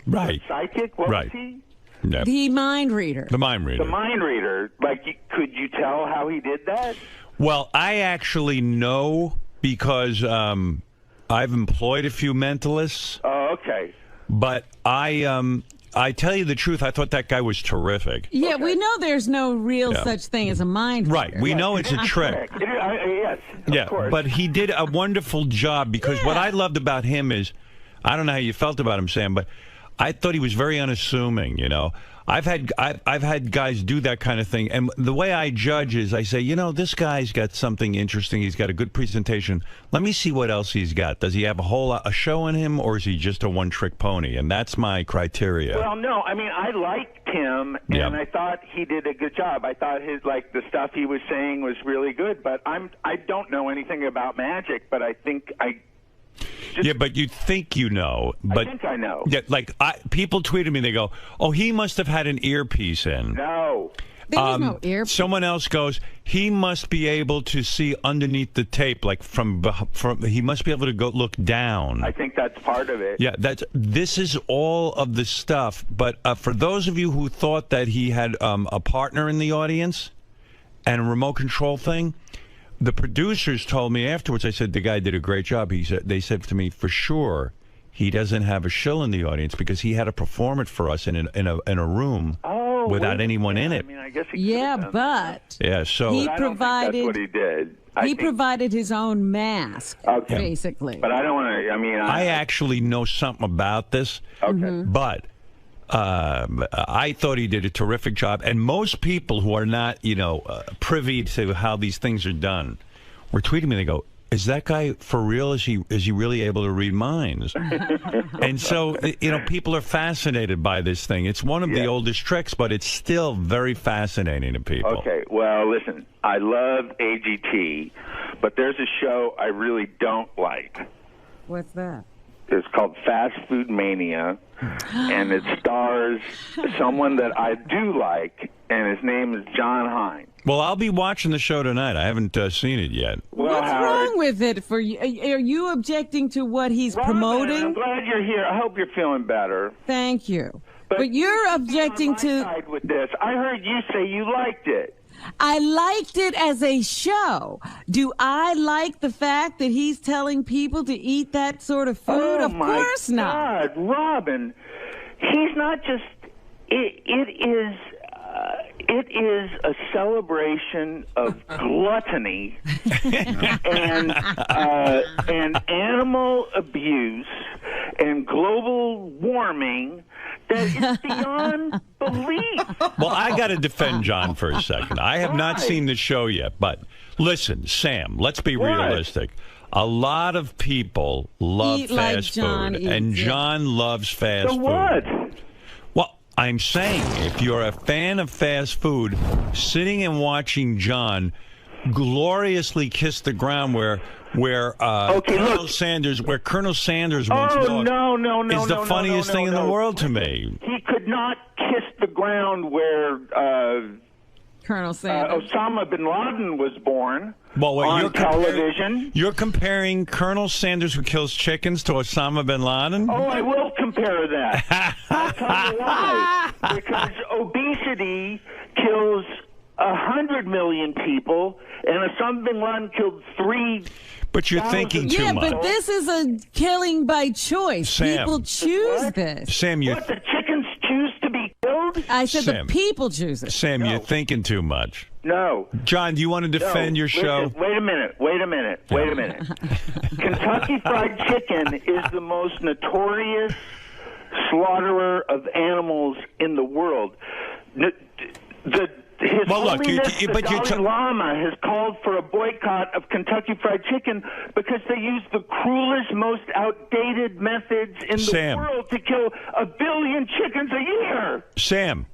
right, psychic, what was he? Yeah. The mind reader. The mind reader. The mind reader. Like, could you tell how he did that? Well, I actually know because I've employed a few mentalists. Oh, okay. But I tell you the truth, I thought that guy was terrific. Yeah, we know there's no real such thing as a mind reader. Right, we know it's a trick. Yes, Yeah, but he did a wonderful job because what I loved about him is, I don't know how you felt about him, Sam, but I thought he was very unassuming, you know. I've had guys do that kind of thing, and the way I judge is I say, you know, this guy's got something interesting. He's got a good presentation. Let me see what else he's got. Does he have a show in him, or is he just a one-trick pony? And that's my criteria. Well, no, I mean, I liked him, and I thought he did a good job. I thought the stuff he was saying was really good. But I don't know anything about magic, but I think yeah, but you think you know. But I think I know. Yeah, like people tweeted me. They go, "Oh, he must have had an earpiece in." No. There's no earpiece. Someone else goes, he must be able to see underneath the tape, like from he must be able to go look down. I think that's part of it. Yeah, this is all of the stuff. But for those of you who thought that he had a partner in the audience and a remote control thing, the producers told me afterwards. I said the guy did a great job. They said to me, for sure, he doesn't have a shill in the audience because he had to perform it for us in a room without anyone in it. I mean, I guess but so he I don't think that's what he did. He provided his own mask, basically. But I don't want to. I mean, I actually know something about this. Okay, but. I thought he did a terrific job, and most people who are not, privy to how these things are done, were tweeting me. They go, "Is that guy for real? Is he really able to read minds?" And so, people are fascinated by this thing. It's one of the oldest tricks, but it's still very fascinating to people. Okay, well, listen, I love AGT, but there's a show I really don't like. What's that? It's called Fast Food Mania, and it stars someone that I do like, and his name is John Hein. Well, I'll be watching the show tonight. I haven't seen it yet. Well, what's wrong with it for you? Are you objecting to what he's promoting? I'm glad you're here. I hope you're feeling better. Thank you. But you're objecting to... side with this. I heard you say you liked it. I liked it as a show. Do I like the fact that he's telling people to eat that sort of food? Oh, of course not. God, Robin, he's not just... It is a celebration of gluttony and animal abuse and global warming that is beyond belief. Well, I got to defend John for a second. I have not seen the show yet, but listen, Sam, let's be realistic. A lot of people love Eat like fast John food, eats, and John loves fast So food. what? Well, I'm saying if you're a fan of fast food, sitting and watching John gloriously kiss the ground where Colonel Sanders once walked, is the funniest thing in the world to me. He could not kiss the ground where Colonel Sanders. Osama bin Laden was born. Well, wait, on television. You're comparing Colonel Sanders who kills chickens to Osama bin Laden? Oh, I will compare that. I'll tell you why. Because obesity kills 100 million people, and Osama bin Laden killed 3. But you're thinking too much. Yeah, but this is a killing by choice. Sam. People choose this. Sam, What, the chickens choose to be killed? I said Sam. the people choose it. Sam, you're thinking too much. No. John, do you want to defend your show? Listen, wait a minute. Kentucky Fried Chicken is the most notorious slaughterer of animals in the world. His Holiness the Dalai Lama has called for a boycott of Kentucky Fried Chicken because they use the cruelest, most outdated methods in the world to kill 1 billion chickens a year. Sam,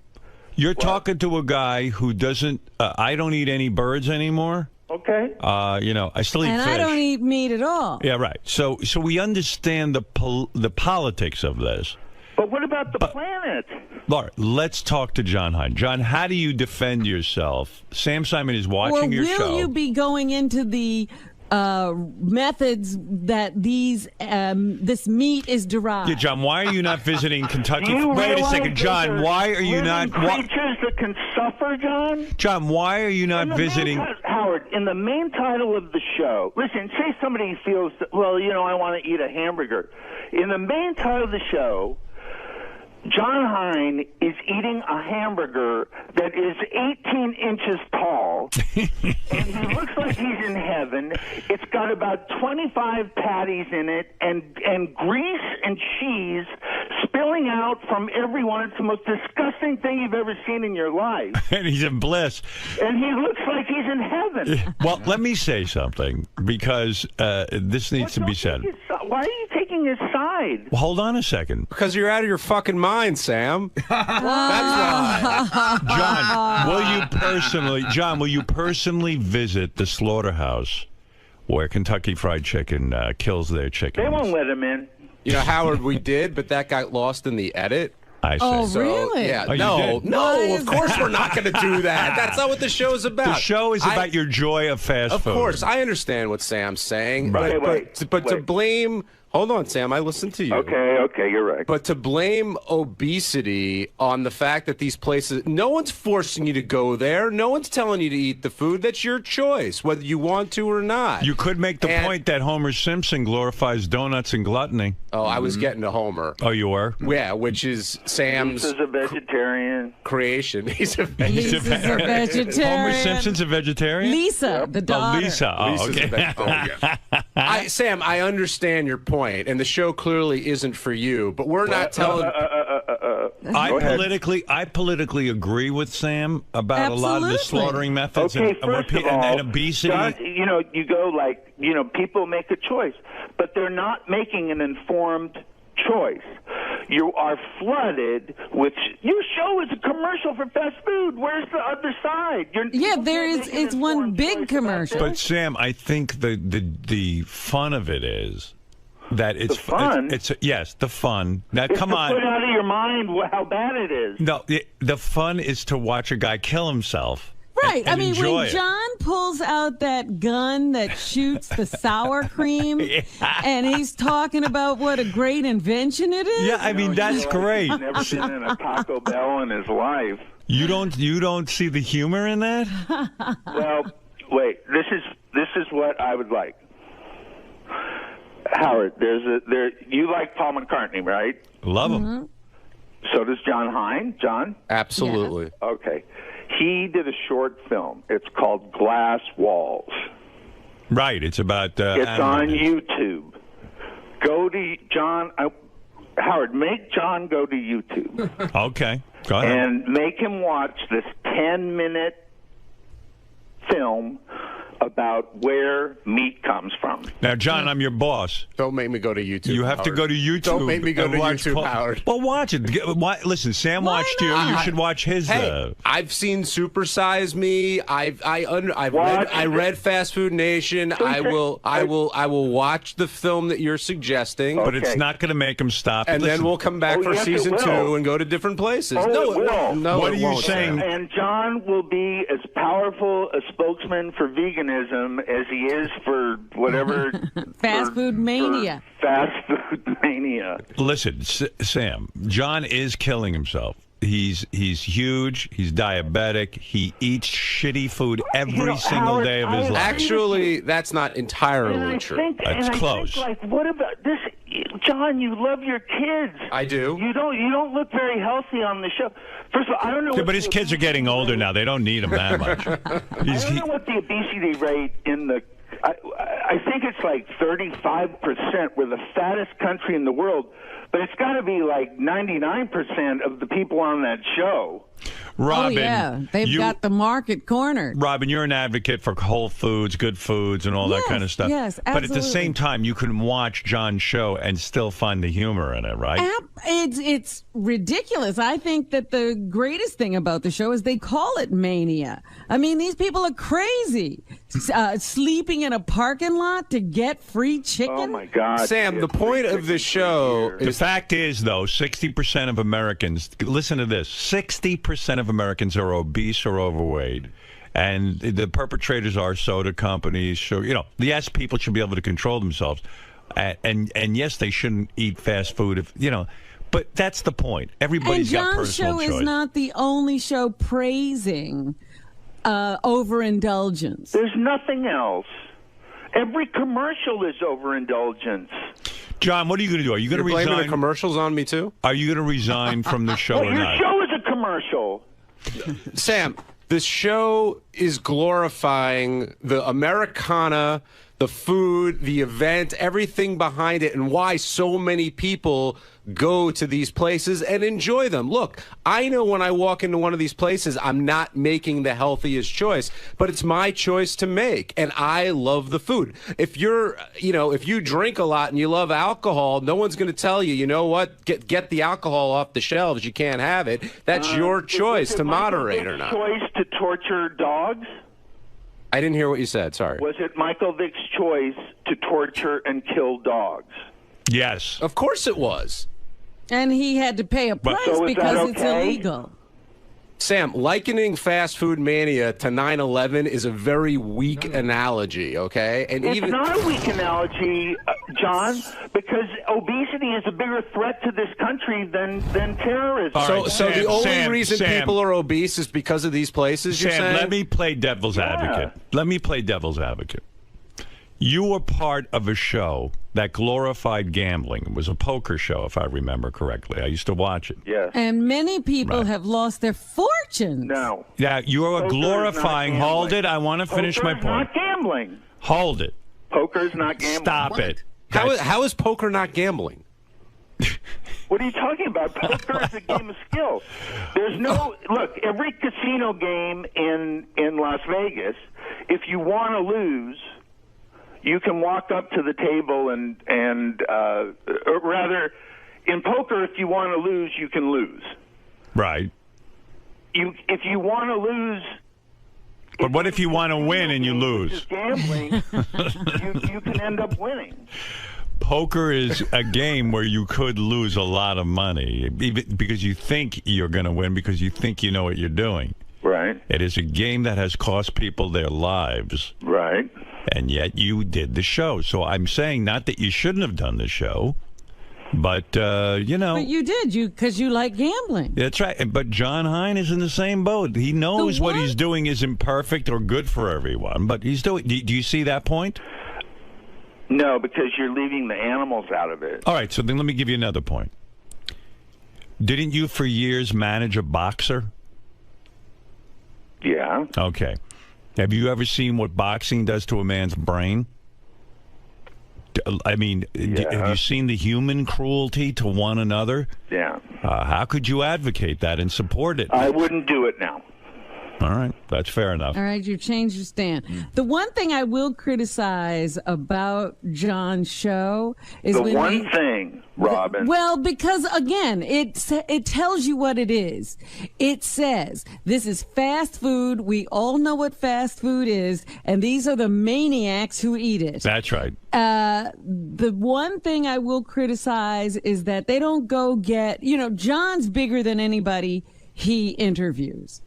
you're talking to a guy who doesn't. I don't eat any birds anymore. Okay. I still eat And fish. I don't eat meat at all. Yeah, right. So we understand the politics of this. But what about the planet? Laura, let's talk to John Hein. John, how do you defend yourself? Sam Simon is watching your show. Will you be going into the methods that this meat is derived? Yeah, John, why are you not visiting Kentucky? Do you Wait a realize second, John. that Why are you not? Creatures that can suffer, John. John, why are you not visiting? Howard, in the main title of the show, listen. Say somebody feels that, well, I want to eat a hamburger. In the main title of the show, John Hein is eating a hamburger that is 18 inches tall, and he looks like he's in heaven. It's got about 25 patties in it, and grease and cheese spilling out from everyone. It's the most disgusting thing you've ever seen in your life. And he's in bliss. And he looks like he's in heaven. Well, let me say something, because this needs to be said. Why are you taking his side? Well, hold on a second. Because you're out of your fucking mind, Sam. That's why. John, will you personally visit the slaughterhouse where Kentucky Fried Chicken kills their chickens? They won't let him in. Howard, we did, but that got lost in the edit. I see. Oh, So, really? Yeah. Oh, No, of course we're not going to do that. That's not what the show's about. The show is about your joy of fast food. Of course, I understand what Sam's saying. Right. But to blame... Hold on, Sam. I listened to you. Okay, you're right. But to blame obesity on the fact that these places, no one's forcing you to go there. No one's telling you to eat the food. That's your choice, whether you want to or not. You could make the point that Homer Simpson glorifies donuts and gluttony. Oh, I was getting to Homer. Oh, you were? Yeah, which is Sam's He's a vegetarian. Creation. He's a vegetarian. Homer Simpson's a vegetarian? Lisa, the daughter. Oh, Lisa. Oh, Lisa's okay. a vegetarian. Sam, I understand your point, and the show clearly isn't for you, but we're not telling... I politically agree with Sam about a lot of the slaughtering methods Okay, and first of all, and obesity. John, you go like, people make a choice, but they're not making an informed choice. You are flooded with your show is a commercial for fast food. Where's the other side? It's one big commercial. But Sam, I think the fun of it is that it's the fun. Yes, the fun. Now, It's come to on. put out of your mind how bad it is. No, the fun is to watch a guy kill himself. Right. And When enjoy it. John pulls out that gun that shoots the sour cream, and he's talking about what a great invention it is. Yeah, I mean, that's great. He's never been in a Taco Bell in his life. You don't see the humor in that? Well, wait. This is what I would like. Howard, you like Paul McCartney, right? Love him. So does John Hein. John? Absolutely. Yes. Okay. He did a short film. It's called Glass Walls. Right. It's about. It's on YouTube. Go to John. Howard, make John go to YouTube. Okay. Go ahead. And make him watch this 10-minute film about where meat comes from. Now, John, I'm your boss. Don't make me go to YouTube. You have Howard. to go to YouTube. Don't make me go and to watch YouTube, Paul. Howard. Well, watch it. Listen, Sam watched you. You should watch his. Hey, I've seen Super Size Me. I read Fast Food Nation. I will watch the film that you're suggesting. But it's not going to make him stop. And then we'll come back for season 2 and go to different places. No, it will. No, what it are you won't, saying? Sam. And John will be as powerful a spokesman for veganism as he is for whatever fast food mania. Fast food mania. Listen, Sam, John is killing himself. He's huge. He's diabetic. He eats shitty food every single Howard, day of his life. Actually, that's not entirely true. It's close. Like, what about this, John? You love your kids. I do. You don't look very healthy on the show. First of all, I don't know. Yeah, but his kids are getting older now. They don't need him that much. I don't know what the obesity rate in the. I think it's like 35%. We're the fattest country in the world, but it's got to be like 99% of the people on that show. Robin, oh, yeah. They've got the market cornered. Robin, you're an advocate for whole foods, good foods, and all that kind of stuff. Yes, But at the absolutely. same time, you can watch John's show and still find the humor in it, right? It's ridiculous. I think that the greatest thing about the show is they call it mania. I mean, these people are crazy. Sleeping in a parking lot to get free chicken? Oh my God, Sam, the point of this show The fact is, though, 60% of Americans, listen to this, 60% of Americans are obese or overweight. And the perpetrators are soda companies. So, yes, people should be able to control themselves. And yes, they shouldn't eat fast food, but that's the point. Everybody's got personal choice. And John's show is not the only show praising overindulgence. There's nothing else. Every commercial is overindulgence. John, what are you going to do? Are you going to resign? Blaming the commercials on me too? Are you going to resign from the show or your not? show is a commercial. Sam, this show is glorifying the Americana, the food, the event, everything behind it, and why so many people go to these places and enjoy them. Look, I know when I walk into one of these places, I'm not making the healthiest choice, but it's my choice to make, and I love the food. If if you drink a lot and you love alcohol, no one's going to tell you, you know what, get the alcohol off the shelves. You can't have it. That's your choice to moderate or not. Choice to torture dogs? I didn't hear what you said. Sorry. Was it Michael Vick's choice to torture and kill dogs? Yes. Of course it was. And he had to pay a price because it's illegal. Sam, likening fast food mania to 9/11 is a very weak analogy, okay? And it's not a weak analogy, John, because obesity is a bigger threat to this country than terrorism. So the only reason people are obese is because of these places, you're Sam, saying? let me play devil's advocate. Let me play devil's advocate. You were part of a show that glorified gambling. It was a poker show, if I remember correctly. I used to watch it. Yes. And many people have lost their fortunes. No. Yeah, you are glorifying. Hold it. I want to finish my point. Not gambling. Hold it. Poker's not gambling. Stop it. How is poker not gambling? What are you talking about? Poker is a game of skill. There's no look. Every casino game in Las Vegas, if you want to lose, you can walk up to the table and or rather, in poker, if you want to lose, you can lose. Right. If you want to lose. But what if you want to win and you lose? Gambling, you can end up winning. Poker is a game where you could lose a lot of money because you think you're going to win because you think you know what you're doing. Right. It is a game that has cost people their lives. Right. And yet you did the show. So I'm saying not that you shouldn't have done the show, but, But you did, because you like gambling. That's right. But John Hein is in the same boat. He knows what he's doing isn't perfect or good for everyone, but he's doing. Do you see that point? No, because you're leaving the animals out of it. All right, so then let me give you another point. Didn't you for years manage a boxer? Yeah. Okay. Have you ever seen what boxing does to a man's brain? I mean, have you seen the human cruelty to one another? Yeah. How could you advocate that and support it? I wouldn't do it now. All right, that's fair enough. All right, you've changed your stand. The one thing I will criticize about John's show is the one thing, Robin. Well, because again, it tells you what it is. It says this is fast food. We all know what fast food is, and these are the maniacs who eat it. That's right. The one thing I will criticize is that they don't go get. John's bigger than anybody he interviews.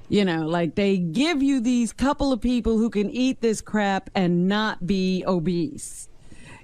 Like they give you these couple of people who can eat this crap and not be obese.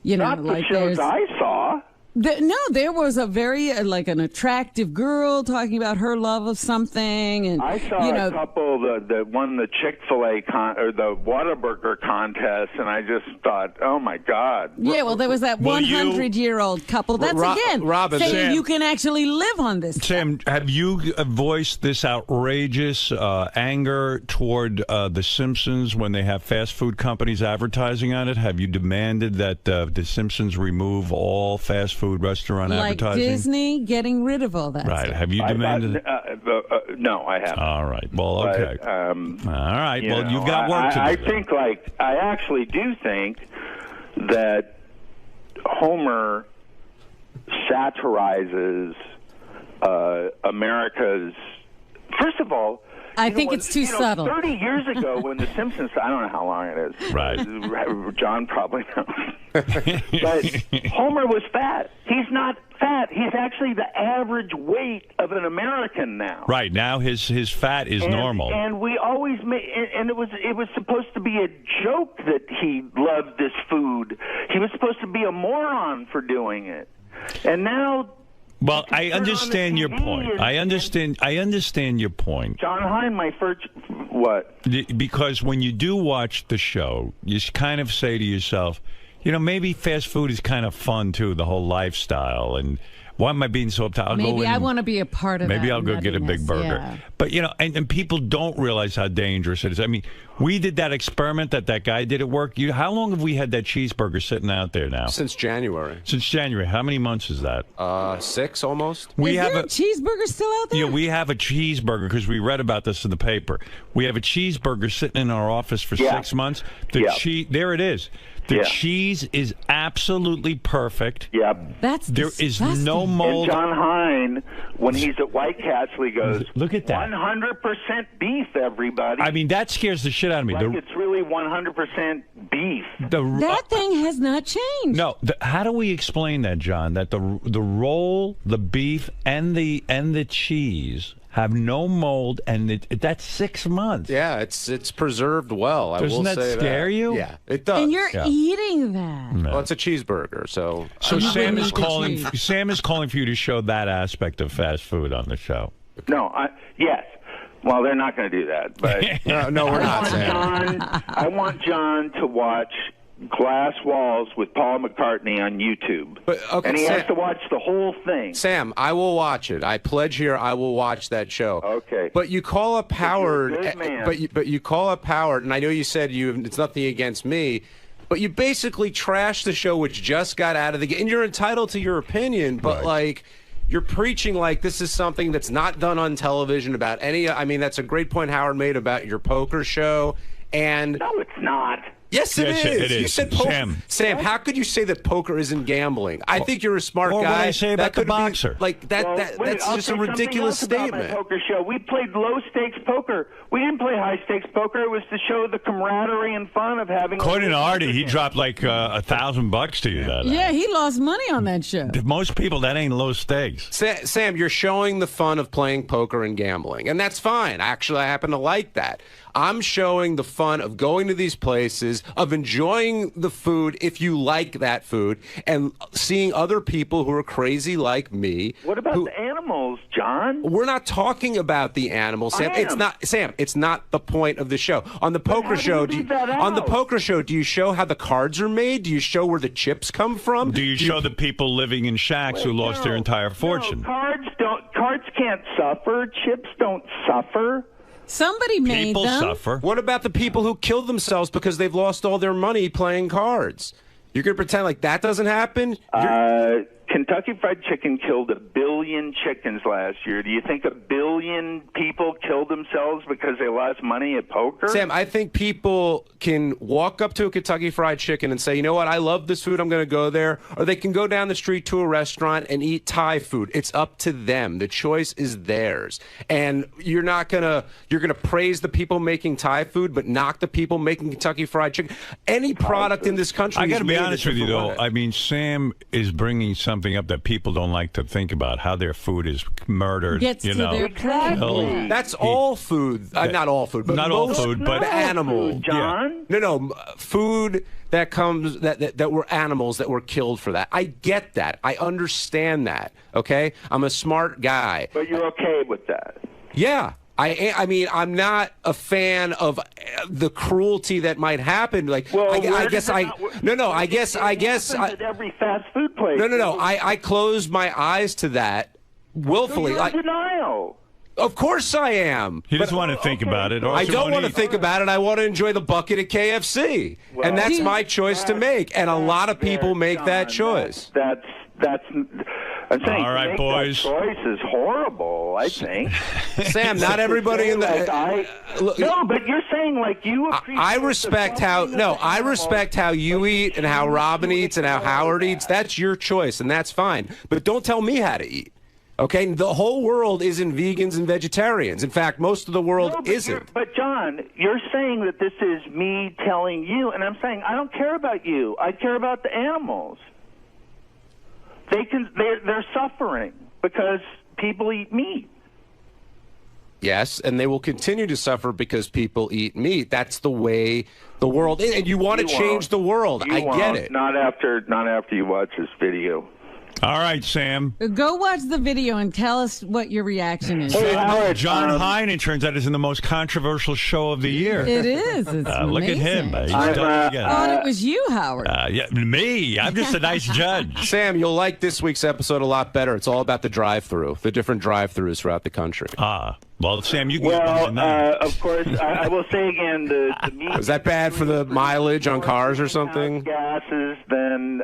Not the shows I saw. No, there was a very an attractive girl talking about her love of something, and I saw a couple that won the Chick-fil-A or the Whataburger contest, and I just thought, oh my God. Yeah, well, there was that 100-year-old couple. That's again Robin, saying Sam, you can actually live on this. Sam, have you voiced this outrageous anger toward The Simpsons when they have fast food companies advertising on it? Have you demanded that The Simpsons remove all fast food restaurant advertising? Like Disney getting rid of all that right. stuff. Have you demanded no, I haven't. All right. Well, okay. But, all right. Well, you've got work to do. I actually do think that Homer satirizes America's. First of all, I think it's too subtle. 30 years ago when The Simpsons, I don't know how long it is. Right. John probably knows. But Homer was fat. He's not fat. He's actually the average weight of an American now. Right. Now his fat is normal. And we always made, and it was supposed to be a joke that he loved this food. He was supposed to be a moron for doing it. And now... Well, I understand your point. I understand your point. John Hein, my first... What? Because when you do watch the show, you kind of say to yourself, you know, maybe fast food is kind of fun, too, the whole lifestyle. And why am I being so uptight? Maybe I want to be a part of that. Maybe I'll go get a big burger. Yeah. But, you know, and people don't realize how dangerous it is. I mean, we did that experiment that guy did at work. How long have we had that cheeseburger sitting out there now? Since January. Since January. How many months is that? 6 almost. Is there a cheeseburger still out there? Yeah, we have a cheeseburger because we read about this in the paper. We have a cheeseburger sitting in our office for 6 months. There it is. The cheese is absolutely perfect. Yep. There is no mold. And John Hein, when he's at White Castle, he goes, "Look at that, 100% beef, everybody." I mean, that scares the shit out of me. Like it's really 100% beef. That thing has not changed. No, how do we explain that, John? That the roll, the beef, and the cheese have no mold, and that's 6 months. Yeah, it's preserved well. Doesn't that scare you? Yeah, it does. And you're eating that. Well, it's a cheeseburger, so. So Sam is calling. Sam is calling for you to show that aspect of fast food on the show. No, yes. Well, they're not going to do that, but no, we're not. Sam. I want John to watch Glass Walls with Paul McCartney on YouTube. And he has to watch the whole thing. Sam, I will watch it. I pledge here I will watch that show. Okay. But you call up Howard, but you call up Howard, and I know you said it's nothing against me, but you basically trashed the show which just got out of the game. And you're entitled to your opinion, but like you're preaching like this is something that's not done on television about any. I mean, that's a great point Howard made about your poker show. And no, it's not. Yes, it is. You said poker. Sam, how could you say that poker isn't gambling? I think you're a smart or guy. What I say about the boxer. That's just a ridiculous statement. My poker show. We played low stakes poker. We didn't play high stakes poker. It was to show the camaraderie and fun of having. According to Artie, he dropped like $1,000 to you that night. Yeah, he lost money on that show. To most people, that ain't low stakes. Sam, you're showing the fun of playing poker and gambling, and that's fine. Actually, I happen to like that. I'm showing the fun of going to these places, of enjoying the food if you like that food, and seeing other people who are crazy like me. What about the animals, John? We're not talking about the animals, Sam. It's not Sam. It's not the point of the show. On the poker show, do you show how the cards are made? Do you show where the chips come from? Do you show the people living in shacks who lost their entire fortune? No, cards can't suffer. Chips don't suffer. Somebody made people them. Suffer. What about the people who killed themselves because they've lost all their money playing cards? You're going to pretend like that doesn't happen? Kentucky Fried Chicken killed 1 billion chickens last year. Do you think 1 billion people killed themselves because they lost money at poker? Sam, I think people can walk up to a Kentucky Fried Chicken and say, you know what, I love this food, I'm going to go there. Or they can go down the street to a restaurant and eat Thai food. It's up to them. The choice is theirs. And you're going to praise the people making Thai food, but knock the people making Kentucky Fried Chicken. Any product in this country I got to be honest with you, though. I mean, Sam is bringing something up that people don't like to think about, how their food is murdered. Gets to their plate. That's all food. Not all food, but not all food, but animal. John? Yeah. No, food that comes that were animals that were killed for that. I get that. I understand that. Okay, I'm a smart guy. But you're okay with that? Yeah. I mean, I'm not a fan of the cruelty that might happen. Like, well, I guess at every fast food place. No. I closed my eyes to that willfully. So you're in denial. Of course I am. He doesn't want to think about it. I don't want to think about it. I want to enjoy the bucket at KFC. Well, and that's my choice to make. And a lot of people make that choice. That's I'm saying, all right, boys. That choice is horrible, I think. Sam, not everybody in the... no, but you're saying like you... I respect how you eat and how Robin eats and how Howard eats. That's your choice, and that's fine. But don't tell me how to eat. Okay, the whole world isn't vegans and vegetarians. In fact, most of the world isn't. But John, you're saying that this is me telling you, and I'm saying I don't care about you. I care about the animals. They're suffering because people eat meat. Yes, and they will continue to suffer because people eat meat. That's the way the world is, and you want to change the world. I get it. Not after you watch this video. All right, Sam. Go watch the video and tell us what your reaction is. Hey, Howard, John Hein, it turns out, is in the most controversial show of the year. It is. It's look at him. He's done it again. Oh, it was you, Howard. Yeah, me. I'm just a nice judge. Sam, you'll like this week's episode a lot better. It's all about the drive-through, the different drive-throughs throughout the country. Well, Sam, you can of course, I will say again, the meat... Is that bad for the mileage on cars or something? Gases than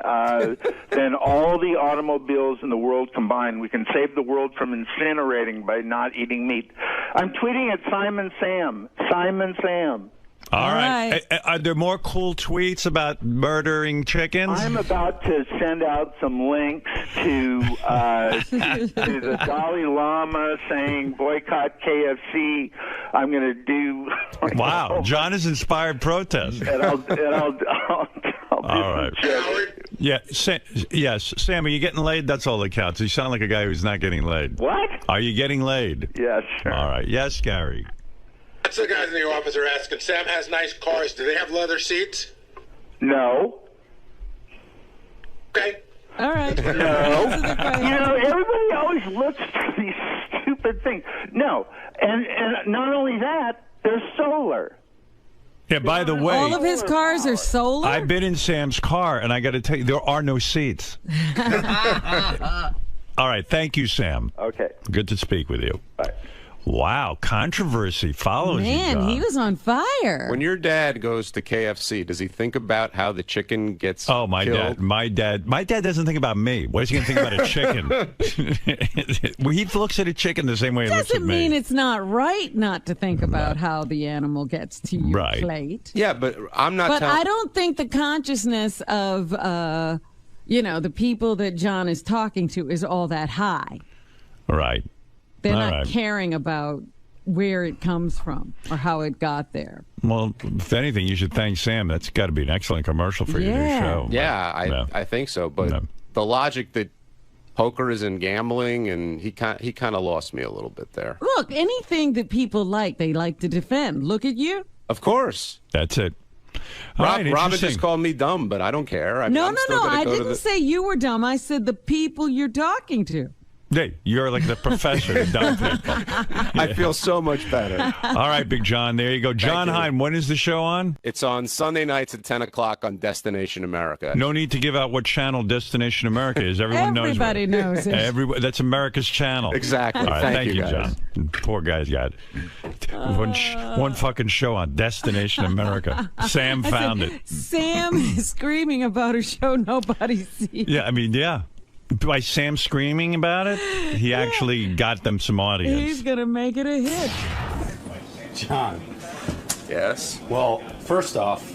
all the automobiles in the world combined. We can save the world from incinerating by not eating meat. I'm tweeting at Simon Sam. Simon Sam. All right. Are there more cool tweets about murdering chickens? I'm about to send out some links to the Dalai Lama saying boycott KFC. I'm going to do. Wow, John has inspired protest. And I'll do all right. Yeah, yes, Sam, are you getting laid? That's all that counts. You sound like a guy who's not getting laid. What? Are you getting laid? Yes, sure. All right. Yes, Gary. Lots of guys in the office are asking, Sam has nice cars. Do they have leather seats? No. Okay. All right. No. Everybody always looks for these stupid things. No. And not only that, they're solar. Yeah, by the way, all of his cars are solar? I've been in Sam's car, and I got to tell you, there are no seats. All right. Thank you, Sam. Okay. Good to speak with you. Bye. Wow, controversy follows you, Man, John. he was on fire. When your dad goes to KFC, does he think about how the chicken gets killed? My dad doesn't think about me. What is he going to think about a chicken? Well, he looks at a chicken the same way he looks at Doesn't me. mean it's not right not to think about how the animal gets to your Right. plate. Yeah, but I'm not. But I don't think the consciousness of the people that John is talking to is all that high. Right. They're All not right. caring about where it comes from or how it got there. Well, if anything, you should thank Sam. That's got to be an excellent commercial for your new show. Yeah, I think so. But the logic that poker is in gambling, and he kind of lost me a little bit there. Look, anything that people like, they like to defend. Look at you. Of course. That's it. Robin just called me dumb, but I don't care. No. I didn't say you were dumb. I said the people you're talking to. Hey, you're like the professor of dumb people. I feel so much better. All right, Big John. There you go. John Hein, when is the show on? It's on Sunday nights at 10 o'clock on Destination America. No need to give out what channel Destination America is. Everybody knows it. That's America's channel. Exactly. All right, thank you, guys. John. Poor guy's got one fucking show on Destination America. Sam found it. Sam is screaming about a show nobody sees. Yeah, I mean, yeah. By Sam screaming about it, he actually got them some audience. He's going to make it a hit. John. Yes? Well, first off,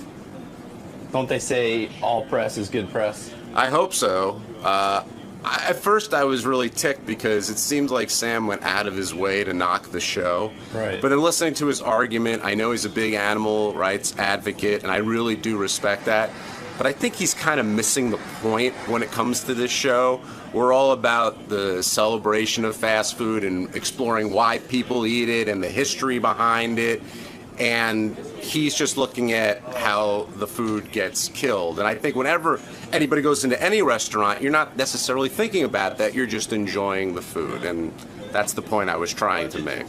don't they say all press is good press? I hope so. At first, I was really ticked because it seemed like Sam went out of his way to knock the show. Right. But in listening to his argument, I know he's a big animal rights advocate, and I really do respect that. But I think he's kind of missing the point when it comes to this show. We're all about the celebration of fast food and exploring why people eat it and the history behind it. And he's just looking at how the food gets killed. And I think whenever anybody goes into any restaurant, you're not necessarily thinking about that. You're just enjoying the food. And that's the point I was trying to make.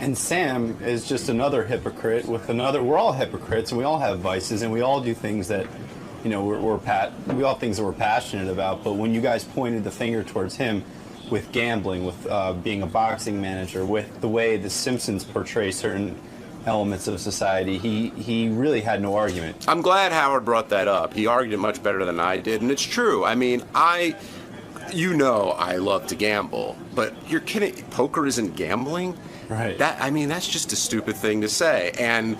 And Sam is just another hypocrite with another. We're all hypocrites, and we all have vices, and we all do things that, we all have things that we're passionate about. But when you guys pointed the finger towards him with gambling, with being a boxing manager, with the way the Simpsons portray certain elements of society, he really had no argument. I'm glad Howard brought that up. He argued it much better than I did, and it's true. I mean, I love to gamble, but you're kidding. Poker isn't gambling? Right. That's just a stupid thing to say. And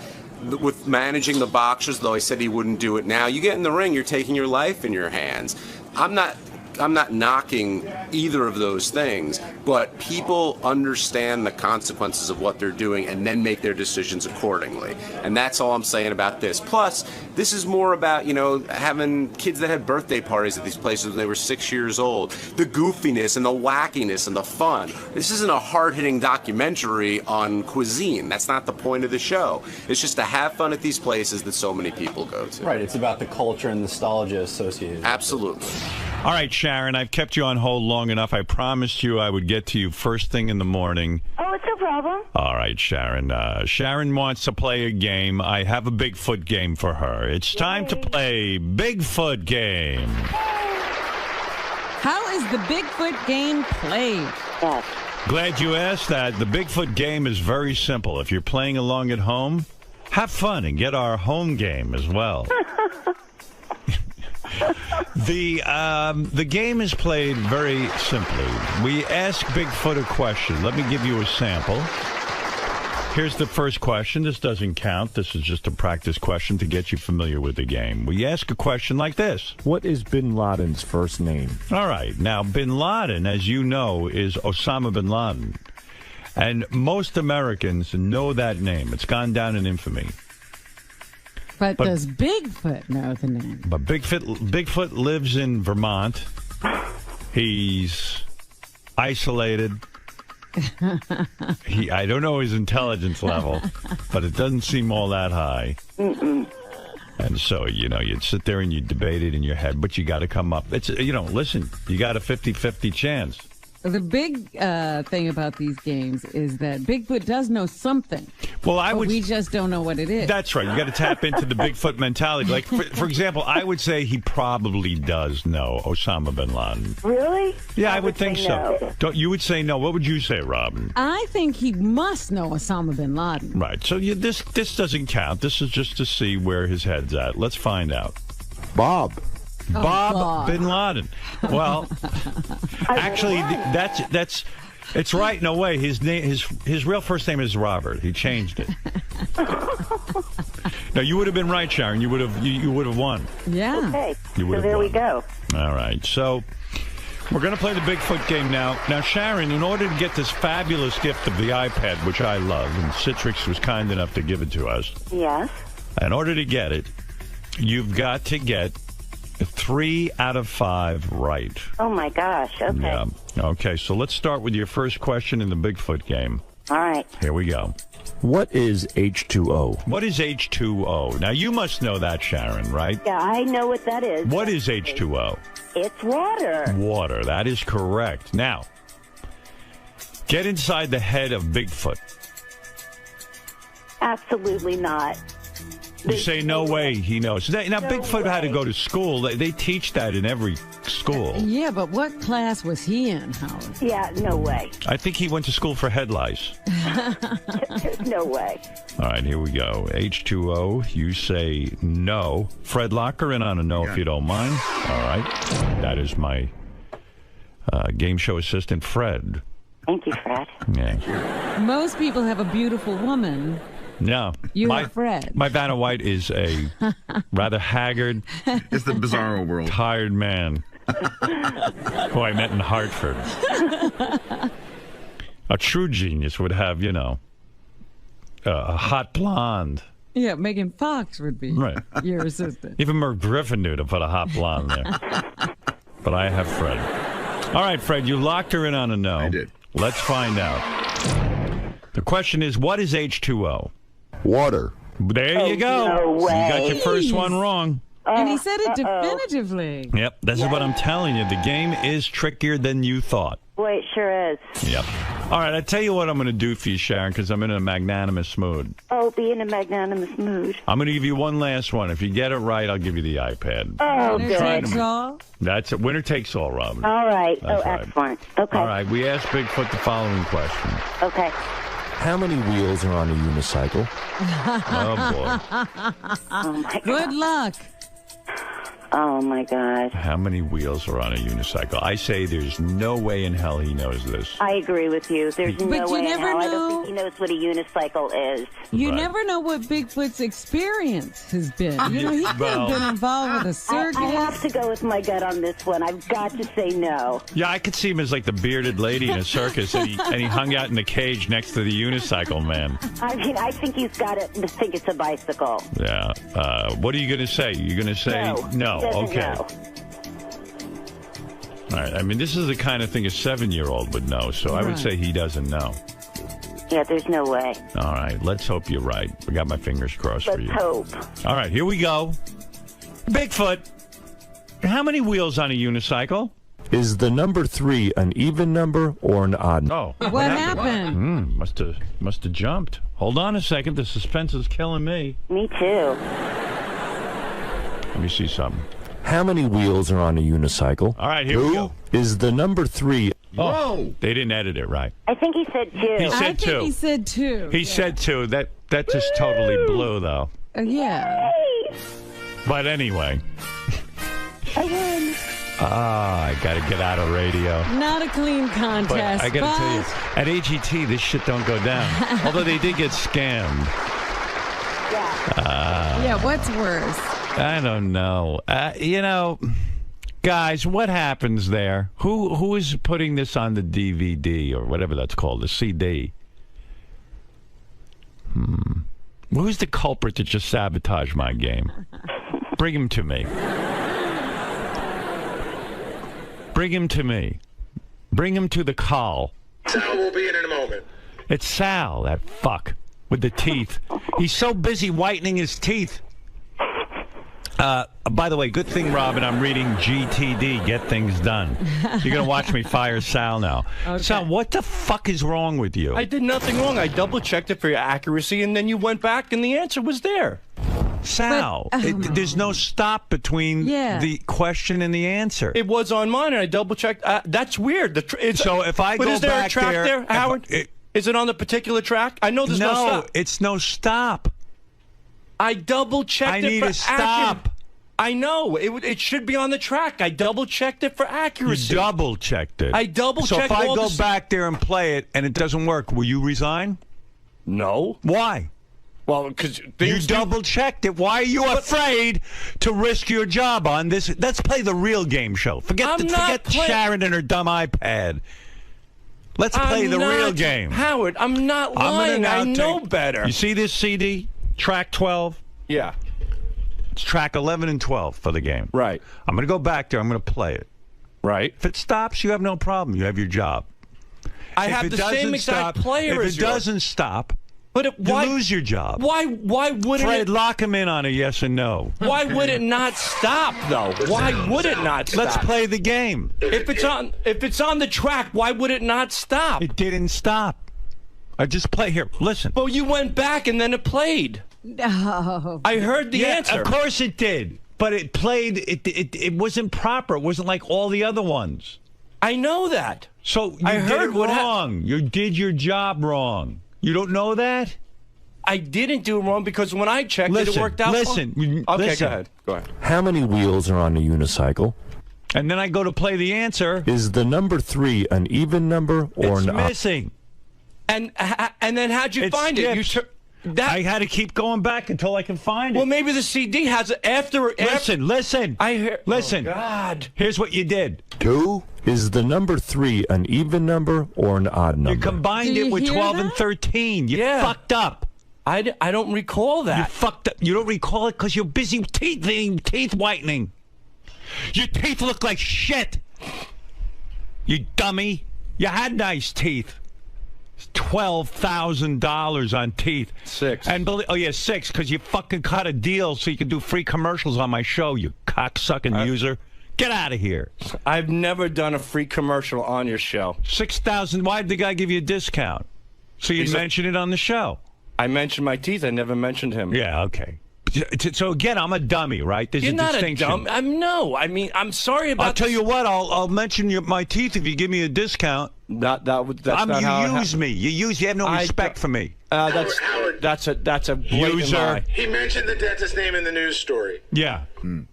with managing the boxers, though I said he wouldn't do it now, you get in the ring, you're taking your life in your hands. I'm not I'm not knocking either of those things, but people understand the consequences of what they're doing and then make their decisions accordingly. And that's all I'm saying about this. Plus, this is more about, having kids that had birthday parties at these places when they were 6 years old. The goofiness and the wackiness and the fun. This isn't a hard-hitting documentary on cuisine. That's not the point of the show. It's just to have fun at these places that so many people go to. Right, it's about the culture and nostalgia associated. Absolutely. All right, Sharon, I've kept you on hold long enough. I promised you I would get to you first thing in the morning. Oh, it's no problem. All right, Sharon. Sharon wants to play a game. I have a Bigfoot game for her. It's time to play Bigfoot Game. How is the Bigfoot game played? Yes. Glad you asked that. The Bigfoot game is very simple. If you're playing along at home, have fun and get our home game as well. The game is played very simply. We ask Bigfoot a question. Let me give you a sample. Here's the first question. This doesn't count. This is just a practice question to get you familiar with the game. We ask a question like this. What is bin Laden's first name? All right. Now, bin Laden, as you know, is Osama bin Laden. And most Americans know that name. It's gone down in infamy. But does Bigfoot know the name? But Bigfoot lives in Vermont. He's isolated. I don't know his intelligence level, but it doesn't seem all that high. And so, you'd sit there and you debate it in your head, but you got to come up. It's, listen, you got a 50-50 chance. The big thing about these games is that Bigfoot does know something. Well, we just don't know what it is. That's right. You got to tap into the Bigfoot mentality. Like, for example, I would say he probably does know Osama bin Laden. Really? Yeah, I would think so. No. You would say no. What would you say, Robin? I think he must know Osama bin Laden. Right. So this doesn't count. This is just to see where his head's at. Let's find out. Bob bin Laden. Well, actually, that's it's right in a way. His name, his real first name is Robert. He changed it. No, you would have been right, Sharon. You would have won. Yeah. Okay. So there we go. All right. So we're going to play the Bigfoot game now. Now, Sharon, in order to get this fabulous gift of the iPad, which I love, and Citrix was kind enough to give it to us. Yes. In order to get it, you've got to get 3 out of 5 right. Oh, my gosh. Okay. Yeah. Okay, so let's start with your first question in the Bigfoot game. All right. Here we go. What is H2O? What is H2O? Now, you must know that, Sharon, right? Yeah, I know what that is. What is H2O? It's water. Water. That is correct. Now, get inside the head of Bigfoot. Absolutely not. You say, no way he knows. Now, Bigfoot had to go to school. They teach that in every school. Yeah, but what class was he in, Howard? Yeah, no way. I think he went to school for head lice. There's no way. All right, here we go. H2O, you say no. Fred, lock her in on a no if you don't mind. All right. That is my game show assistant, Fred. Thank you, Fred. Yeah. Most people have a beautiful woman. No. You have Fred. My Vanna White is a rather haggard. It's the bizarro world. Tired man who I met in Hartford. A true genius would have, a hot blonde. Yeah, Megan Fox would be your assistant. Even Merv Griffin knew to put a hot blonde there. But I have Fred. All right, Fred, you locked her in on a no. I did. Let's find out. The question is, what is H2O? Water. There you go. No way. You got your first one wrong. And he said it definitively. Yep, this is what I'm telling you. The game is trickier than you thought. Boy, it sure is. Yep. All right, I'll tell you what I'm going to do for you, Sharon, because I'm in a magnanimous mood. Oh, be in a magnanimous mood. I'm going to give you one last one. If you get it right, I'll give you the iPad. Oh, Winner good. takes all? That's it. Winner takes all, Robin. All right. That's right. Excellent. Okay. All right, we asked Bigfoot the following question. Okay. How many wheels are on a unicycle? Oh, boy. Oh, my God. Good luck. Oh, my God. How many wheels are on a unicycle? I say there's no way in hell he knows this. I agree with you. There's no But you way in never hell. I know. don't think he knows what a unicycle is. You Right. never know what Bigfoot's experience has been. You know, he could Well- have been involved with a circus. I have to go with my gut on this one. I've got to say no. Yeah, I could see him as like the bearded lady in a circus, and he hung out in the cage next to the unicycle man. I mean, I think he's got to think it's a bicycle. Yeah. What are you going to say? You're going to say No. He doesn't Okay. know. All right. I mean, this is the kind of thing a 7-year-old would know, so I would Right. say he doesn't know. Yeah, there's no way. All right. Let's hope you're right. I got my fingers crossed for Let's you. hope. All right. Here we go. Bigfoot. How many wheels on a unicycle? Is the number 3 an even number or an odd number? Oh. What happened? Must have jumped. Hold on a second. The suspense is killing me. Me too. Let me see something. How many wheels are on a unicycle? All right, here we go. Is the number 3? Oh, they didn't edit it right. I think he said 2. He said I think 2. he said 2. He said 2. That just totally blew, though. Yeah. But anyway. I won. I got to get out of radio. Not a clean But contest. I got to tell you, at AGT, this shit don't go down. Although they did get scammed. Yeah, what's worse? I don't know. Guys, what happens there? Who is putting this on the DVD or whatever that's called, the CD? Who's the culprit that just sabotaged my game? Bring him to me. Bring him to me. Bring him to the call. Sal will be in a moment. It's Sal, that fuck, with the teeth. He's so busy whitening his teeth. By the way, good thing, Robin, I'm reading GTD, Get Things Done. You're going to watch me fire Sal now. Okay. Sal, what the fuck is wrong with you? I did nothing wrong. I double-checked it for your accuracy, and then you went back, and the answer was there. Sal, there's no stop between the question and the answer. It was on mine, and I double-checked. That's weird. So if I but go is there back a track there, Howard? Is it on the particular track? I know there's no stop. It's no stop. I double-checked I it need for a stop. I know. It should be on the track. I double-checked it for accuracy. You double-checked it. I double-checked So if I all go the- back there and play it and it doesn't work, will you resign? No. Why? Well, because you double-checked it. Why are you afraid to risk your job on this? Let's play the real game show. Forget Sharon and her dumb iPad. Let's play the real game. Howard, I'm not lying. I know better. You see this CD? Track 12? Yeah. It's track 11 and 12 for the game. Right. I'm going to go back there. I'm going to play it. Right. If it stops, you have no problem. You have your job. I If have it the same doesn't exact stop- player If as it yours. doesn't stop, But why you lose your job. Why wouldn't Fred, it? lock him in on a yes and no. Why would it not stop though? Why would it not stop? Let's play the game. If it's on the track, why would it not stop? It didn't stop. I just play here. Listen. Well, you went back and then it played. No. I heard the answer. Of course it did. But it played. It wasn't proper. It wasn't like all the other ones. I know that. So you I did heard it what wrong. You did your job wrong. You don't know that? I didn't do it wrong because when I checked it, it worked out. Listen. Okay, listen. go ahead. Go ahead. How many wheels are on a unicycle? And then I go to play the answer. Is the number 3 an even number or It's an odd? missing. And then how'd you It find it? You skips. I had to keep going back until I can find it. Well, maybe the CD has it after. Listen. I hear. Listen. Oh, God. Here's what you did. 2. Is the number 3 an even number or an odd number? You combined Do you it with hear 12 that? and 13. You Yeah. fucked up. I don't recall that. You fucked up. You don't recall it because you're busy teeth whitening. Your teeth look like shit. You dummy. You had nice teeth. $12,000 on teeth. 6. And 6 because you fucking cut a deal so you can do free commercials on my show, you cocksucking user. Get out of here. I've never done a free commercial on your show. 6,000. Why did the guy give you a discount? So you mention it on the show. I mentioned my teeth. I never mentioned him. Yeah, okay. So again, I'm a dummy, right? There's You're a not distinction. a dumb. I'm sorry about. I'll tell you what. I'll mention my teeth if you give me a discount. That's not how you use me. You have no respect for me. That's a blatant user. lie. He mentioned the dentist's name in the news story. Yeah.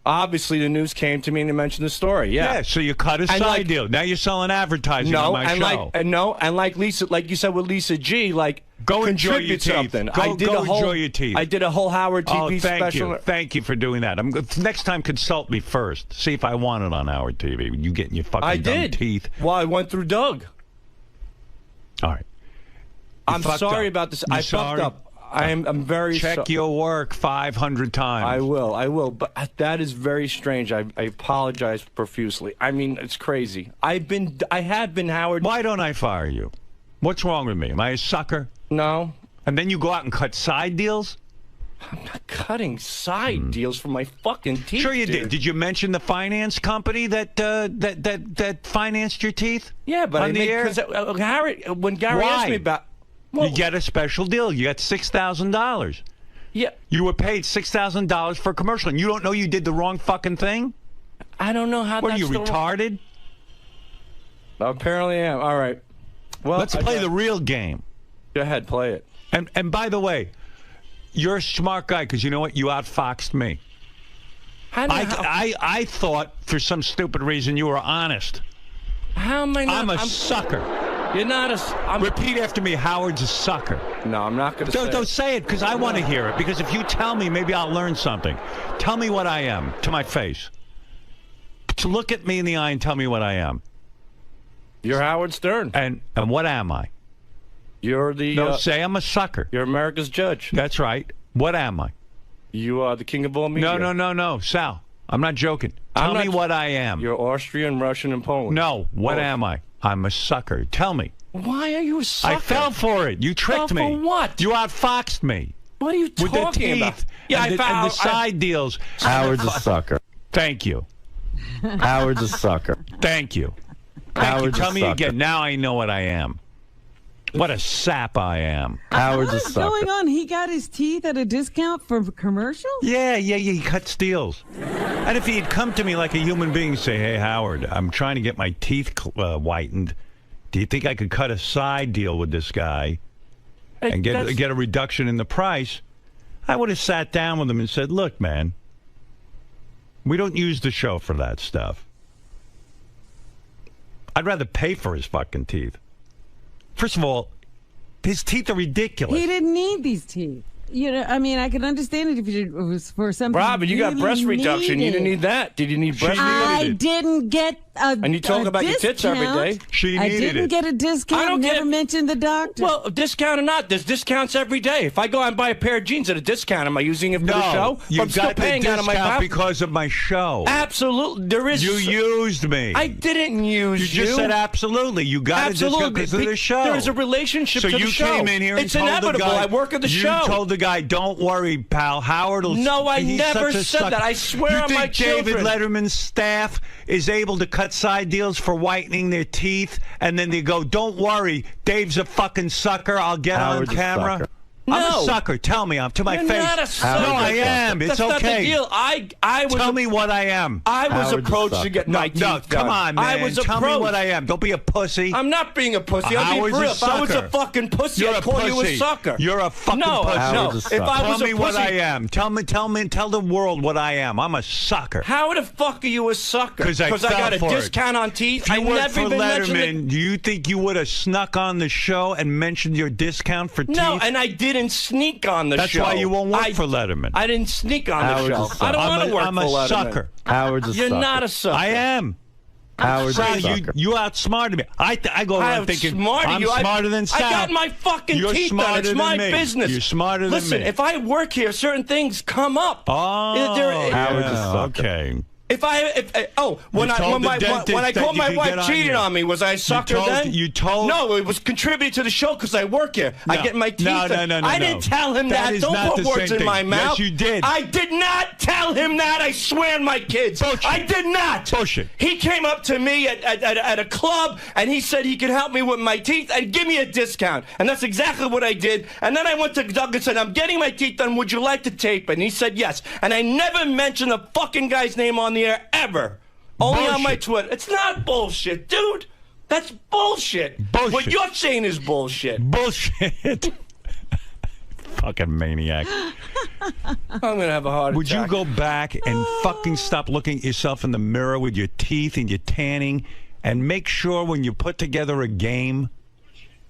Obviously, the news came to me and they mentioned the story. Yeah. So you cut a side deal. Now you're selling advertising on my show. Like Lisa, like you said with Lisa G, like go enjoy your teeth. Something. Go enjoy your teeth. I did a whole Howard TV special. Thank you for doing that. Next time, consult me first. See if I want it on Howard TV. You getting your fucking dumb teeth. Well, I went through Doug. All right. I'm sorry about this. I fucked up. I'm very sorry. Check your work 500 times. I will. But that is very strange. I apologize profusely. I mean, it's crazy. I have been Howard. Why don't I fire you? What's wrong with me? Am I a sucker? No. And then you go out and cut side deals? I'm not cutting side deals for my fucking teeth. Sure you did. Did you mention the finance company that financed your teeth? Yeah, but on the air? When Gary asked me about, you get a special deal. You got $6,000. Yeah. You were paid $6,000 for a commercial, and you don't know you did the wrong fucking thing? I don't know how. What are you, retarded? Apparently I am. All right. Well, let's play the real game. Go ahead, play it. And by the way, you're a smart guy because you know what? You outfoxed me. I thought for some stupid reason you were honest. How am I not? I'm a sucker. You're not a... Repeat after me, Howard's a sucker. No, I'm not going to say it. Don't say it because I want to hear it. Because if you tell me, maybe I'll learn something. Tell me what I am to my face. To look at me in the eye and tell me what I am. You're Howard Stern. And what am I? You're the... No, say I'm a sucker. You're America's judge. That's right. What am I? You are the king of all media. No, Sal. I'm not joking. Tell me what I am. You're Austrian, Russian, and Polish. No, what am I? I'm a sucker. Tell me. Why are you a sucker? I fell for it. You tricked me. For what? You outfoxed me. What are you talking about? With the teeth about? Yeah, and the side deals. Howard's a sucker. Thank you. Howard's a sucker. Thank you. Tell me again. Now I know what I am. What a sap I am. Howard's a What's sucker. going on? He got his teeth at a discount for commercial? Yeah. He cuts deals. And if he had come to me like a human being and say, hey, Howard, I'm trying to get my teeth whitened. Do you think I could cut a side deal with this guy and get a reduction in the price? I would have sat down with him and said, look, man, we don't use the show for that stuff. I'd rather pay for his fucking teeth. First of all, his teeth are ridiculous. He didn't need these teeth. You know, I mean, I could understand it if it was for something. Rob, you got breast reduction. You didn't need that. Did you need breast reduction? I didn't get a And you talk about discount. your tits every day. She needed I didn't get a discount. I don't never mentioned the doctor. Well, discount or not, there's discounts every day. If I go out and buy a pair of jeans at a discount, am I using it for the show? You I'm still got paying the out of my discount pocket. because of my show. Absolutely. There is. You used me. I didn't use you. You just said absolutely. You got a discount because of the show. There is a relationship to the show. So you came in here and it's told inevitable. the guy, I work at the show. You told the guy, don't worry, pal. Howard will... No, I he's never such a said sucker. that. I swear you on my think David children. Letterman's staff is able to cut side deals for whitening their teeth, and then they go, don't worry, Dave's a fucking sucker. I'll get Howard's on a camera. sucker. I'm No. a sucker. Tell me. I'm to my You're face. not a sucker. No, I am. It's That's not okay. the deal. I was. Tell me what I am. I was Howard's a approached to sucker. get my teeth done. Come on, man. I was Tell approached. me what I am. Don't be a pussy. I'm not being a pussy. I'm Howard's being a real. If I was a sucker. fucking pussy, You're I'd a call you a pussy. sucker. You're a fucking no, pussy. No, Howard's a if I sucker. was Tell me a what pussy, I am. Tell the world what I am. I'm a sucker. How the fuck are you a sucker? Because I got a fell for it. discount on teeth. If you I worked never for even mentioned it. Letterman, do you think you would have snuck on the show and mentioned your discount for teeth? No, and I didn't sneak on the That's show. why you won't work for Letterman. I didn't sneak on Howard's the a show. sucker. I don't want to work I'm for a Letterman. sucker. Howard's a You're sucker. not a sucker. I am. Howard's a Sal, sucker. you outsmarted me. I go around thinking I'm you. smarter than Sal. I got my fucking You're teeth done. smarter It's than my me. business. You're smarter than Listen, me. if I work here, certain things come up. Oh, Howard's a sucker. okay. When I called my wife cheated on me, was I a sucker then? You told. No, it was contributing to the show because I work here. No. I get my teeth. No. I didn't tell him that. is Don't not put the words same in my thing. mouth. Yes, you did. I did not tell him that. I swear on my kids. Bullshit. I did not. Bullshit. He came up to me at a club and he said he could help me with my teeth and give me a discount. And that's exactly what I did. And then I went to Doug and said, I'm getting my teeth done. Would you like to tape it? And he said yes. And I never mentioned the fucking guy's name on the air ever. Only on my Twitter. It's not bullshit, dude. That's bullshit. Bullshit. What you're saying is bullshit. Bullshit. Fucking maniac. I'm going to have a heart attack. Would you go back and fucking stop looking at yourself in the mirror with your teeth and your tanning and make sure when you put together a game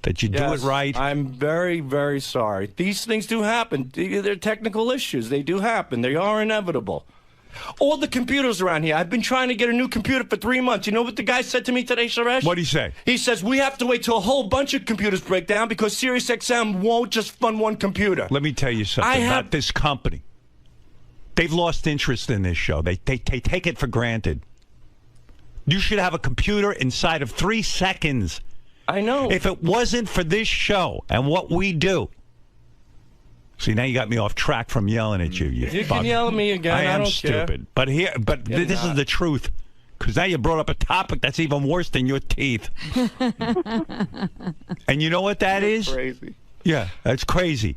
that you do it right? I'm very, very sorry. These things do happen. They're technical issues. They do happen. They are inevitable. All the computers around here. I've been trying to get a new computer for 3 months. You know what the guy said to me today, Suresh? What'd he say? He says, we have to wait till a whole bunch of computers break down because SiriusXM won't just fund one computer. Let me tell you something about this company. They've lost interest in this show. They take it for granted. You should have a computer inside of 3 seconds. I know. If it wasn't for this show and what we do. See, now you got me off track from yelling at you. You can yell at me again. I am don't stupid. care. But this is the truth. Because now you brought up a topic that's even worse than your teeth. And you know what that is? Crazy. Yeah, that's crazy.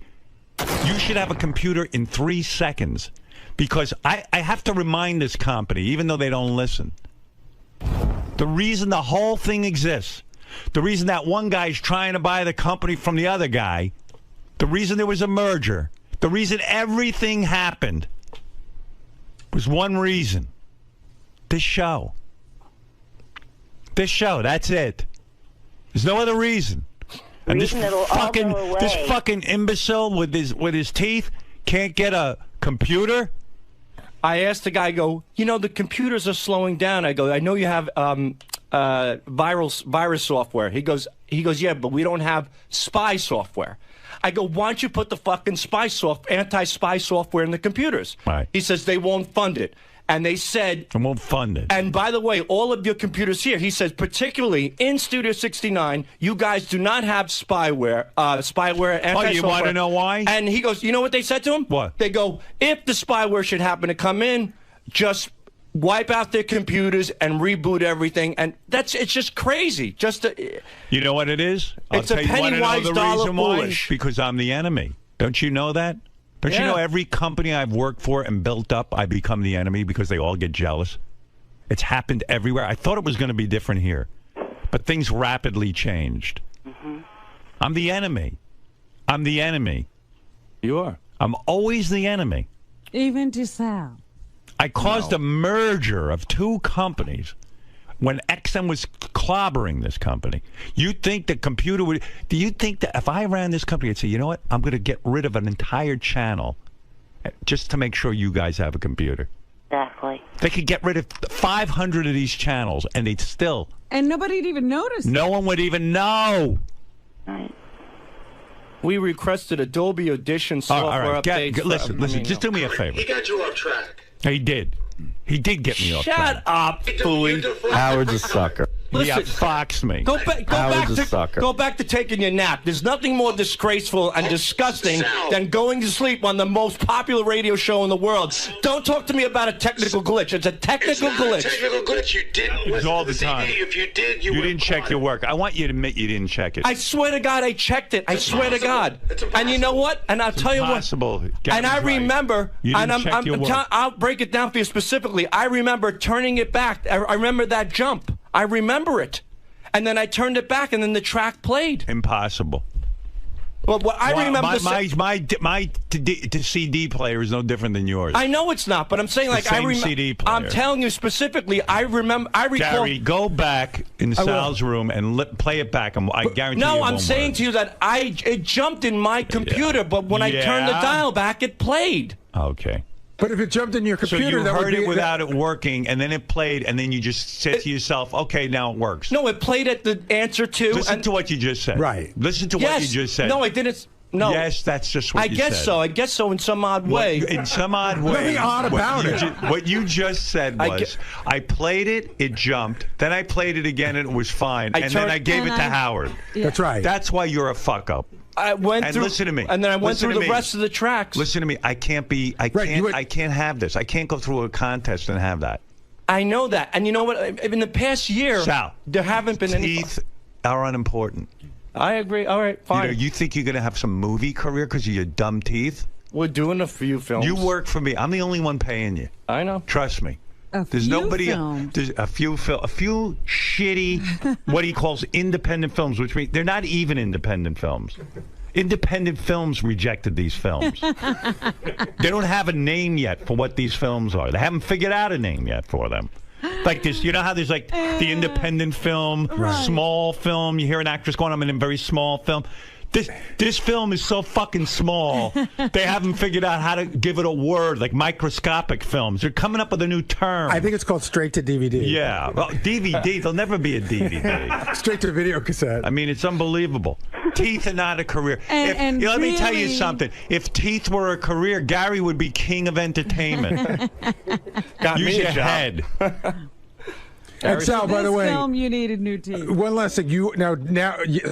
You should have a computer in 3 seconds. Because I have to remind this company, even though they don't listen, the reason the whole thing exists, the reason that one guy's trying to buy the company from the other guy, the reason there was a merger, the reason everything happened was one reason. This show. This show, that's it. There's no other reason. And this fucking imbecile with his teeth can't get a computer? I asked the guy, I go, you know, the computers are slowing down. I go, I know you have virus software. He goes, yeah, but we don't have spy software. I go, why don't you put the fucking anti-spy software in the computers? Right. He says they won't fund it. And they said... They won't fund it. And by the way, all of your computers here, he says, particularly in Studio 69, you guys do not have spyware, anti-software. Oh, you want to know why? And he goes, you know what they said to him? What? They go, if the spyware should happen to come in, just wipe out their computers and reboot everything. And it's just crazy. You know what it is? It's a penny-wise, dollar-foolish. Because I'm the enemy. Don't you know that? Don't you know every company I've worked for and built up, I become the enemy because they all get jealous? It's happened everywhere. I thought it was going to be different here. But things rapidly changed. I'm the enemy. I'm the enemy. You are. I'm always the enemy. Even to Sal. I caused a merger of 2 companies when XM was clobbering this company. You think the computer would... Do you think that if I ran this company, I'd say, you know what? I'm going to get rid of an entire channel just to make sure you guys have a computer. Exactly. They could get rid of 500 of these channels, and they'd still... And nobody'd even notice. No one would even know. Right. We requested Adobe Audition software updates. Listen, just do me a favor. He got you off track. He did. He did get me off track. Shut up, 𝗵𝗻. Howard's a sucker. He outfoxed me. Go back to taking your nap. There's nothing more disgraceful and disgusting than going to sleep on the most popular radio show in the world. Don't talk to me about a technical glitch. It's a technical glitch. It's not a technical glitch. You didn't It's all the listen to time. CD. If you did, you didn't check your work. I want you to admit you didn't check it. I swear to God, I checked it. I swear to God. And you know what? And I'll tell you what. And I remember, and I'll break it down for you specifically. I remember turning it back. I remember that jump. I remember it. And then I turned it back, and then the track played. Impossible. Well, I remember my CD player is no different than yours. I know it's not, but I'm saying like CD player. I'm telling you specifically. I recall. Gary, go back in Sal's room and play it back. I guarantee. No, I'm saying to you that it jumped in my computer, but when I turned the dial back, it played. Okay. But if it jumped in your computer, so you that heard would be, it without it working, and then it played, and then you just said to yourself, "Okay, now it works." No, it played at the answer to. Listen to what you just said. Right. Listen to what you just said. No, I didn't. No. Yes, that's just what you said. I guess so. I guess so in some odd way. In some odd way. Nothing odd about it. What you just said was, I played it, it jumped, then I played it again, and it was fine, and then I gave it to Howard. That's right. That's why you're a fuck up. I went through. Listen to me. And then I went through the rest of the tracks. Listen to me. I can't have this. I can't go through a contest and have that. I know that. And you know what? In the past year, Sal, there haven't been any. Teeth are unimportant. I agree. All right, fine. You think you're going to have some movie career because of your dumb teeth? We're doing a few films. You work for me. I'm the only one paying you. I know. Trust me. There's nobody. There's a few shitty, what he calls independent films, which means they're not even independent films. Independent films rejected these films. They don't have a name yet for what these films are. They haven't figured out a name yet for them. Like this, you know how there's like the independent film, small film. You hear an actress going, I'm in a very small film. This film is so fucking small, they haven't figured out how to give it a word, like microscopic films. They're coming up with a new term. I think it's called straight to DVD. Yeah. Well, DVD, there'll never be a DVD. Straight to video cassette. I mean, it's unbelievable. Teeth are not a career. Let me tell you something. If teeth were a career, Gary would be king of entertainment. Use your head. And Sal, by the way, film you needed new teeth. One last thing.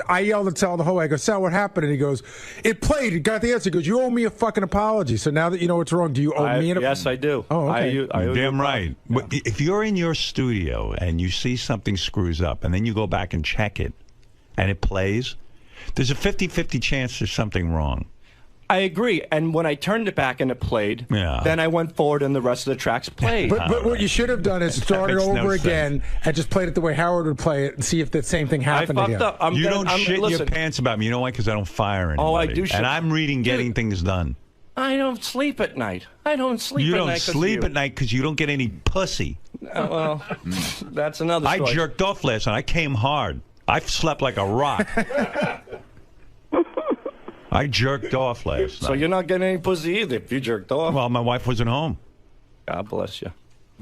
I yelled at Sal the whole way. I go, Sal, what happened? And he goes, it played. He got the answer. He goes, you owe me a fucking apology. So now that you know what's wrong, do you owe me an apology? Yes, I do. Oh, okay. You're damn right. If you're in your studio and you see something screws up and then you go back and check it and it plays, there's a 50-50 chance there's something wrong. I agree. And when I turned it back and it played, then I went forward and the rest of the tracks played. But what you should have done is started over again and just played it the way Howard would play it and see if the same thing happened I again. fucked up. You don't shit your pants about me. You know why? Because I don't fire anybody. Oh, I do shit. And I'm reading Getting Things Done. I don't sleep at night. I don't sleep at night. You don't sleep at night because you don't get any pussy. Well, that's another story. I jerked off last night. I came hard. I slept like a rock. I jerked off last night. So you're not getting any pussy either if you jerked off? Well, my wife wasn't home. God bless you.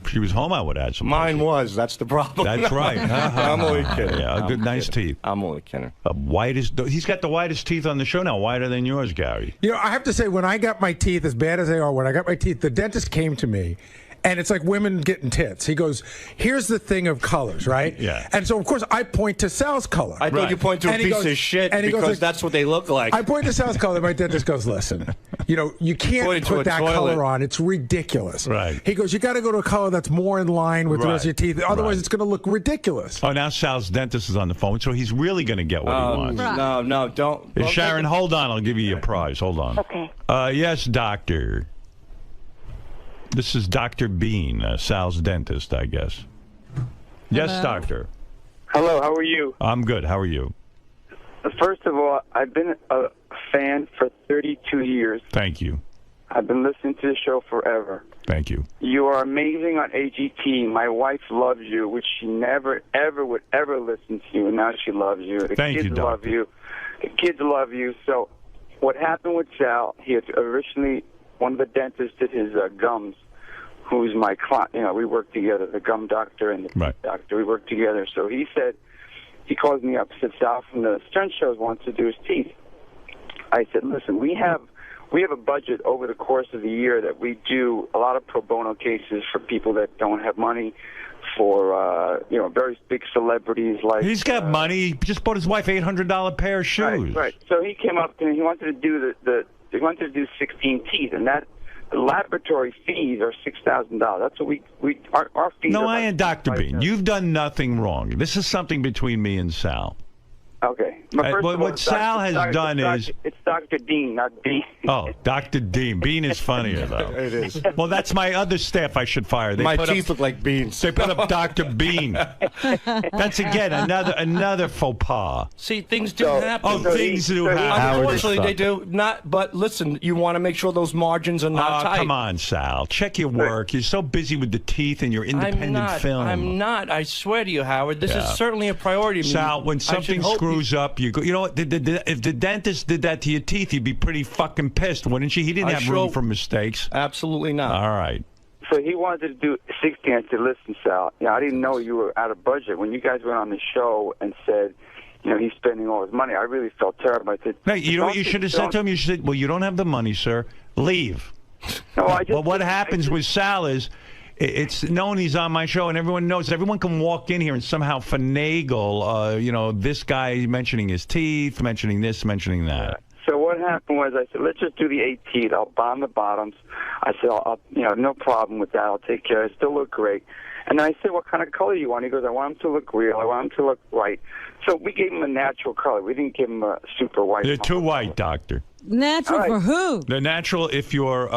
If she was home, I would add some Mine pussy. was. That's the problem. That's right. I'm only kidding. Yeah, nice teeth. I'm only kidding. He's got the whitest teeth on the show now. Whiter than yours, Gary. You know, I have to say, when I got my teeth, as bad as they are, when I got my teeth, the dentist came to me. And it's like women getting tits. He goes, here's the thing of colors, right? Yeah. And so, of course, I point to Sal's color. I thought you point to a piece of shit because that's what they look like. I point to Sal's color. My dentist goes, listen, you can't put that color on. It's ridiculous. Right. He goes, you got to go to a color that's more in line with the rest of your teeth. Otherwise, it's going to look ridiculous. Oh, now Sal's dentist is on the phone, so he's really going to get what he wants. No, don't. Sharon, hold on. I'll give you your prize. Hold on. Okay. Yes, doctor. This is Dr. Bean, Sal's dentist, I guess. Yes, doctor. Hello, how are you? I'm good. How are you? First of all, I've been a fan for 32 years. Thank you. I've been listening to the show forever. Thank you. You are amazing on AGT. My wife loves you, which she never, ever would ever listen to you, and now she loves you. The Thank kids you, love doctor. you. The kids love you. So what happened with Sal, he had originally, one of the dentists did his gums, who's my client. We work together, the gum doctor and the teeth doctor. We work together. So he said, he calls me up, said, Sal from the Stern Shows wants to do his teeth. I said, listen, we have a budget over the course of the year that we do a lot of pro bono cases for people that don't have money, for very big celebrities like. He's got money. He just bought his wife $800 pair of shoes. Right. So he came up and he wanted to do he wanted to do 16 teeth, and that the laboratory fees are $6,000. That's what our fees. No, are I am Dr. Bean. You've done nothing wrong. This is something between me and Sal. Okay. What Sal has done is... It's Dr. Dean, not Bean. Oh, Dr. Dean. Bean is funnier, though. It is. Well, that's my other staff I should fire. My teeth look like beans. They put up Dr. Bean. That's, again, another faux pas. See, things do happen. Oh, things do happen. Unfortunately, they do not. But listen, you want to make sure those margins are not tight. Come on, Sal. Check your work. You're so busy with the teeth and your independent film. I'm not. I swear to you, Howard. This is certainly a priority. Sal, when something screws up, you go. You know what? If the dentist did that to your teeth, you'd be pretty fucking pissed, wouldn't you? He didn't have room for mistakes. Absolutely not. All right. So he wanted to do 16. I said, listen, Sal, I didn't know you were out of budget. When you guys went on the show and said, he's spending all his money, I really felt terrible. I said, hey, you know what you should have said to him? You should say, well, you don't have the money, sir. Leave. No, well, what happens with Sal is, it's known he's on my show, and everyone knows. Everyone can walk in here and somehow finagle, this guy mentioning his teeth, mentioning this, mentioning that. So what happened was I said, let's just do the 8 teeth. I'll bond the bottoms. I said, no problem with that. I'll take care. I still look great. And I said, what kind of color do you want? He goes, I want them to look real. I want them to look white. So we gave him a natural color. We didn't give him a super white. They're too white, doctor. Natural for who? They're natural if you're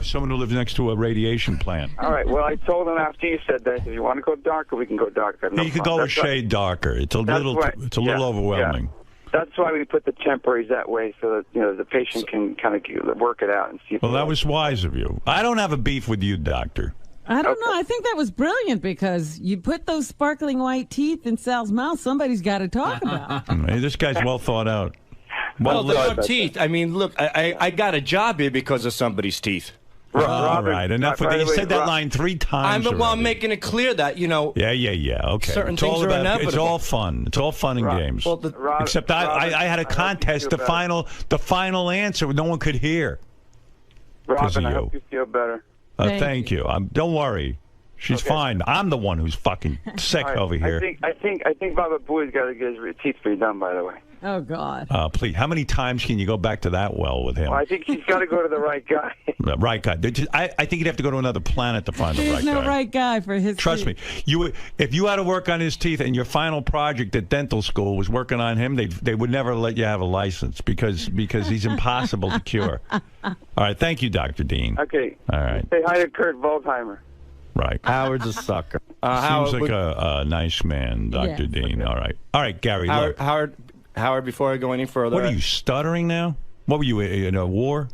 someone who lives next to a radiation plant. All right. Well, I told him after you said that, if you want to go darker, we can go darker. No You could problem. go a shade darker. It's a That's little right. it's a little overwhelming. Yeah. That's why we put the temporaries that way, so that the patient can kind of work it out and see. Well, that was wise of you. I don't have a beef with you, doctor. I don't know. I think that was brilliant because you put those sparkling white teeth in Sal's mouth. Somebody's got to talk about. Hey, this guy's well thought out. Well, they're teeth. I mean, look, I got a job here because of somebody's teeth. All right, enough with that. You said that line 3 times. I'm making it clear that, Yeah. Okay. Certain It's things all are about. inevitable. It's all fun. It's all fun and games. Well, Except I had a contest. The final answer no one could hear. Robin, I hope you feel better. Thank you. Don't worry. She's fine. I'm the one who's fucking sick All right. over here. I think Bubba Booey's got to get his teeth redone, by the way. Oh, God. Please, how many times can you go back to that well with him? Well, I think he's got to go to the right guy. The right guy. I think you'd have to go to another planet to find the There's right no guy. right guy for his Trust me. If you had to work on his teeth and your final project at dental school was working on him, they would never let you have a license because he's impossible to cure. All right. Thank you, Dr. Dean. Okay. All right. Say hi to 𝗏𝗏𝗏𝗏𝗏𝗏. Right. Howard's a sucker. Seems like a nice man, Dr. Yes. Dean. All right, Gary. Look. Howard, before I go any further. What are you, stuttering now? What were you, in a war?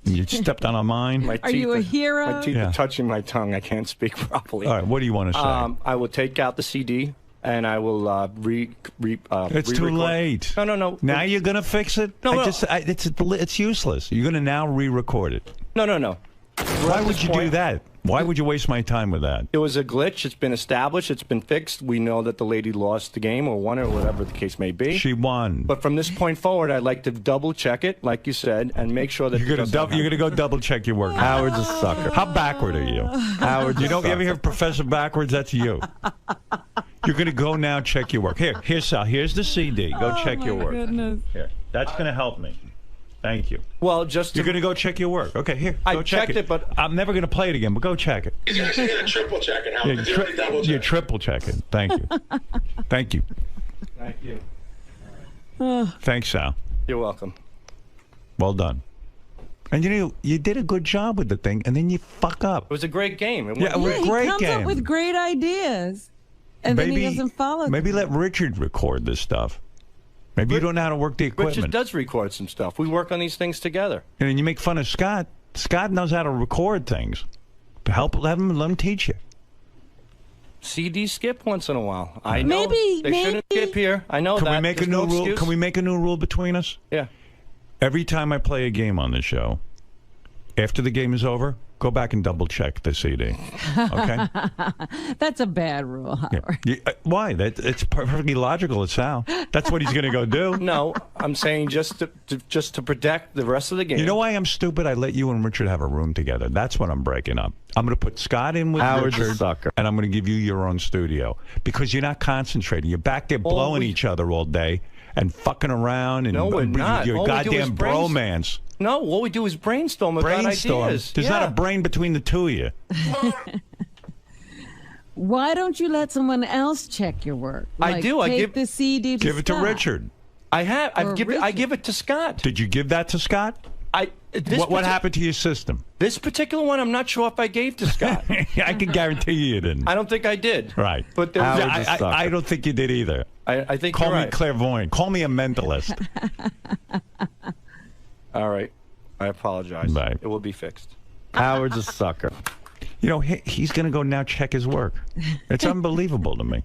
You stepped on a mine? Are you a hero? My teeth are touching my tongue. I can't speak properly. All right, what do you want to say? I will take out the CD and I will It's too late. No. Now you're going to fix it? No. It's useless. You're going to now re-record it. No. Why would you do that? Why would you waste my time with that? It was a glitch. It's been established. It's been fixed. We know that the lady lost the game or won it or whatever the case may be. She won. But from this point forward, I'd like to double check it, like you said, and make sure that you're going to go double check your work. Howard's a sucker. How backward are you? Howard's you ever hear Professor Backwards? That's you. You're going to go now check your work. Here, Sal. Here's the CD. Go check your work. Goodness. Here. That's going to help me. Thank you. Well, you're going to go check your work. Okay, here. I go check checked it, but I'm never going to play it again. But go check it. He's actually going to triple check it. Howard. You're triple checking. Thank you. Thank you. Thank you. Thanks, Sal. You're welcome. Well done. And you did a good job with the thing, and then you fuck up. It was a great game. It was a great he comes game. up with great ideas, and then he doesn't follow them. Maybe let Richard record this stuff. Maybe you don't know how to work the equipment. Richard does record some stuff. We work on these things together. And then you make fun of Scott. Scott knows how to record things. Let him teach you. CD skip once in a while. I know maybe they shouldn't skip here. I know Can that. we make There's a new no rule? excuse. Can we make a new rule between us? Yeah. Every time I play a game on the show, after the game is over, go back and double check the CD. Okay. That's a bad rule, Howard. Why? It's perfectly logical. It's Sal. That's what he's going to go do. No, I'm saying just to protect the rest of the game. You know why I'm stupid? I let you and Richard have a room together. That's what I'm breaking up. I'm going to put Scott in with Howard's a Richard, sucker. and I'm going to give you your own studio because you're not concentrating. You're back there blowing each other all day and fucking around and No, we're not. your All we do is goddamn bromance. No, what we do is brainstorm about ideas. There's not a brain between the two of you. Why don't you let someone else check your work? I do. Take I give the CD to Give it to Scott. Richard. I have. I give it to Scott. Did you give that to Scott? What happened to your system? This particular one, I'm not sure if I gave to Scott. I can guarantee you didn't. I don't think I did. Right. But there was I don't think you did either. I think Call you're me right. clairvoyant. Call me a mentalist. All right. I apologize. Right. It will be fixed. Howard's a sucker. You know, he's going to go now check his work. It's unbelievable to me.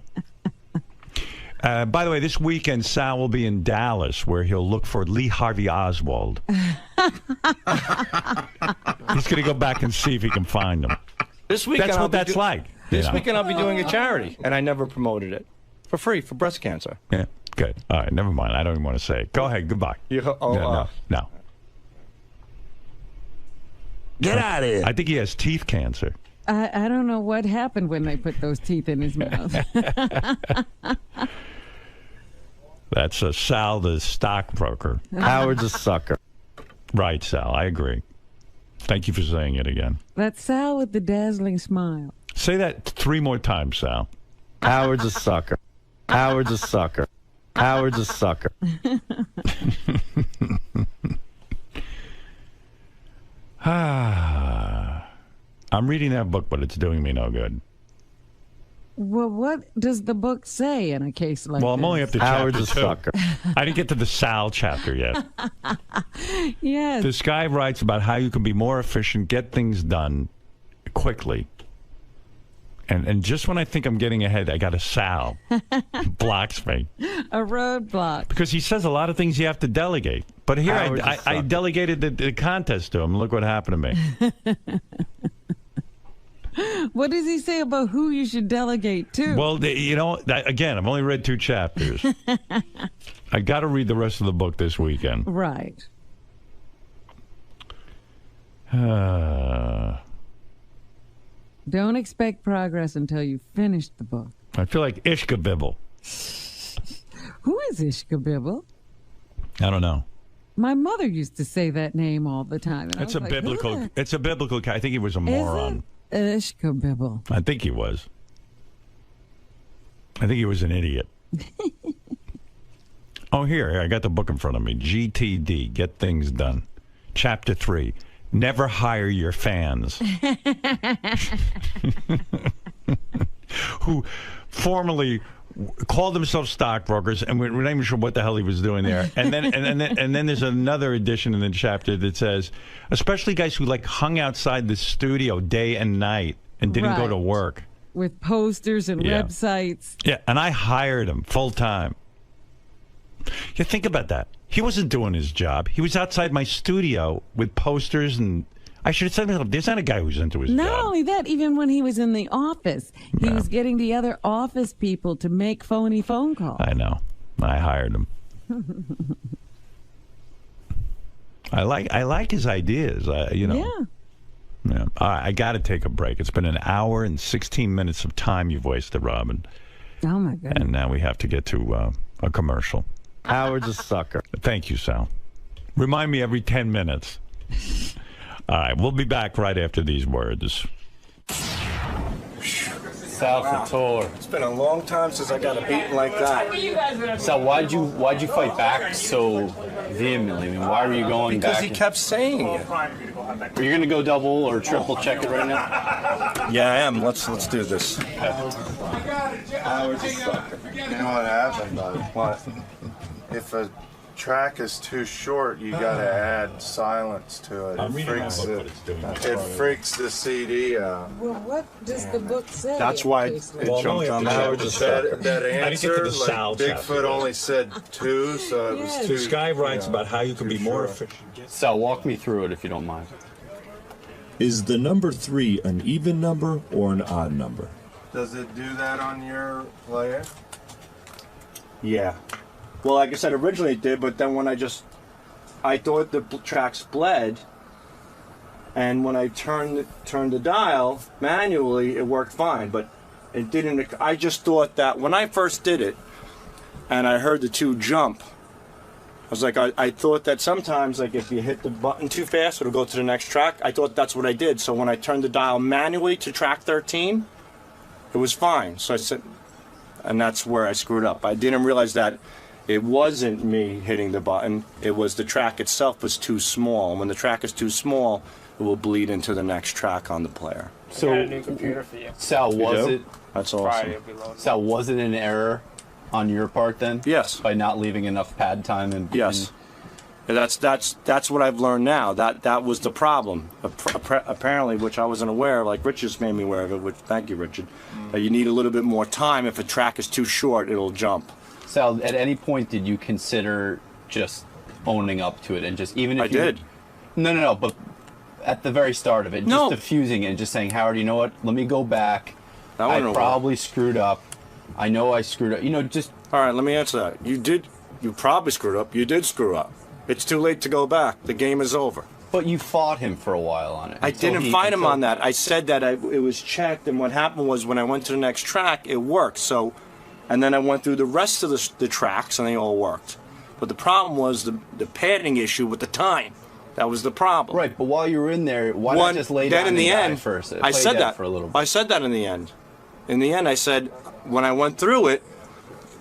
By the way, this weekend, Sal will be in Dallas, where he'll look for Lee Harvey Oswald. He's going to go back and see if he can find him. This weekend, That's what that's like. This weekend, I'll be doing a charity, and I never promoted it for free for breast cancer. Yeah, good. All right, never mind. I don't even want to say it. Go ahead. Goodbye. No. Get out of here. I think he has teeth cancer. I don't know what happened when they put those teeth in his mouth. That's Sal, the stockbroker. Howard's a sucker. Right, Sal. I agree. Thank you for saying it again. That's Sal with the dazzling smile. Say that 3 more times, Sal. Howard's a sucker. Howard's a sucker. Howard's a sucker. I'm reading that book, but it's doing me no good. Well, what does the book say in a case like Well, I'm this? only up to chapter 2. Sucker. I didn't get to the Sal chapter yet. Yes. This guy writes about how you can be more efficient, get things done quickly. And just when I think I'm getting ahead, I got a Sal. Blocks me. A roadblock. Because he says a lot of things you have to delegate. But here, I delegated the contest to him. Look what happened to me. What does he say about who you should delegate to? Well, again, I've only read 2 chapters. I got to read the rest of the book this weekend. Right. Don't expect progress until you finish the book. I feel like 𝗛ощ𝗄𝗿𝗍𝗶. Who is 𝗛ощ𝗄𝗿𝗍𝗶? I don't know. My mother used to say that name all the time. It's a biblical. It's a biblical. I think he was a moron. 𝗛ощ𝗄𝗿𝗍𝗶. I think he was. I think he was an idiot. Oh, here, I got the book in front of me. GTD, Get Things Done. Chapter 3, Never Hire Your Fans. Who formerly called themselves stockbrokers, and we're not even sure what the hell he was doing there. And then there's another edition in the chapter that says, especially guys who like hung outside the studio day and night and didn't go to work. With posters and websites. Yeah, and I hired him full time. Yeah, think about that. He wasn't doing his job. He was outside my studio with posters, and I should have said, there's not a guy who's into his job. Not only that, even when he was in the office, he was getting the other office people to make phony phone calls. I know. I hired him. I like his ideas. Yeah. All right, I got to take a break. It's been an hour and 16 minutes of time you've wasted, Robin. Oh, my goodness. And now we have to get to a commercial. Howard's a sucker. Thank you, Sal. Remind me every 10 minutes. All right, we'll be back right after these words. Sal Couture. It's been a long time since I got a beating like that. Sal, why'd you fight back so vehemently? I mean, why were you going back? Because he kept saying it. Are you going to go double or triple check it right now? Yeah, I am. Let's do this. Howard's a sucker. You know what happened, bud? What? If a track is too short, you gotta add silence to it. It freaks the CD out. Well, what does the book say? That's why it jumped on that answer. Like Bigfoot only said 2, so it was 2. This guy writes about how you can be more efficient. Sal, walk me through it if you don't mind. Is the number 3 an even number or an odd number? Does it do that on your player? Yeah. Well, like I said, originally it did, but then when I thought the tracks bled, and when I turned the dial manually, it worked fine, but it didn't. I just thought that when I first did it, and I heard the 2 jump, I was like, I thought that sometimes, like if you hit the button too fast, it'll go to the next track. I thought that's what I did. So when I turned the dial manually to track 13, it was fine. So I said, and that's where I screwed up. I didn't realize that it wasn't me hitting the button. It was the track itself was too small. And when the track is too small, it will bleed into the next track on the player. So, I got a new computer for you. Sal, was it? That's awesome. Sal, was it an error on your part then? Yes. By not leaving enough pad time and yes. And that's what I've learned now. That was the problem. Apparently, which I wasn't aware of. Like Rich just made me aware of it. Which thank you, Richard. That you need a little bit more time. If a track is too short, it'll jump. Sal, at any point did you consider just owning up to it and just even if I did. No, but at the very start of it, just diffusing it and just saying, Howard, you know what? Let me go back. I probably screwed up. I know I screwed up. You know, just all right. Let me answer that. You did. You probably screwed up. You did screw up. It's too late to go back. The game is over. But you fought him for a while on it. I didn't fight him on that. I said that it was checked, and what happened was when I went to the next track, it worked. So, and then I went through the rest of the tracks, and they all worked. But the problem was the padding issue with the time. That was the problem. Right, but while you were in there, why not just lay down and die first? I said dead that for a little bit. I said that in the end. In the end, I said when I went through it,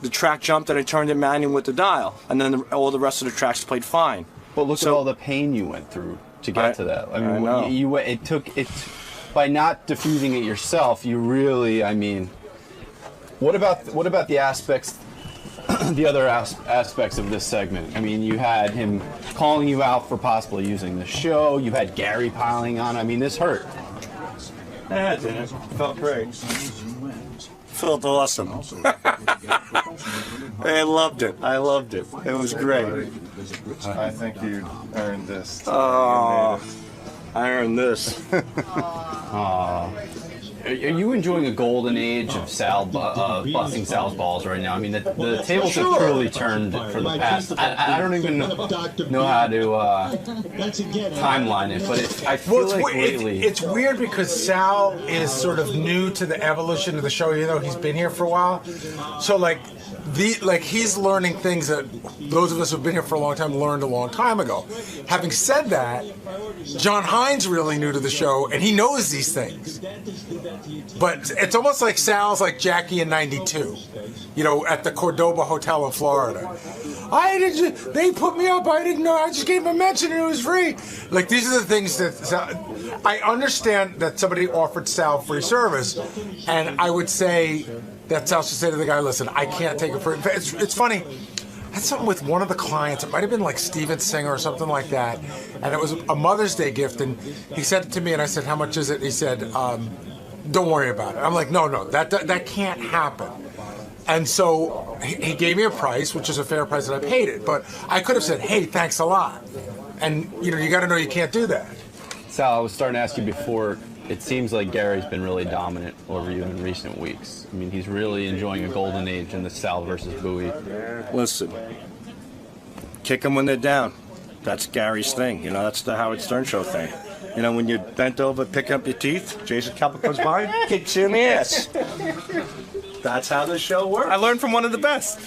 the track jumped and I turned it manual with the dial, and then all the rest of the tracks played fine. But look at all the pain you went through to get to that. I mean, know. it took by not defusing it yourself. You really, I mean, what about the aspects? The other aspects of this segment. I mean, you had him calling you out for possibly using the show. You had Gary piling on. I mean, this hurt. It didn't. Felt great. Felt awesome. I loved it. I loved it. It was great. I think you earned this. Oh, I earned this. Are you enjoying a golden age of busting Sal's balls right now? I mean, the tables have truly turned for the past. I don't even know how to timeline it, but I feel like lately... It's weird because Sal is sort of new to the evolution of the show, even though he's been here for a while. So, he's learning things that those of us who've been here for a long time learned a long time ago. Having said that, John Hines really new to the show, and he knows these things. But it's almost like Sal's like Jackie in '92, at the Cordoba Hotel in Florida. They put me up. I didn't know. I just gave him a mention and it was free. Like, these are the things that I understand that somebody offered Sal free service, and I would say that Sal should say to the guy, "Listen, I can't take it for." It's funny. I had something with one of the clients. It might have been like Steven Singer or something like that, and it was a Mother's Day gift. And he said it to me, and I said, "How much is it?" He said, "Don't worry about it." I'm like, "No, that can't happen." And so he gave me a price, which is a fair price, and I paid it. But I could have said, "Hey, thanks a lot," and you got to know you can't do that. Sal, I was starting to ask you before. It seems like Gary's been really dominant over you in recent weeks. I mean, he's really enjoying a golden age in the Sal versus Bowie. Listen, kick them when they're down. That's Gary's thing. That's the Howard Stern Show thing. When you're bent over, pick up your teeth, Jason Kappa comes by, kicks you in the ass. That's how the show works. I learned from one of the best.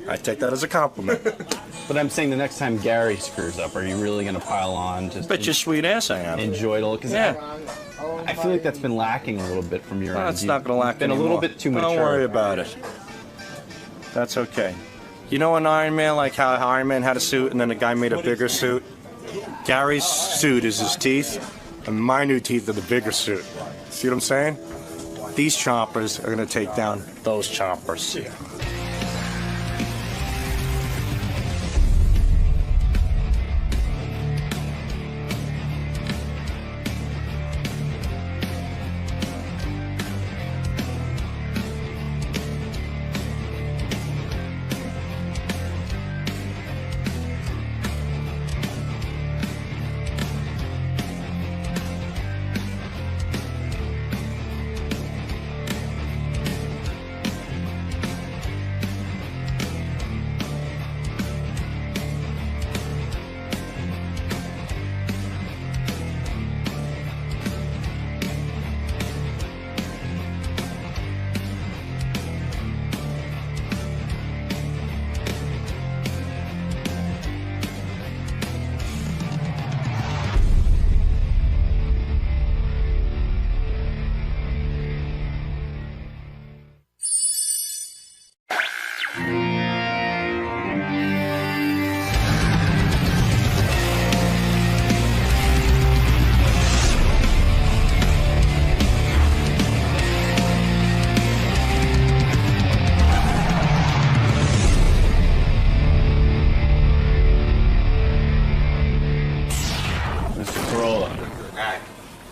I take that as a compliment. But I'm saying the next time Gary screws up, are you really going to pile on? Bet your sweet ass I am. Enjoy it all. Because I feel like that's been lacking a little bit from your end. It's not going to lack been anymore. a little bit too mature. Don't worry about it. That's okay. An Iron Man, like how Iron Man had a suit and then the guy made a bigger suit? Gary's suit is his teeth, and my new teeth are the bigger suit. See what I'm saying? These chompers are going to take down those chompers.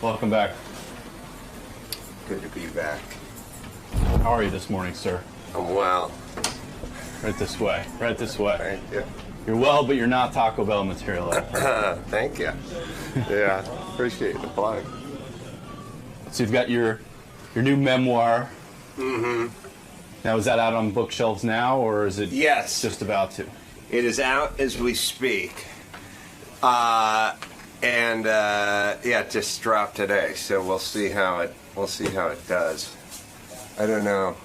Welcome back. Good to be back. How are you this morning, sir? I'm well. Right this way. Right this way. Thank you. You're well, but you're not Taco Bell material. Thank you. Yeah, appreciate the plug. So you've got your new memoir. Mm-hmm. Now, is that out on bookshelves now, or is it just about to? It is out as we speak. It just dropped today, so we'll see how it does. I don't know.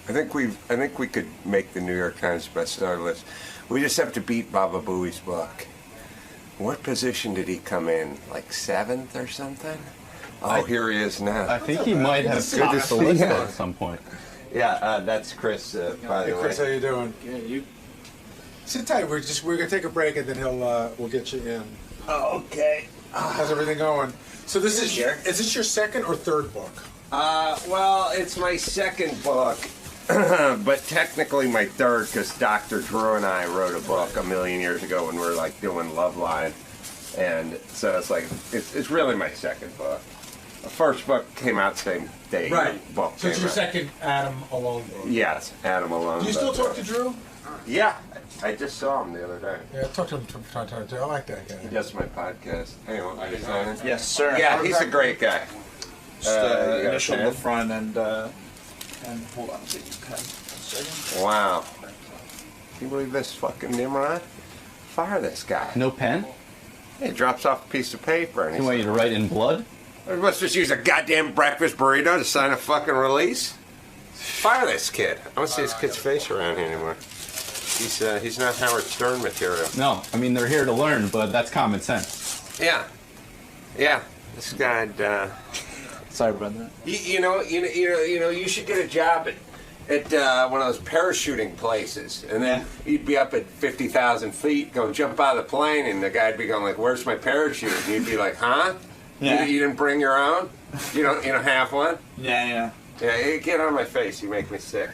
I think we could make the New York Times bestseller list. We just have to beat Baba Booey's book. What position did he come in? Like 7th or something? Oh, here he is now. I think he might have topped the list at some point. Yeah, that's Chris. By Hey the way. Chris, how you doing? Yeah, you sit tight. We're gonna take a break and then we'll get you in. Oh, okay. How's everything going? So is this your second or third book? Well, it's my second book, but technically my third, because Dr. Drew and I wrote a book a million years ago when we were like doing Love Line, and so it's like it's really my second book. The first book came out same day. Right. Book So it's came your out. second Adam Alone book. Yes, Adam Alone. Do you still but, talk to Drew? Yeah, I just saw him the other day. Yeah, I talked to him from time to time too. I like that guy. He does my podcast. Hey, want me to sign it? Yes, sir. Yeah, he's a great guy. Just You got a initial pen? the front and hold on, take your pen. 1 second. Wow. Can you believe this fucking Nimrod? Fire this guy. No pen? He drops off a piece of paper. And He want you to write in blood? I must just use a goddamn breakfast burrito to sign a fucking release. Fire this kid. I don't see this kid's face around here anymore. He's not Howard Stern material. No, I mean they're here to learn, but that's common sense. Yeah. This guy. Sorry about that. You know, you should get a job at one of those parachuting places, and then you'd be up at 50,000 feet, going jump out of the plane, and the guy'd be going like, "Where's my parachute?" And you'd be like, "Huh? Yeah. You didn't bring your own? You don't have one?" Yeah. Yeah, get out of my face. You make me sick.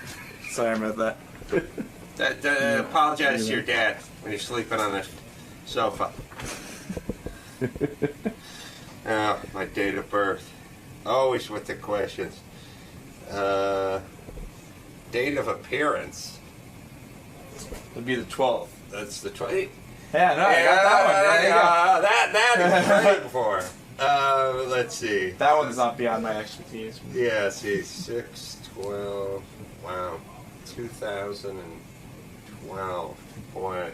Sorry about that. Apologize to your dad when you're sleeping on this sofa. Oh, my date of birth. Always with the questions. Date of appearance. It'd be the 12th. That's the 12th. Yeah, no, I got that one. There you go. That is great for. Let's see. That one's not beyond my expertise. Yeah, see, 6/12. Wow, 2012. Boy.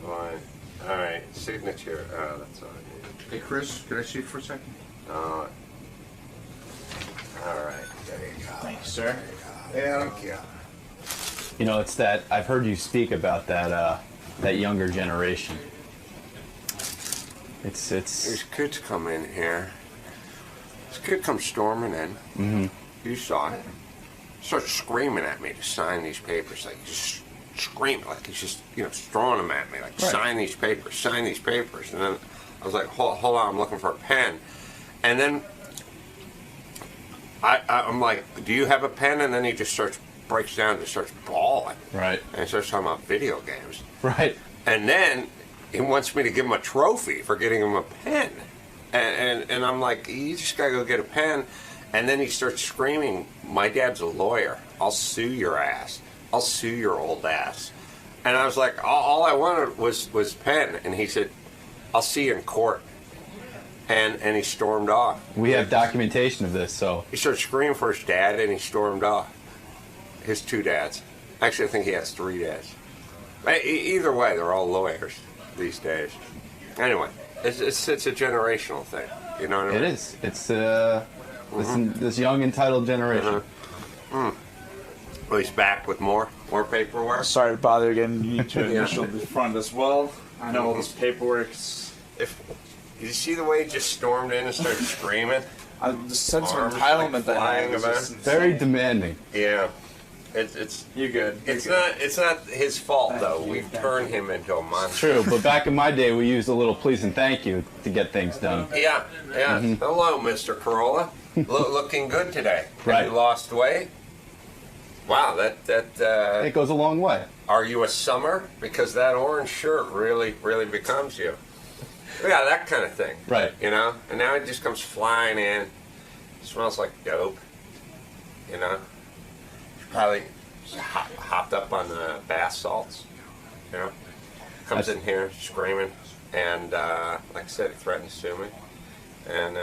All right, signature. Oh, that's all I need. Hey, Chris, could I see it for a second? All right, there you go. Thank you, sir. Thank you. You know, it's that I've heard you speak about that younger generation. It's There's kids come in here. This kid comes storming in. Mm-hmm. You saw it. Starts screaming at me to sign these papers, like just screaming, like he's just throwing them at me, like sign these papers. And then I was like, hold on, I'm looking for a pen. And then I'm like, do you have a pen? And then he just breaks down and starts bawling. Right. And he starts talking about video games. Right. And then he wants me to give him a trophy for getting him a pen. And I'm like, you just gotta go get a pen. And then he starts screaming, my dad's a lawyer. I'll sue your ass. I'll sue your old ass. And I was like, all I wanted was pen. And he said, I'll see you in court. And he stormed off. We have documentation of this, so. He started screaming for his dad, and he stormed off. His 2 dads. Actually, I think he has 3 dads. Either way, they're all lawyers these days. Anyway, it's a generational thing. You know what I mean? It is. It's this young entitled generation. Well, he's back with more paperwork. Sorry to bother again. You need to initial the front as well. I know all this paperwork's. Did you see the way he just stormed in and started screaming? The sense of Arms, entitlement like, that flying has about. is Very demanding. Yeah. It's you're good. It's not his fault though. We've turned him into a monster. True, but back in my day, we used a little please and thank you to get things done. Yeah. Mhm. Hello, Mr. Corolla. Looking good today. Right. Have you lost weight? Wow, that It goes a long way. Are you a summer? Because that orange shirt really becomes you. Yeah, that kind of thing. Right. You know? And now it just comes flying in. Smells like dope. You know? Probably hopped up on the bath salts. You know? Comes in here screaming. And like I said, he threatened to sue me. And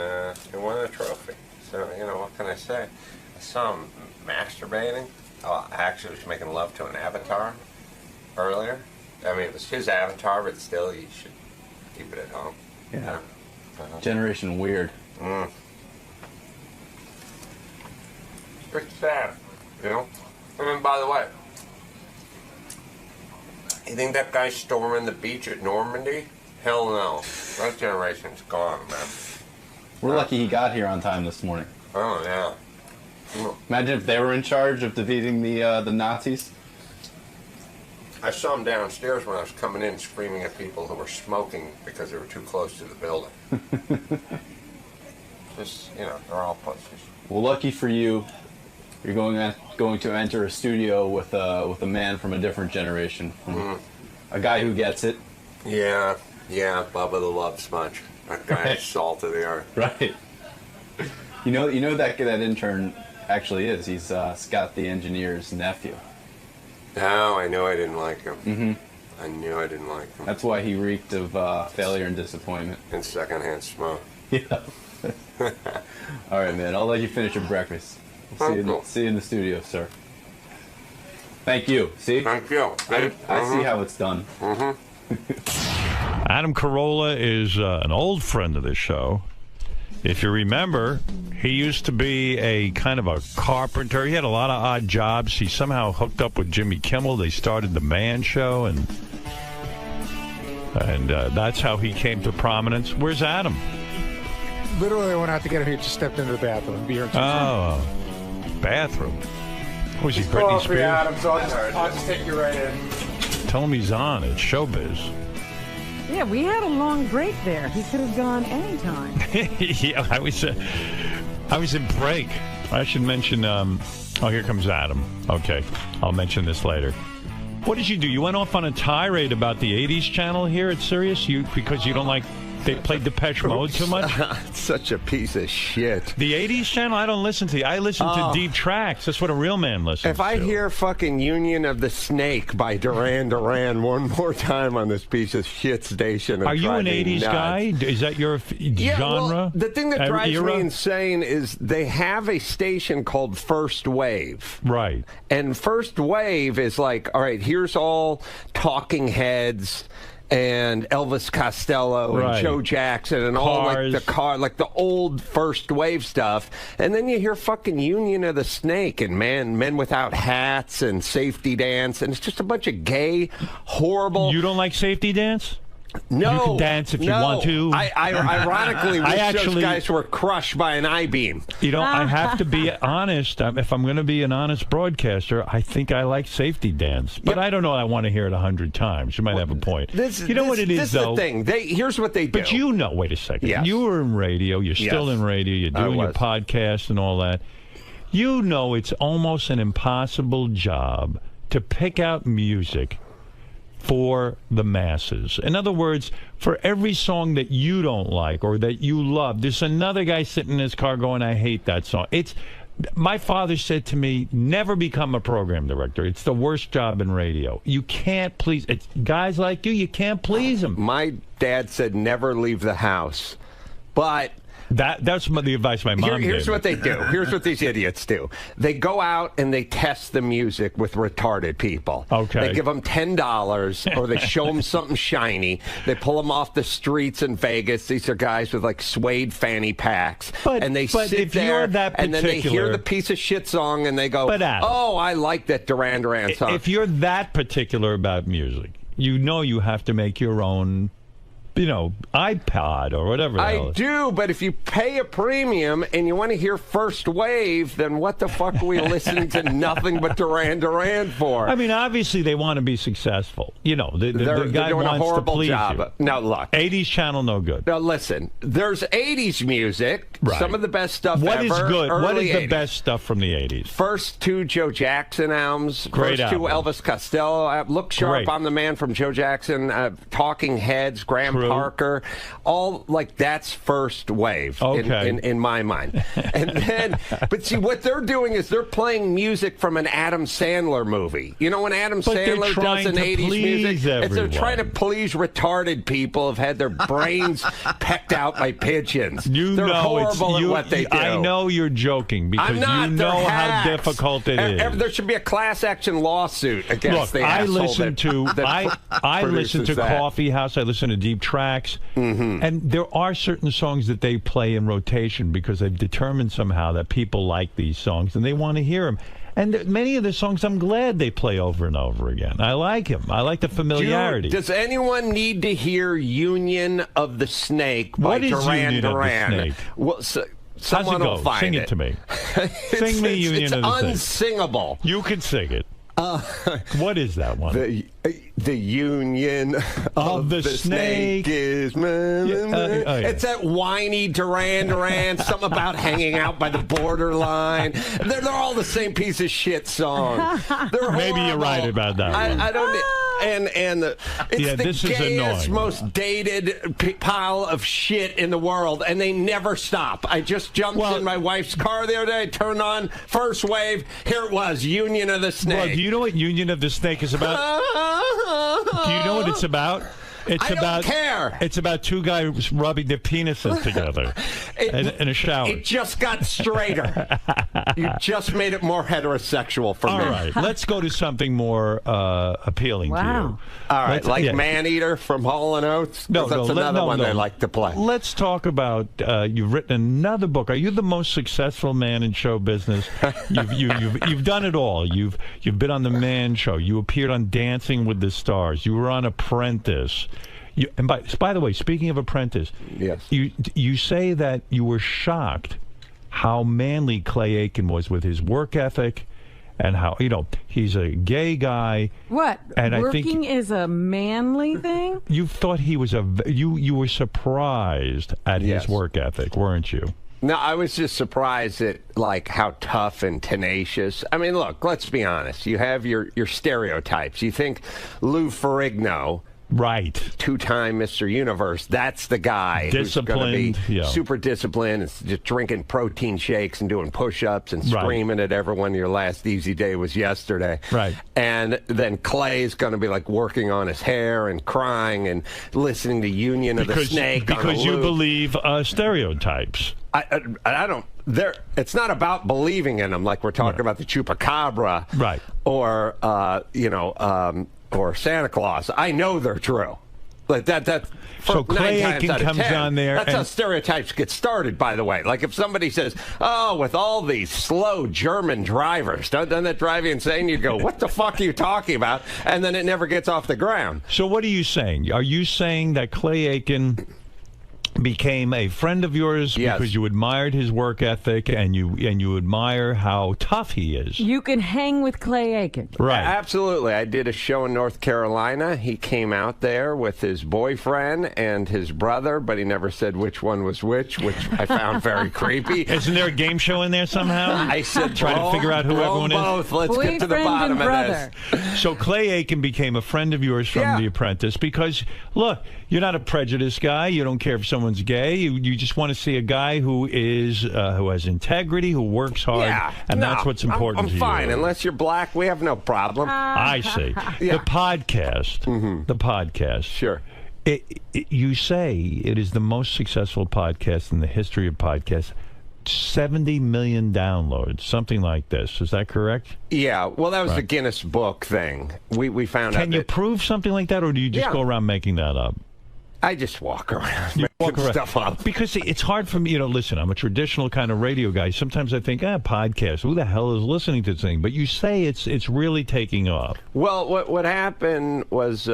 he won a trophy. So, what can I say? I saw him masturbating. Oh, I actually was making love to an avatar earlier. I mean, it was his avatar, but still, you should keep it at home. Yeah. Generation weird. It's pretty sad, I mean, by the way, you think that guy storming the beach at Normandy Hell no. That generation's gone, man. We're lucky he got here on time this morning. Oh, yeah. Imagine if they were in charge of defeating the Nazis. I saw him downstairs when I was coming in screaming at people who were smoking because they were too close to the building. Just, you know, they're all pussies. Well, lucky for you, you're going to enter a studio with a man from a different generation. A guy who gets it. Yeah, Bubba the Love Sponge. That guy is salt of the earth. Right. You know that intern actually is. He's Scott the engineer's nephew. No, I knew I didn't like him. I knew I didn't like him. That's why he reeked of failure and disappointment. And secondhand smoke. Yeah. All right, man. I'll let you finish your breakfast. See you in the studio, sir. Thank you. See? Thank you. I see how it's done. Adam Carolla is an old friend of this show. If you remember, he used to be a kind of a carpenter. He had a lot of odd jobs. He somehow hooked up with Jimmy Kimmel. They started the Man Show, and that's how he came to prominence. Where's Adam? Literally, I went out to get him. He just stepped into the bathroom. Be here in 2 Oh, bathroom. Was he Call Britney for you, Spears? Adam, so I'll just take you right in. Tell him he's on. It's showbiz. Yeah, we had a long break there. He could have gone anytime. Yeah, I was in break. I should mention. Oh, here comes Adam. Okay, I'll mention this later. What did you do? You went off on a tirade about the '80s channel here at Sirius, because you don't like they played Depeche Mode too much. Such a piece of shit. The '80s channel, I don't listen to. I listen to deep tracks. That's what a real man listens to. If I hear fucking Union of the Snake by Duran Duran one more time on this piece of shit station, are you an '80s guy? Is that your genre? Well, the thing that drives me insane is they have a station called First Wave. Right. And First Wave is like, all right, here's all Talking Heads and Elvis Costello and Joe Jackson and all like the old first wave stuff, and then you hear fucking Union of the Snake and Men Without Hats and Safety Dance, and it's just a bunch of gay, horrible. You don't like Safety Dance? No, you can dance if you want to. I ironically wish those guys were crushed by an I-beam. You know, I have to be honest. If I'm going to be an honest broadcaster, I think I like Safety Dance, but I don't know. I want to hear it 100 times. You might have a point. You know what it is, though? This is the thing. Here's what they do. But you know, wait a second. Yes. You were in radio. You're still in radio. You're doing your podcast and all that. You know, it's almost an impossible job to pick out music for the masses. In other words, for every song that you don't like or that you love, there's another guy sitting in his car going, I hate that song. My father said to me, never become a program director. It's the worst job in radio. You can't please guys like you can't please them. My dad said never leave the house. But that's the advice my mom gave. Here's what they do. Here's what these idiots do. They go out and they test the music with retarded people. Okay. They give them $10 or they show them something shiny. They pull them off the streets in Vegas. These are guys with like suede fanny packs. And they sit there and then they hear the piece of shit song and they go, oh, I like that Duran Duran song. If you're that particular about music, you know you have to make your own iPod or whatever. I do, but if you pay a premium and you want to hear First Wave, then what the fuck are we listening to nothing but Duran Duran for? I mean, obviously they want to be successful. You know, the guy doing wants a horrible to please job. you. Now, look. 80s channel, no good. Now, listen. There's 80s music. Right. Some of the best stuff What ever. is good? What is the 80s. best stuff from the 80s? First two Joe Jackson albums. Great First two album. Elvis Costello. Look Sharp, Great. I'm the Man from Joe Jackson. Talking Heads, Graham Parker. All like that's First Wave in my mind. And then, but see, what they're doing is they're playing music from an Adam Sandler movie. You know, when Adam Sandler does an 80s music, they're trying to please retarded people who've had their brains pecked out by pigeons. They're horrible at what they do. I know you're joking because I'm not, you know how difficult it is. There should be a class action lawsuit against the I asshole listen to I listen to Coffee House. I listen to Deep Tracks. And there are certain songs that they play in rotation because they've determined somehow that people like these songs and they want to hear them. And many of the songs, I'm glad they play over and over again. I like him. I like the familiarity. Does anyone need to hear Union of the Snake by What is Duran Union of the Duran? Snake? Well, someone will find Sing it to me. Sing me Union of the Snake. It's unsingable. You can sing it. What is that one? The Union of the Snake is... It's that whiny Duran Duran, something about hanging out by the borderline. They're all the same piece of shit song. Maybe you're right about that one. I don't... And it's the gayest, most dated pile of shit in the world, and they never stop. I just jumped in my wife's car the other day, turned on First Wave. Here it was, Union of the Snake. Well, do you know what Union of the Snake is about? Do you know what it's about? I don't care. It's about two guys rubbing their penises together in a shower. It just got straighter. You just made it more heterosexual for me. All right, let's go to something more appealing to you. All right, Man-Eater from Hall & Oates? That's another one they like to play. Let's talk about, you've written another book. Are you the most successful man in show business? You've done it all. You've been on The Man Show. You appeared on Dancing with the Stars. You were on Apprentice. And by the way, speaking of Apprentice, yes, you say that you were shocked how manly Clay Aiken was with his work ethic, and how he's a gay guy. What? And working is a manly thing? You thought he was you were surprised at his work ethic, weren't you? No, I was just surprised at how tough and tenacious. I mean, look, let's be honest. You have your stereotypes. You think Lou Ferrigno, right, two-time Mr. Universe, that's the guy who's going to be super disciplined and just drinking protein shakes and doing push-ups and screaming at everyone your last easy day was yesterday. Right. And then Clay's going to be working on his hair and crying and listening to Union of the Snake. Because you believe stereotypes. I don't. It's not about believing in them like we're talking about the Chupacabra, right? Or or Santa Claus. I know they're true. So Clay Aiken comes on there. That's how stereotypes get started, by the way. Like if somebody says, "Oh, with all these slow German drivers, doesn't that drive you insane?" You go, "What the fuck are you talking about?" And then it never gets off the ground. So what are you saying? Are you saying that Clay Aiken became a friend of yours because you admired his work ethic and you admire how tough he is? You can hang with Clay Aiken. Right. Absolutely. I did a show in North Carolina. He came out there with his boyfriend and his brother, but he never said which one was which I found very creepy. Isn't there a game show in there somehow? I said, try to figure out who everyone both. is. Let's get to the bottom of this. So Clay Aiken became a friend of yours from The Apprentice because, look, you're not a prejudiced guy. You don't care if someone's gay. You just want to see a guy who has integrity, who works hard, and that's what's important to you. I'm fine. Unless you're black, we have no problem. I see. The podcast. The podcast. Sure. You say it is the most successful podcast in the history of podcasts. 70 million downloads, something like this. Is that correct? Yeah. Well, that was the Guinness Book thing. We found out. Can you prove something like that, or do you just go around making that up? I just walk around making stuff up. Because it's hard for me, listen, I'm a traditional kind of radio guy. Sometimes I think, podcast, who the hell is listening to this thing? But you say it's really taking off. Well, what happened was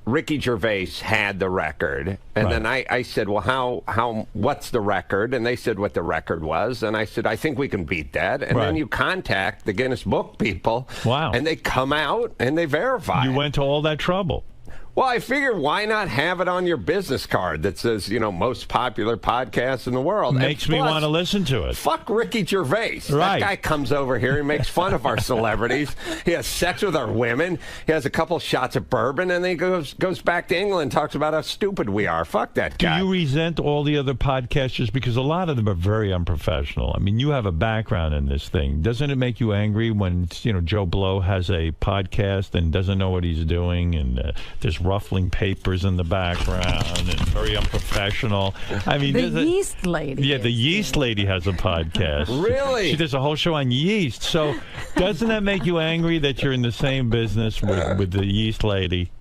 Ricky Gervais had the record. And then I said, well, what's the record? And they said what the record was. And I said, I think we can beat that. And then you contact the Guinness Book people. Wow. And they come out and they verify You went to all that trouble. Well, I figure why not have it on your business card that says, most popular podcast in the world. Makes me want to listen to it. Fuck Ricky Gervais. Right. That guy comes over here, he makes fun of our celebrities. He has sex with our women. He has a couple shots of bourbon, and then he goes back to England and talks about how stupid we are. Fuck that guy. Do you resent all the other podcasters? Because a lot of them are very unprofessional. I mean, you have a background in this thing. Doesn't it make you angry when, Joe Blow has a podcast and doesn't know what he's doing, and there's ruffling papers in the background and very unprofessional. I mean, the yeast lady. Yeah, the yeast lady has a podcast. Really? She does a whole show on yeast. So doesn't that make you angry that you're in the same business with the yeast lady?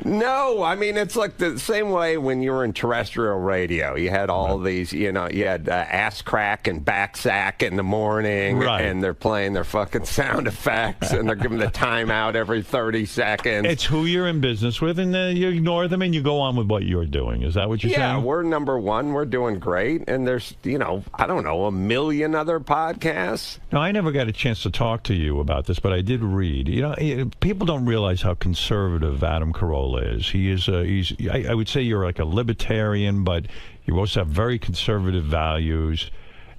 No, I mean, it's like the same way when you were in terrestrial radio. You had all these, you had ass crack and back sack in the morning, and they're playing their fucking sound effects, and they're giving the timeout every 30 seconds. It's who you're in business with, and you ignore them and you go on with what you're doing. Is that what you're saying? Yeah, we're number one. We're doing great, and there's, I don't know, 1 million other podcasts. Now, I never got a chance to talk to you about this, but I did read. People don't realize how conservative 𝗦𝗵cie𝘄𝗿𝗱 is. He is. I would say you're like a libertarian, but you also have very conservative values.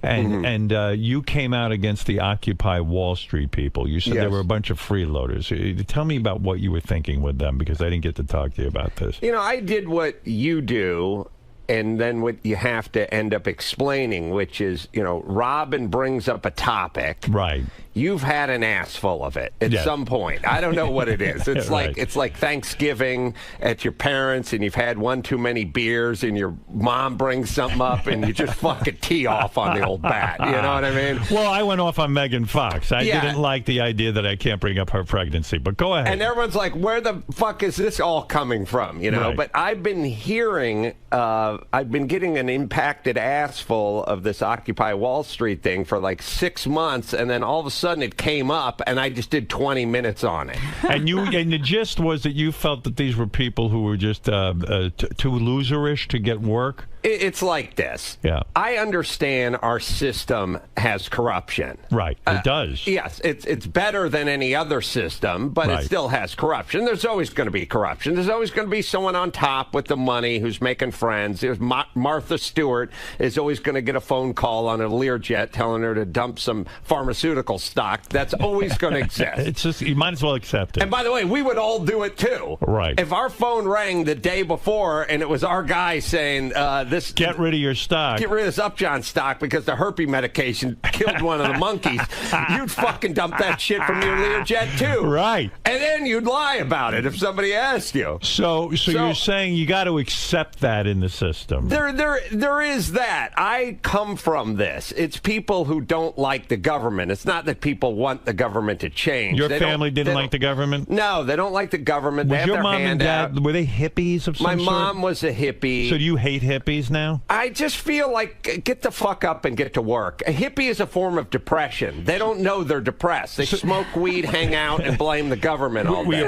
And you came out against the Occupy Wall Street people. You said they were a bunch of freeloaders. Tell me about what you were thinking with them, because I didn't get to talk to you about this. I did what you do, and then what you have to end up explaining, which is, Robin brings up a topic. Right. You've had an ass full of it at some point. I don't know what it is. It's it's like Thanksgiving at your parents, and you've had one too many beers, and your mom brings something up, and you just fucking tee off on the old bat. You know what I mean? Well, I went off on Megan Fox. I didn't like the idea that I can't bring up her pregnancy, but go ahead. And everyone's like, where the fuck is this all coming from? Right. But I've been hearing, I've been getting an impacted ass full of this Occupy Wall Street thing for like 6 months, and then all of a sudden it came up, and I just did 20 minutes on it. And the gist was that you felt that these were people who were just too loserish to get work? It's like this. Yeah. I understand our system has corruption. Right. It does. Yes. It's better than any other system, but it still has corruption. There's always going to be corruption. There's always going to be someone on top with the money who's making friends. There's Martha Stewart is always going to get a phone call on a Learjet telling her to dump some pharmaceutical stock. That's always going to exist. It's just, you might as well accept it. And by the way, we would all do it too. Right. If our phone rang the day before and it was our guy saying, get rid of your stock. Get rid of this Upjohn stock because the herpes medication killed one of the monkeys. You'd fucking dump that shit from your Learjet too. Right. And then you'd lie about it if somebody asked you. So you're saying you got to accept that in the system. There is that. I come from this. It's people who don't like the government. It's not that people want the government to change. Your family didn't like the government? No, they don't like the government. Was your mom and dad, were they hippies of some sort? My mom was a hippie. So do you hate hippies now? I just feel like, get the fuck up and get to work. A hippie is a form of depression. They don't know they're depressed. They smoke weed, hang out, and blame the government all day.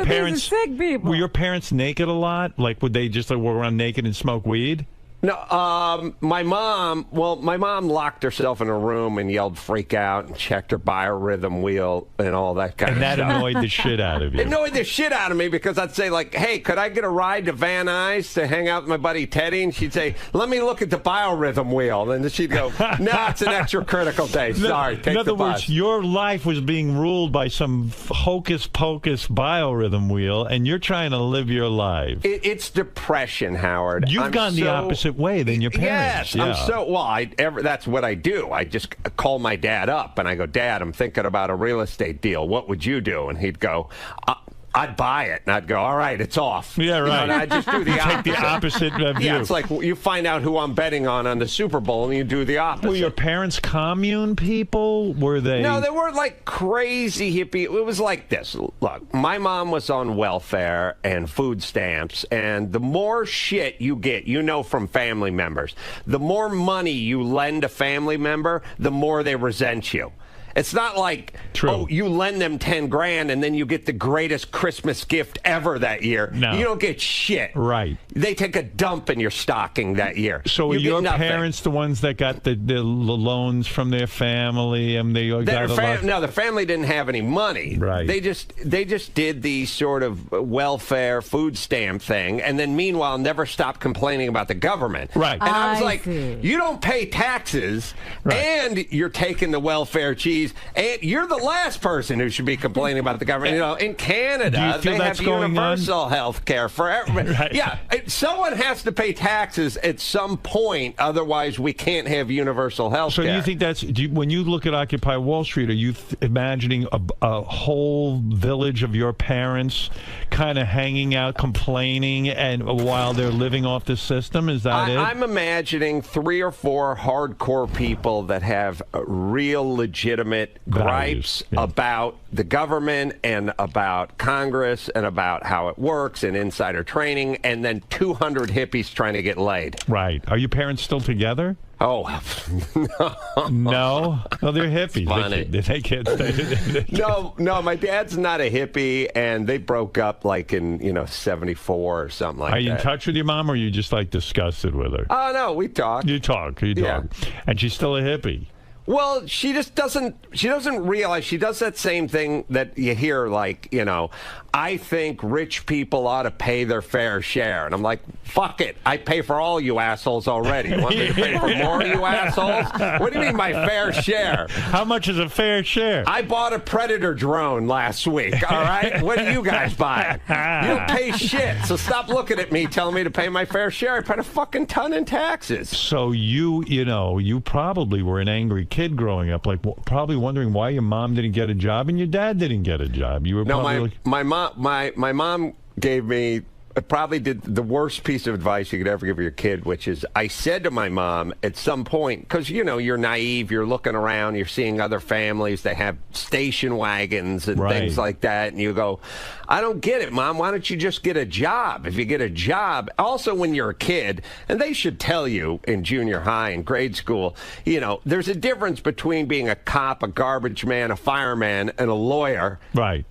Were your parents naked a lot? Like, would they just walk around naked and smoke weed? No, my mom locked herself in a room and yelled freak out and checked her biorhythm wheel and all that kind of stuff. And that annoyed the shit out of you. It annoyed the shit out of me because I'd say, like, hey, could I get a ride to Van Nuys to hang out with my buddy Teddy? And she'd say, let me look at the biorhythm wheel. And then she'd go, no, it's an extra critical day. Sorry, take the bus. In other words, your life was being ruled by some hocus-pocus biorhythm wheel, and you're trying to live your life. It's depression, Howard. You've gone the opposite way than your parents. Yes, I'm that's what I do. I just call my dad up and I go, Dad, I'm thinking about a real estate deal. What would you do? And he'd go, I'd buy it. And I'd go, all right, it's off. Yeah, right. And I'd just do the opposite. Take the opposite view. Yeah, it's like you find out who I'm betting on the Super Bowl and you do the opposite. Were your parents commune people? Were they? No, they weren't like crazy hippie. It was like this. Look, my mom was on welfare and food stamps, and the more shit you get, from family members, the more money you lend a family member, the more they resent you. It's not like, you lend them 10 grand and then you get the greatest Christmas gift ever that year. No. You don't get shit. Right. They take a dump in your stocking that year. So were your parents the ones that got the loans from their family? And they got no, the family didn't have any money. Right. They just did the sort of welfare food stamp thing, and then meanwhile never stopped complaining about the government. Right. And I was like, you don't pay taxes, and you're taking the welfare cheese cheese, and you're the last person who should be complaining about the government. You know, in Canada, they have universal health care for everybody. Right. Yeah, someone has to pay taxes at some point, otherwise we can't have universal health care. So you think that's, when you look at Occupy Wall Street, are you imagining a whole village of your parents kind of hanging out, complaining, and while they're living off the system? Is that it? I'm imagining 3 or 4 hardcore people that have real legitimate gripes about the government and about Congress and about how it works and insider training, and then 200 hippies trying to get laid. Right. Are your parents still together? Oh, no. No, they're hippies. Funny. They can't stay. No, my dad's not a hippie, and they broke up like in 74 or something like that. Are you in touch with your mom, or are you just like disgusted with her? Oh, no, we talk. You talk. And she's still a hippie. Well, she just doesn't realize, she does that same thing that you hear, like, I think rich people ought to pay their fair share. And I'm like, fuck it. I pay for all you assholes already. You want me to pay for more, you assholes? What do you mean my fair share? How much is a fair share? I bought a Predator drone last week, all right? What do you guys buy? You don't pay shit, so stop looking at me telling me to pay my fair share. I paid a fucking ton in taxes. So you probably were an angry kid growing up, like probably wondering why your mom didn't get a job and your dad didn't get a job. You were probably my mom gave me probably did the worst piece of advice you could ever give your kid, which is, I said to my mom at some point, because you're naive, you're looking around, you're seeing other families, they have station wagons and things like that, and you go, I don't get it, Mom. Why don't you just get a job? If you get a job, also when you're a kid, and they should tell you in junior high and grade school, there's a difference between being a cop, a garbage man, a fireman, and a lawyer. Right.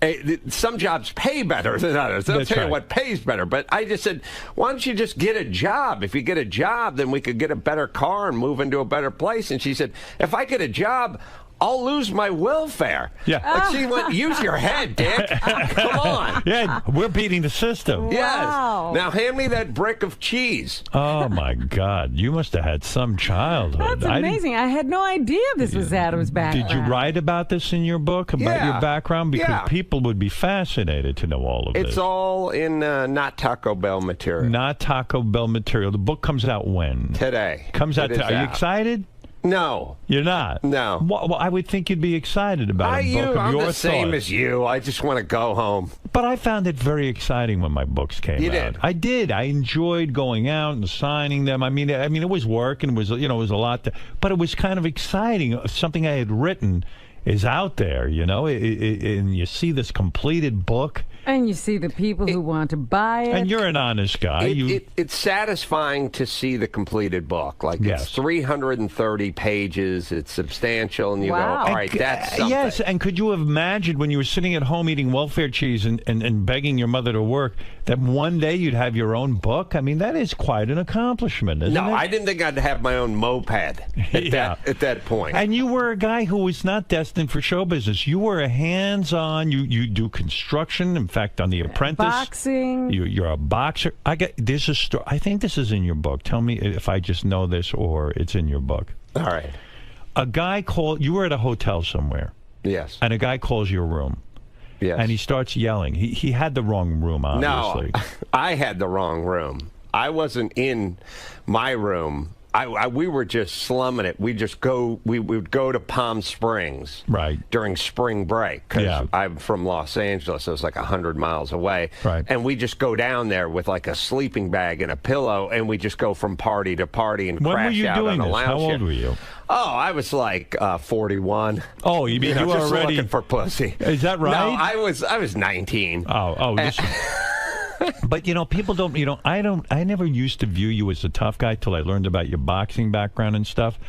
Some jobs pay better than others. They'll tell you what pays better. But I just said, why don't you just get a job? If you get a job, then we could get a better car and move into a better place. And she said, if I get a job, I'll lose my welfare. Yeah. Like she went, use your head, Dick. Come on. Yeah, we're beating the system. Yes. Now hand me that brick of cheese. Oh, my God. You must have had some childhood. That's amazing. I had no idea this was Adam's background. Did you write about this in your book, about your background? Because people would be fascinated to know all of this. It's all in not Taco Bell material. Not Taco Bell material. The book comes out when? Today. Comes out today. Are you excited? No. You're not? No. Well, I would think you'd be excited about a book of I'm your the same as you. I just want to go home. But I found it very exciting when my books came out. You did? I did. I enjoyed going out and signing them. I mean, it was work and it was a lot, but it was kind of exciting. Something I had written is out there, and you see this completed book. And you see the people who want to buy it. And you're an honest guy. It's satisfying to see the completed book. Like, it's 330 pages. It's substantial. And you go, all right, that's something. Yes, and could you have imagined when you were sitting at home eating welfare cheese and begging your mother to work, that one day you'd have your own book? I mean, that is quite an accomplishment, isn't it? No, I didn't think I'd have my own moped at that point. And you were a guy who was not destined for show business. You were a hands-on, you do construction. In fact, on The Apprentice, boxing. You're a boxer. There's a story. I think this is in your book. Tell me if I just know this or it's in your book. All right. A guy called. You were at a hotel somewhere. Yes. And a guy calls your room. Yes. And he starts yelling. He had the wrong room, obviously. No, I had the wrong room. I wasn't in my room. We were just slumming it. We would go to Palm Springs during spring break because I'm from Los Angeles, so it's like 100 miles away. Right. And we just go down there with like a sleeping bag and a pillow, and we just go from party to party and crash out on a lounge. How old were you? Oh, I was like 41. Oh, you mean you were just already looking for pussy? Is that right? No, I was 19. But people don't. I never used to view you as a tough guy till I learned about your boxing background and stuff.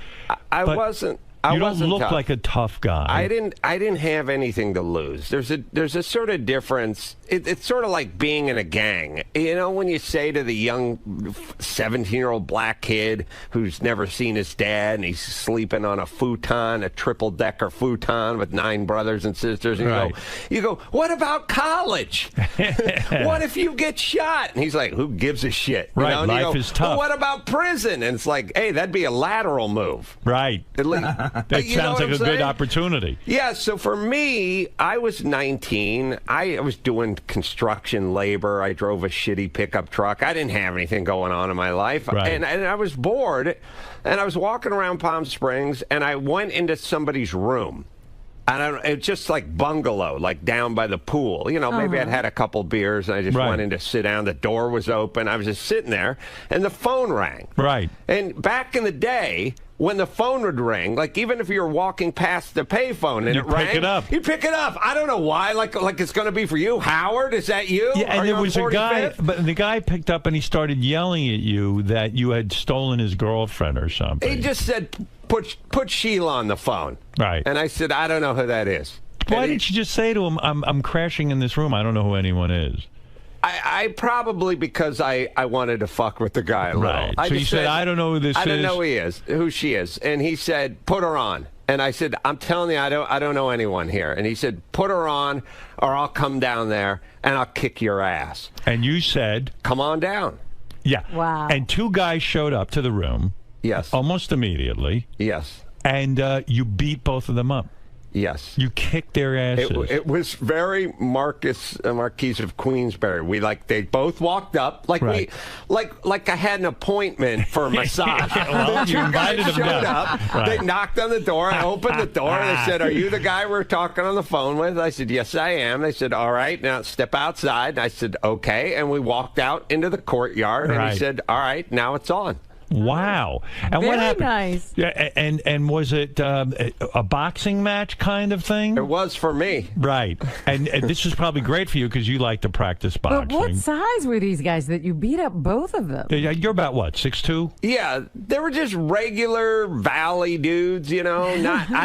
I wasn't. You don't look like a tough guy. I didn't have anything to lose. There's a sort of difference. It's sort of like being in a gang. When you say to the young 17-year-old black kid who's never seen his dad and he's sleeping on a futon, a triple-decker futon with 9 brothers and sisters, and you go, what about college? What if you get shot? And he's like, who gives a shit? Life is tough. Well, what about prison? And it's like, hey, that'd be a lateral move. Right. At That sounds like a good opportunity. Yeah, so for me, I was 19. I was doing construction labor. I drove a shitty pickup truck. I didn't have anything going on in my life. Right. And I was bored, and I was walking around Palm Springs, and I went into somebody's room. And it's just like bungalow, like down by the pool. You know, maybe I'd had a couple beers and I just went in to sit down. The door was open. I was just sitting there and the phone rang. Right. And back in the day, when the phone would ring, like even if you were walking past the payphone and it rang, pick it up. You pick it up. I don't know why. Like it's going to be for you, Howard. Is that you? Yeah, and Are there you was a guy, 45th? but the guy picked up and he started yelling at you that you had stolen his girlfriend or something. He just said, "Put Sheila on the phone." Right. And I said, "I don't know who that is." Why didn't you just say to him, "I'm crashing in this room. I don't know who anyone is." I probably because I wanted to fuck with the guy a little. Right. I So you just said, "I don't know who this I is." don't know who she is. And he said, "Put her on." And I said, "I'm telling you, I don't know anyone here." And he said, "Put her on, or I'll come down there and I'll kick your ass." And you said, "Come on down." Yeah. Wow. And two guys showed up to the room. Yes. Almost immediately. Yes. And you beat both of them up. Yes. You kicked their asses. It was very Marquise of Queensberry. They both walked up like I had an appointment for a massage. Well, you invited them showed down. up. Right. They knocked on the door. I opened the door. And they said, "Are you the guy we're talking on the phone with?" I said, "Yes, I am." They said, "All right, now step outside." I said, "Okay." And we walked out into the courtyard. And he said, "All right, now it's on." Wow. And Very what happened? nice. Yeah, and was it a boxing match kind of thing? It was for me. Right. And this was probably great for you because you like to practice boxing. But what size were these guys that you beat up both of them? You're about what, 6'2"? Yeah, they were just regular valley dudes, you know.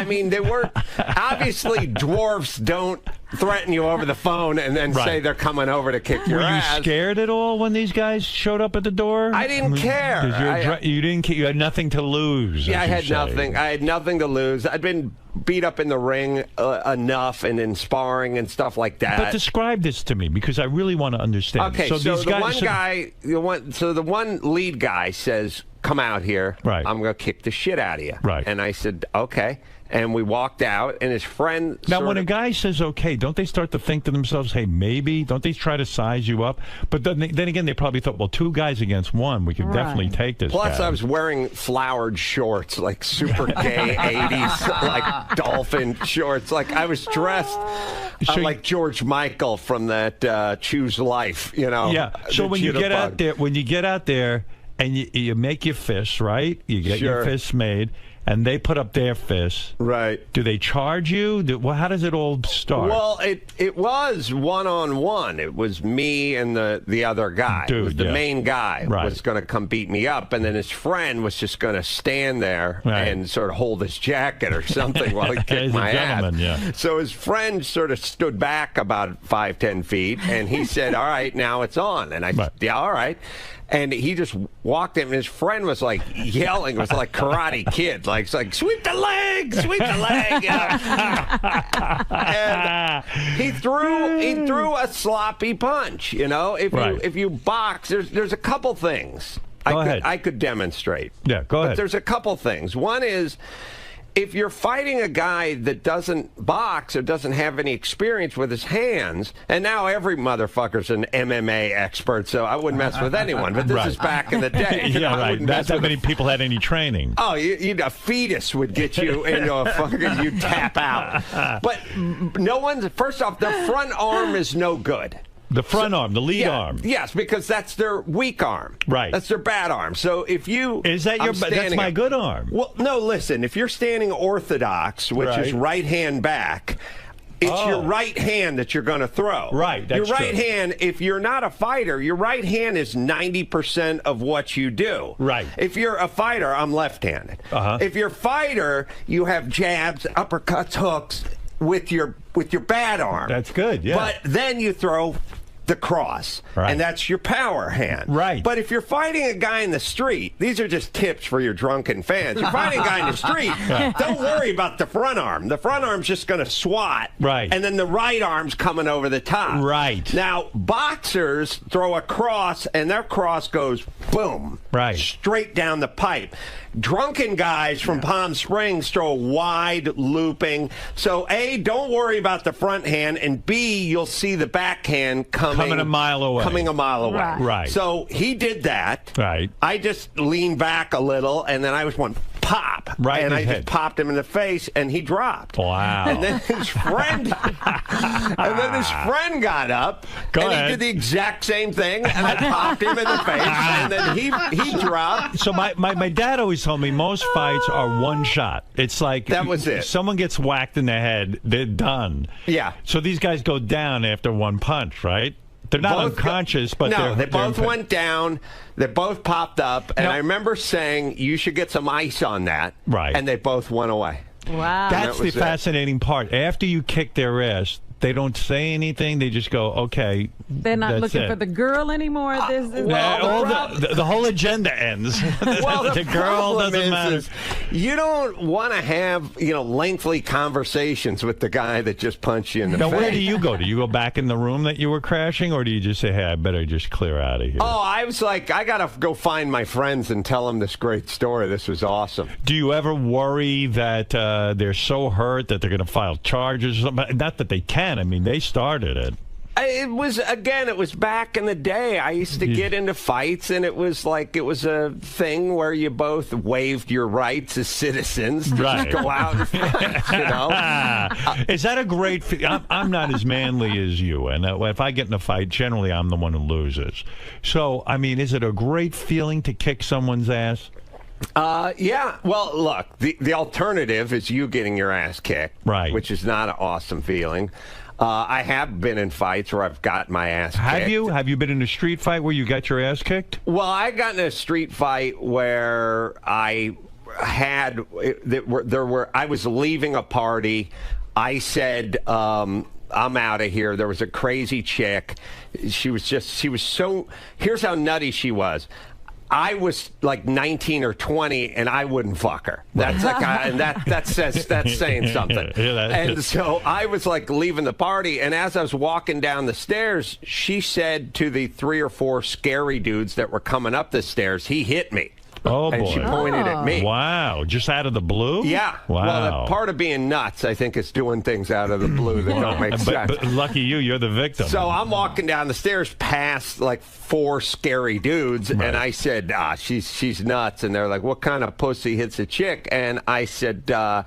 They weren't. Obviously, dwarfs don't threaten you over the phone and then say they're coming over to kick your ass. Were you scared at all when these guys showed up at the door? I didn't care. You didn't care. You had nothing to lose. Yeah, I had nothing. I had nothing to lose. I'd been beat up in the ring enough and in sparring and stuff like that. But describe this to me because I really want to understand. Okay, so the one lead guy says, "Come out here. Right. I'm going to kick the shit out of you." Right. And I said, "Okay." And we walked out, and his friend... Now, when a guy says, okay, don't they start to think to themselves, hey, maybe? Don't they try to size you up? But then again, they probably thought, well, two guys against one, we could definitely take this Plus, guy. I was wearing flowered shorts, like super gay 80s, like dolphin shorts. Like, I was dressed like George Michael from that Choose Life, you know. Yeah, so when you get out there, and you make your fists, right? You get your fists made. And they put up their fists. Right. Do they charge you? How does it all start? Well, it was one-on-one. It was me and the other guy. Dude, it was the main guy was going to come beat me up, and then his friend was just going to stand there and sort of hold his jacket or something while he kicked my ass. Yeah. So his friend sort of stood back about 5-10 feet, and he said, "All right, now it's on." And I said, "Yeah, all right." And he just walked in, and his friend was like yelling. It was like Karate Kid, like sweep the leg, sweep the leg. And he threw a sloppy punch. You know, if you box, there's a couple things I could demonstrate. Yeah, go ahead. But there's a couple things. One is, if you're fighting a guy that doesn't box or doesn't have any experience with his hands, and now every motherfucker's an MMA expert, so I wouldn't mess with anyone, but this is back in the day. Yeah, right. Not that many people had any training. Oh, a fetus would get you into a fucking, you tap out. But first off, the front arm is no good. The front arm, the lead arm. Yes, because that's their weak arm. Right. That's their bad arm. So if you... That's my good arm. Well, no, listen. If you're standing orthodox, which is right hand back, it's your right hand that you're going to throw. Right, that's your right hand, if you're not a fighter, your right hand is 90% of what you do. Right. If you're a fighter, I'm left-handed. If you're a fighter, you have jabs, uppercuts, hooks with your bad arm. That's good, yeah. But then you throw the cross, and that's your power hand. Right. But if you're fighting a guy in the street, these are just tips for your drunken fans. You're fighting a guy in the street, don't worry about the front arm. The front arm's just going to swat, and then the right arm's coming over the top. Right. Now, boxers throw a cross, and their cross goes boom, straight down the pipe. drunken guys from Palm Springs throw a wide looping. So, A, don't worry about the front hand, and B, you'll see the backhand coming a mile away. Right. So he did that. Right. I just leaned back a little, and then I was one pop. Right and in I his just head. popped him in the face, and he dropped. Wow. And then his friend got up, Go and ahead. he did the exact same thing, and I popped him in the face, and then he dropped. So my dad always told me most fights are one shot. It's like that was it. If someone gets whacked in the head, they're done. Yeah. So these guys go down after one punch, right? They're not unconscious, but they both went down. They both popped up, and I remember saying, "You should get some ice on that." Right. And they both went away. Wow. That's the fascinating part. After you kick their ass, they don't say anything. They just go, okay. They're not that's looking it. for the girl anymore. The whole agenda ends. Well, the girl doesn't matter. is you don't want to have lengthy conversations with the guy that just punched you in the Now, face. where do you go? Do you go back in the room that you were crashing, or do you just say, hey, I better just clear out of here? Oh, I was like, I got to go find my friends and tell them this great story. This was awesome. Do you ever worry that they're so hurt that they're going to file charges or something? Not that they can. I mean, they started it. It was back in the day. I used to get into fights, and it was a thing where you both waived your rights as citizens to just go out and fight, Is that a great I'm not as manly as you, and if I get in a fight, generally I'm the one who loses. So, I mean, is it a great feeling to kick someone's ass? Yeah. Well, look, the alternative is you getting your ass kicked, right? Which is not an awesome feeling. I have been in fights where I've got my ass kicked. Have you? Have you been in a street fight where you got your ass kicked? Well, I got in a street fight where I was leaving a party. I said, I'm out of here. There was a crazy chick. She was so, here's how nutty she was. I was like 19 or 20, and I wouldn't fuck her. That's that's saying something. And so I was like leaving the party, and as I was walking down the stairs, she said to the 3 or 4 scary dudes that were coming up the stairs, he hit me. Oh, and boy. she pointed at me. Wow. Just out of the blue? Yeah. Wow. Well, the part of being nuts, I think, is doing things out of the blue that don't make sense. But lucky you're the victim. So I'm walking down the stairs past like 4 scary dudes, and I said, she's nuts. And they're like, what kind of pussy hits a chick? And I said, well,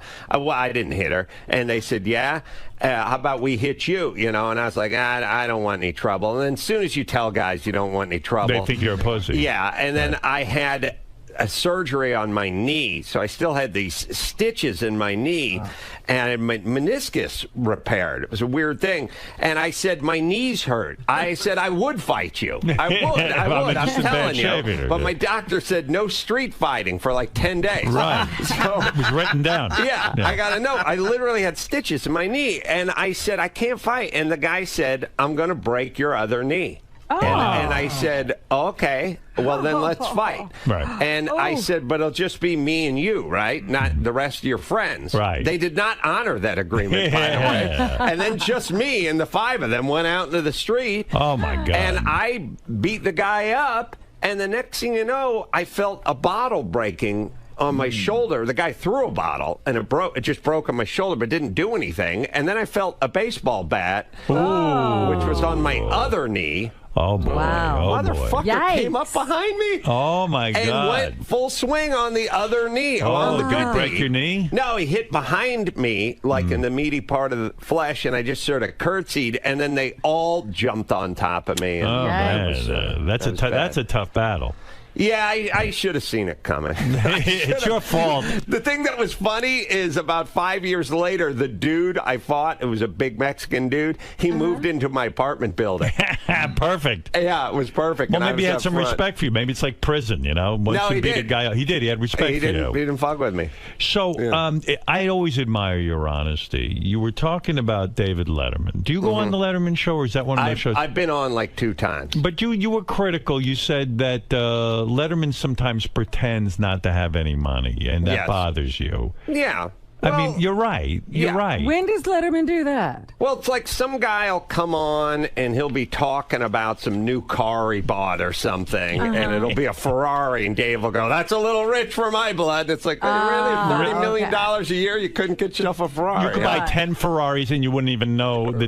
I didn't hit her. And they said, yeah. How about we hit you? And I was like, I don't want any trouble. And then as soon as you tell guys you don't want any trouble, they think you're a pussy. Yeah. And then I had a surgery on my knee, so I still had these stitches in my knee, and I had my meniscus repaired. It was a weird thing, and I said, my knees hurt. I said, I would fight you. I would. I'm telling you. But my doctor said no street fighting for like 10 days. Right. So it was written down. Yeah, I got to know. I literally had stitches in my knee, and I said, I can't fight. And the guy said, I'm going to break your other knee. And I said, okay, well, then let's fight. Right. And I said, but it'll just be me and you, right? Not the rest of your friends. Right. They did not honor that agreement, by the way. And then just me and the 5 of them went out into the street. Oh, my God. And I beat the guy up, and the next thing you know, I felt a bottle breaking on my shoulder. The guy threw a bottle, and it just broke on my shoulder, but didn't do anything. And then I felt a baseball bat, which was on my other knee. Oh, boy. Wow. Oh, Motherfucker came up behind me. Oh, my God. And went full swing on the other knee. On the did he good break knee. your knee? No, he hit behind me, like in the meaty part of the flesh, and I just sort of curtsied, and then they all jumped on top of me. And Oh, man. That's a tough battle. Yeah, I should have seen it coming. It's your fault. The thing that was funny is about 5 years later, the dude I fought, it was a big Mexican dude, he moved into my apartment building. Perfect. Yeah, it was perfect. Well, and I maybe was he had up some front. respect for you. Maybe it's like prison, Once No, you he beat did. a guy, he did. He had respect for you. He didn't fuck with me. So, I always admire your honesty. You were talking about David Letterman. Do you go on the Letterman show, or is that one of those shows? I've been on like 2 times. But you were critical. You said that Letterman sometimes pretends not to have any money, and that bothers you. Yeah. I mean, you're right. You're right. When does Letterman do that? Well, it's like some guy will come on and he'll be talking about some new car he bought or something, and it'll be a Ferrari, and Dave will go, "That's a little rich for my blood." And it's like, really, $30 million a year, you couldn't get yourself a Ferrari. You could buy 10 Ferraris and you wouldn't even know the